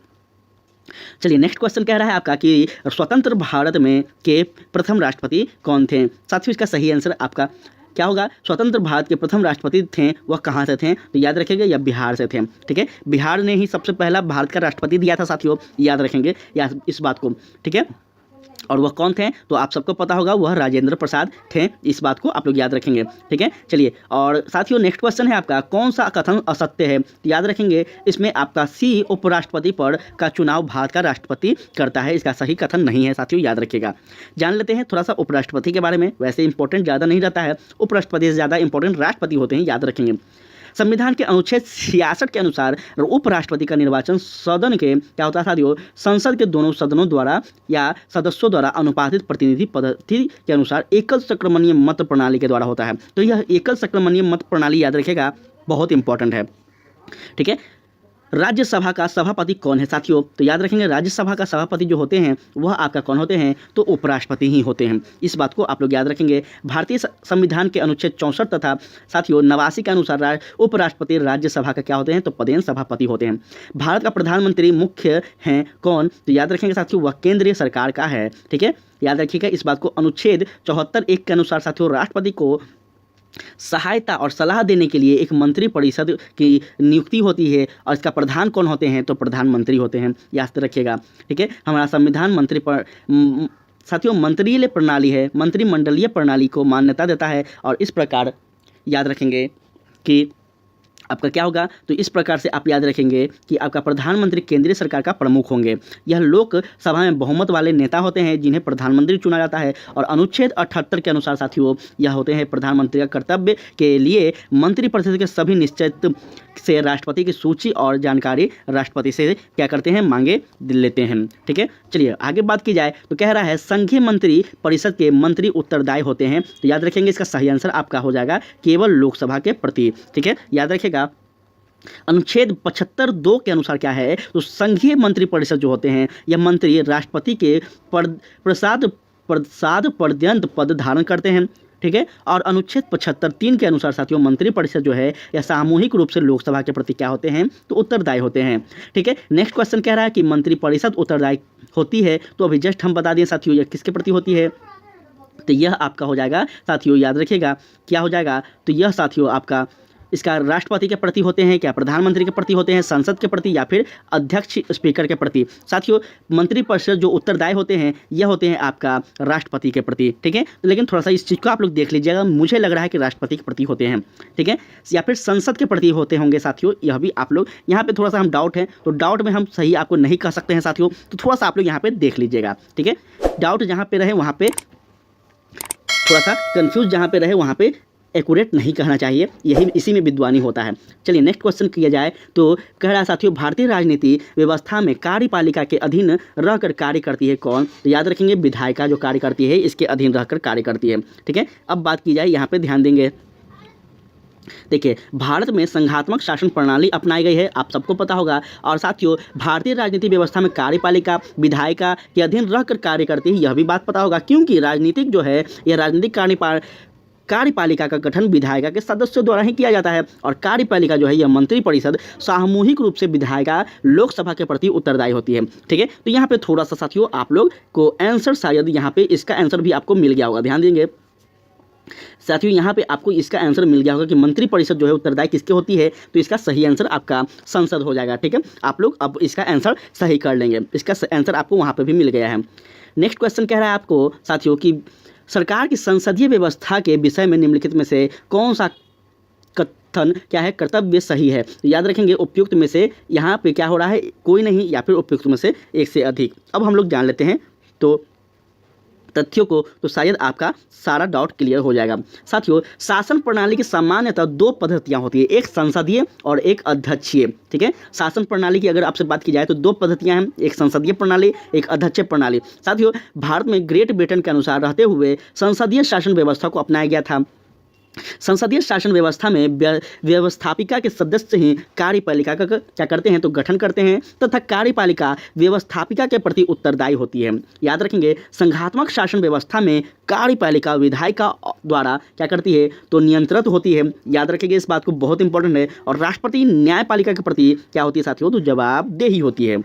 चलिए नेक्स्ट क्वेश्चन कह रहा है आपका कि स्वतंत्र भारत में के प्रथम राष्ट्रपति कौन थे। साथियों इसका सही आंसर आपका क्या होगा, स्वतंत्र भारत के प्रथम राष्ट्रपति थे वह कहाँ से थे, तो याद रखेंगे यह बिहार से थे। ठीक है, बिहार ने ही सबसे पहला भारत का राष्ट्रपति दिया था साथियों, याद रखेंगे या इस बात को। ठीक है, और वह कौन थे तो आप सबको पता होगा, वह राजेंद्र प्रसाद थे, इस बात को आप लोग याद रखेंगे। ठीक है, चलिए और साथियों नेक्स्ट क्वेश्चन है आपका, कौन सा कथन असत्य है, तो याद रखेंगे इसमें आपका सी उपराष्ट्रपति पद का चुनाव भारत का राष्ट्रपति करता है, इसका सही कथन नहीं है साथियों, याद रखिएगा। जान लेते हैं थोड़ा सा उपराष्ट्रपति के बारे में, वैसे इंपॉर्टेंट ज़्यादा नहीं रहता है, उपराष्ट्रपति से ज़्यादा इंपॉर्टेंट राष्ट्रपति होते हैं, याद रखेंगे। संविधान के अनुच्छेद 66 के अनुसार उपराष्ट्रपति का निर्वाचन सदन के क्या होता है साथियों, संसद के दोनों सदनों द्वारा या सदस्यों द्वारा अनुपातित प्रतिनिधि पद्धति के अनुसार एकल संक्रमणीय मत प्रणाली के द्वारा होता है। तो यह एकल संक्रमणीय मत प्रणाली याद रखिएगा, बहुत इंपॉर्टेंट है। ठीक है, राज्यसभा का सभापति कौन है साथियों, तो याद रखेंगे राज्यसभा का सभापति जो होते हैं वह आपका कौन होते हैं, तो उपराष्ट्रपति ही होते हैं, इस बात को आप लोग याद रखेंगे। भारतीय संविधान के अनुच्छेद 64 तथा साथियों 89 के अनुसार उपराष्ट्रपति राज्यसभा का क्या होते हैं, तो पदेन सभापति होते हैं। भारत का प्रधानमंत्री मुख्य हैं कौन, तो याद रखेंगे साथियों वह केंद्रीय सरकार का है। ठीक है, याद रखिएगा इस बात को। अनुच्छेद 74(1) के अनुसार साथियों राष्ट्रपति को सहायता और सलाह देने के लिए एक मंत्री परिषद की नियुक्ति होती है, और इसका प्रधान कौन होते हैं, तो प्रधानमंत्री होते हैं, याद रखिएगा। ठीक है, हमारा संविधान मंत्री पर साथियों मंत्रियल प्रणाली है, मंत्रिमंडलीय प्रणाली को मान्यता देता है, और इस प्रकार याद रखेंगे कि आपका क्या होगा, तो इस प्रकार से आप याद रखेंगे कि आपका प्रधानमंत्री केंद्रीय सरकार का प्रमुख होंगे। यह लोकसभा में बहुमत वाले नेता होते हैं जिन्हें प्रधानमंत्री चुना जाता है, और अनुच्छेद 78 के अनुसार साथियों यह होते हैं प्रधानमंत्री का कर्तव्य के लिए मंत्रिपरिषद के सभी निश्चित से राष्ट्रपति की सूची और जानकारी राष्ट्रपति से क्या करते हैं, मांगे लेते हैं। ठीक है, चलिए आगे बात की जाए तो कह रहा है संघीय मंत्री परिषद के मंत्री उत्तरदायी होते हैं, तो याद रखेंगे इसका सही आंसर आपका हो जाएगा केवल लोकसभा के प्रति। ठीक है, याद रखेगा अनुच्छेद 75(2) के अनुसार क्या है, तो संघीय मंत्रिपरिषद जो होते हैं यह मंत्री राष्ट्रपति के प्रसाद पर्यंत पद धारण करते हैं। ठीक है, और अनुच्छेद 75(3) के अनुसार साथियों मंत्रिपरिषद जो है यह सामूहिक रूप से लोकसभा के प्रति क्या होते हैं, तो उत्तरदायी होते हैं। ठीक है, नेक्स्ट क्वेश्चन कह रहा है कि मंत्रिपरिषद उत्तरदायी होती है, तो अभी जस्ट हम बता दें साथियों यह किसके प्रति होती है, तो यह आपका हो जाएगा साथियों, याद रखिएगा क्या हो जाएगा, तो यह साथियों आपका इसका राष्ट्रपति के प्रति होते हैं, क्या प्रधानमंत्री के प्रति होते हैं, संसद के प्रति, या फिर अध्यक्ष स्पीकर के प्रति। साथियों मंत्रिपरिषद जो उत्तरदायी होते हैं यह होते हैं आपका राष्ट्रपति के प्रति। ठीक है, लेकिन थोड़ा सा इस चीज़ को आप लोग देख लीजिएगा, मुझे लग रहा है कि राष्ट्रपति के प्रति होते हैं। ठीक है, या फिर संसद के प्रति होते होंगे साथियों, यह भी आप लोग यहाँ पे थोड़ा सा हम डाउट है, तो डाउट में हम सही आपको नहीं कह सकते हैं साथियों, तो थोड़ा सा आप लोग यहाँ पे देख लीजिएगा। ठीक है, डाउट जहाँ पे रहे वहाँ पे थोड़ा सा कंफ्यूज जहाँ पे रहे वहाँ पे एक्यूरेट नहीं कहना चाहिए, यही इसी में विद्वानी होता है। चलिए नेक्स्ट क्वेश्चन किया जाए तो कह रहा है साथियों भारतीय राजनीति व्यवस्था में कार्यपालिका के अधीन रहकर कार्य करती है कौन, तो याद रखेंगे विधायिका जो कार्य करती है इसके अधीन रहकर कार्य करती है। ठीक है, अब बात की जाए यहाँ पे ध्यान देंगे, देखिए भारत में संघात्मक शासन प्रणाली अपनाई गई है, आप सबको पता होगा, और साथियों भारतीय राजनीतिक व्यवस्था में कार्यपालिका विधायिका के अधीन रहकर कार्य करती है, यह भी बात पता होगा, क्योंकि राजनीतिक जो है यह राजनीतिक कार्यपालिका का गठन विधायिका के सदस्यों द्वारा ही किया जाता है, और कार्यपालिका जो है यह मंत्रिपरिषद सामूहिक रूप से विधायिका लोकसभा के प्रति उत्तरदायी होती है। ठीक है, तो यहाँ पे थोड़ा सा साथियों आप लोग को आंसर शायद यहाँ पे इसका आंसर भी आपको मिल गया होगा, ध्यान देंगे साथियों यहाँ पे आपको इसका आंसर मिल गया होगा कि मंत्रिपरिषद जो है उत्तरदायी किसके होती है, तो इसका सही आंसर आपका संसद हो जाएगा। ठीक है, आप लोग अब इसका आंसर सही कर लेंगे, इसका आंसर आपको वहाँ पे भी मिल गया है। नेक्स्ट क्वेश्चन कह रहा है आपको साथियों कि सरकार की संसदीय व्यवस्था के विषय में निम्नलिखित में से कौन सा कथन क्या है, कर्तव्य सही है, तो याद रखेंगे उपयुक्त में से यहाँ पे क्या हो रहा है, कोई नहीं, या फिर उपयुक्त में से एक से अधिक। अब हम लोग जान लेते हैं तो तथ्यों को, तो शायद आपका सारा डाउट क्लियर हो जाएगा। साथियों शासन प्रणाली की सामान्यतः दो पद्धतियां होती है, एक संसदीय और एक अध्यक्षीय। ठीक है, शासन प्रणाली की अगर आपसे बात की जाए तो दो पद्धतियां हैं, एक संसदीय प्रणाली एक अध्यक्षीय प्रणाली। साथियों भारत में ग्रेट ब्रिटेन के अनुसार रहते हुए संसदीय शासन व्यवस्था को अपनाया गया था। संसदीय शासन व्यवस्था में व्यवस्थापिका के सदस्य ही कार्यपालिका का क्या करते हैं, तो गठन करते हैं, तथा कार्यपालिका व्यवस्थापिका के प्रति उत्तरदायी होती है। याद रखेंगे संघात्मक शासन व्यवस्था में कार्यपालिका विधायिका द्वारा क्या करती है, तो नियंत्रित होती है। याद रखेंगे इस बात को, बहुत इंपॉर्टेंट है। और राष्ट्रपति न्यायपालिका के प्रति क्या होती है साथियों, तो जवाबदेही होती है।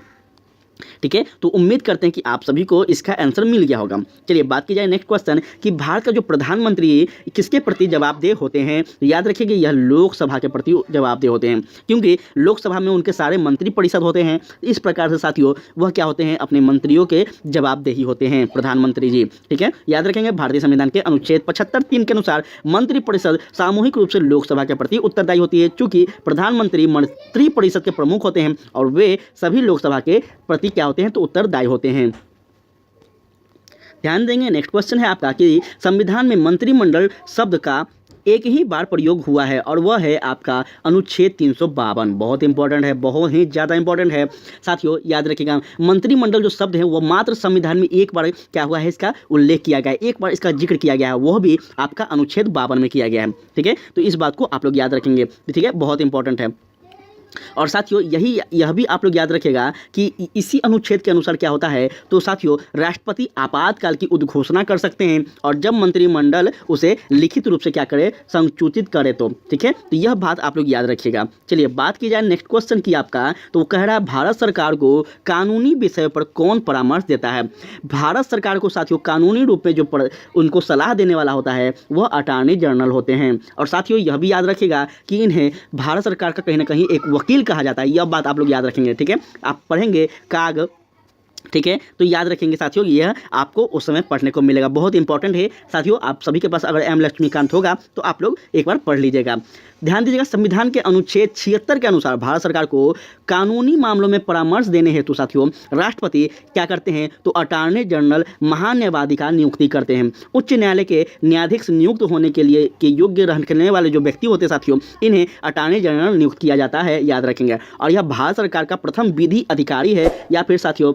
ठीक है, तो उम्मीद करते हैं कि आप सभी को इसका आंसर मिल गया होगा। चलिए बात की जाए नेक्स्ट क्वेश्चन कि भारत का जो प्रधानमंत्री किसके प्रति जवाबदेह होते हैं, तो याद रखिएगा यह लोकसभा के प्रति जवाबदेह होते हैं, क्योंकि लोकसभा में उनके सारे मंत्री परिषद होते हैं। इस प्रकार से साथियों वह क्या होते हैं, अपने मंत्रियों के जवाबदेही होते हैं प्रधानमंत्री जी। ठीक है, याद रखेंगे भारतीय संविधान के अनुच्छेद 75(3) के अनुसार मंत्रिपरिषद सामूहिक रूप से लोकसभा के प्रति उत्तरदायी होती है, चूंकि प्रधानमंत्री मंत्रिपरिषद के प्रमुख होते हैं और वे सभी लोकसभा के प्रति क्या होते हैं, तो उत्तरदायी होते हैं। ध्यान देंगे नेक्स्ट क्वेश्चन है आपका कि संविधान में मंत्रिमंडल शब्द का एक ही बार प्रयोग हुआ है और वह है आपका अनुच्छेद 352। बहुत इंपॉर्टेंट है, बहुत ही ज़्यादा इंपॉर्टेंट है साथियों। याद रखिएगा मंत्रिमंडल जो शब्द है वह मात्र संविधान में एक बार क्या हुआ है, इसका उल्लेख किया गया है, एक बार इसका जिक्र किया गया है, वह भी आपका अनुच्छेद 52 में किया गया है। ठीक है, तो इस बात को आप लोग याद रखेंगे। ठीक है, बहुत इंपॉर्टेंट है। और साथियों यह भी आप लोग याद रखिएगा कि इसी अनुच्छेद के अनुसार क्या होता है, तो साथियों राष्ट्रपति आपातकाल की उद्घोषणा कर सकते हैं और जब मंत्रिमंडल उसे लिखित रूप से क्या करे, संसूचित करे तो। ठीक है, तो यह बात आप लोग याद रखिएगा। चलिए बात की जाए नेक्स्ट क्वेश्चन की आपका, तो वो कह रहा है भारत सरकार को कानूनी विषय पर कौन परामर्श देता है। भारत सरकार को साथियों कानूनी रूप में जो उनको सलाह देने वाला होता है वह अटॉर्नी जनरल होते हैं। और साथियों यह भी याद रखिएगा कि इन्हें भारत सरकार का कहीं ना कहीं एक वकील कहा जाता है, यह बात आप लोग याद रखेंगे। ठीक है, आप पढ़ेंगे काग, ठीक है, तो याद रखेंगे साथियों, यह आपको उस समय पढ़ने को मिलेगा। बहुत इंपॉर्टेंट है साथियों, आप सभी के पास अगर एम लक्ष्मीकांत होगा तो आप लोग एक बार पढ़ लीजिएगा। ध्यान दीजिएगा संविधान के अनुच्छेद 76 के अनुसार भारत सरकार को कानूनी मामलों में परामर्श देने हेतु साथियों राष्ट्रपति क्या करते हैं, तो अटॉर्नी जनरल महान्यायवादी का नियुक्ति करते हैं। उच्च न्यायालय के न्यायाधीश नियुक्त होने के लिए के योग्य रहने वाले जो व्यक्ति होते हैं साथियों, इन्हें अटॉर्नी जनरल नियुक्त किया जाता है, याद रखेंगे। और यह भारत सरकार का प्रथम विधि अधिकारी है या फिर साथियों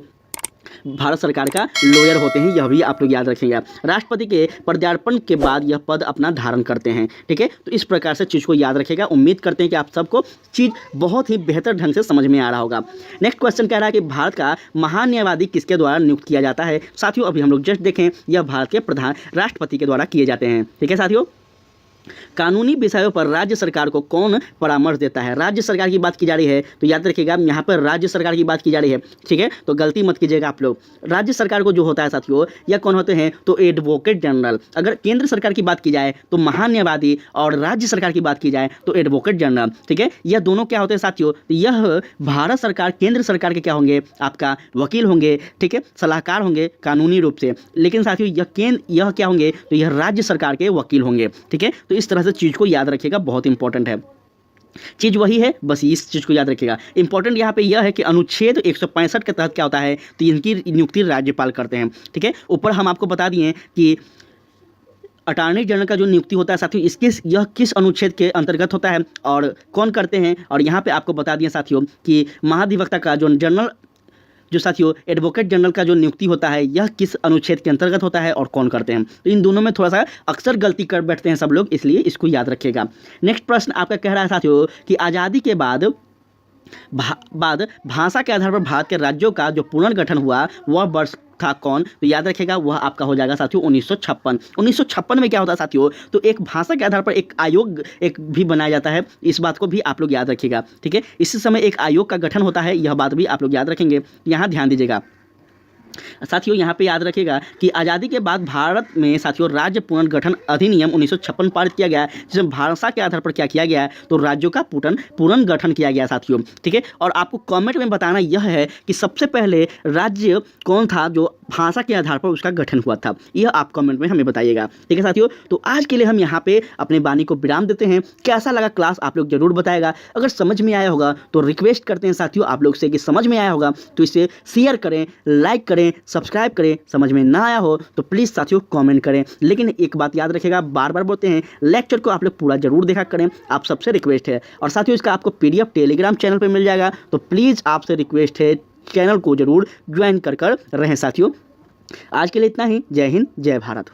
भारत सरकार का लॉयर होते हैं, यह भी आप लोग याद रखेंगे। राष्ट्रपति के पदार्पण के बाद यह पद अपना धारण करते हैं। ठीक है, तो इस प्रकार से चीज़ को याद रखेगा। उम्मीद करते हैं कि आप सबको चीज़ बहुत ही बेहतर ढंग से समझ में आ रहा होगा। नेक्स्ट क्वेश्चन कह रहा है कि भारत का महान्यायवादी किसके द्वारा नियुक्त किया जाता है। साथियों अभी हम लोग जस्ट देखें, यह भारत के प्रधान राष्ट्रपति के द्वारा किए जाते हैं। ठीक है साथियों, कानूनी विषयों पर राज्य सरकार को कौन परामर्श देता है। राज्य सरकार की बात की जा रही है, तो याद रखिएगा यहाँ पर राज्य सरकार की बात की जा रही है। ठीक है, तो गलती मत कीजिएगा आप लोग। राज्य सरकार को जो होता है साथियों, यह कौन होते हैं, तो एडवोकेट जनरल। अगर केंद्र सरकार की बात की जाए तो महान्यायवादी और राज्य सरकार की बात की जाए तो एडवोकेट जनरल। ठीक है, यह दोनों क्या होते हैं साथियों, यह भारत सरकार केंद्र सरकार के क्या होंगे, आपका वकील होंगे। ठीक है, सलाहकार होंगे कानूनी रूप से, लेकिन साथियों यह क्या होंगे, तो यह राज्य सरकार के वकील होंगे। ठीक है, तो इस तरह से चीज़ को याद रखिएगा, बहुत इंपॉर्टेंट है। चीज़ वही है, बस इस चीज़ को याद रखिएगा। इंपॉर्टेंट यहाँ पे यह है कि अनुच्छेद 165 के तहत क्या होता है, तो इनकी नियुक्ति राज्यपाल करते हैं। ठीक है, ऊपर हम आपको बता दिए कि अटॉर्नी जनरल का जो नियुक्ति होता है साथियों, यह किस अनुच्छेद के अंतर्गत होता है और कौन करते हैं। और यहाँ पे आपको बता दिए साथियों कि महाधिवक्ता का जो साथियों एडवोकेट जनरल का जो नियुक्ति होता है, यह किस अनुच्छेद के अंतर्गत होता है और कौन करते हैं। तो इन दोनों में थोड़ा सा अक्सर गलती कर बैठते हैं सब लोग, इसलिए इसको याद रखिएगा। नेक्स्ट प्रश्न आपका कह रहा है साथियों कि आज़ादी के बाद भाषा के आधार पर भारत के राज्यों का जो पुनर्गठन हुआ वह वर्ष था कौन, तो याद रखिएगा वह आपका हो जाएगा साथियों 1956। 1956 में क्या होता है साथियों, तो एक भाषा के आधार पर एक आयोग भी बनाया जाता है, इस बात को भी आप लोग याद रखिएगा। ठीक है, इस समय एक आयोग का गठन होता है, यह बात भी आप लोग याद रखेंगे, यहाँ ध्यान दीजिएगा। साथियों यहाँ पे याद रखिएगा कि आज़ादी के बाद भारत में साथियों राज्य पुनर्गठन अधिनियम 1956 पारित किया गया, जिसमें भाषा के आधार पर क्या किया गया है, तो राज्यों का पुनर्गठन किया गया साथियों। ठीक है, और आपको कमेंट में बताना यह है कि सबसे पहले राज्य कौन था जो भाषा के आधार पर उसका गठन हुआ था, यह आप कमेंट में हमें बताइएगा। ठीक है साथियों, तो आज के लिए हम यहाँ पे अपने वाणी को विराम देते हैं। कैसा लगा क्लास आप लोग जरूर बताएगा। अगर समझ में आया होगा तो रिक्वेस्ट करते हैं साथियों आप लोग से कि समझ में आया होगा तो इसे शेयर करें, लाइक करें, सब्सक्राइब करें। समझ में ना आया हो तो प्लीज़ साथियों कमेंट करें। लेकिन एक बात याद रखिएगा, बार बार बोलते हैं लेक्चर को आप लोग पूरा जरूर देखा करें, आप सबसे रिक्वेस्ट है। और साथियों इसका आपको PDF टेलीग्राम चैनल पर मिल जाएगा, तो प्लीज़ आपसे रिक्वेस्ट है चैनल को जरूर ज्वाइन कर रहें साथियों। आज के लिए इतना ही। जय हिंद, जय भारत।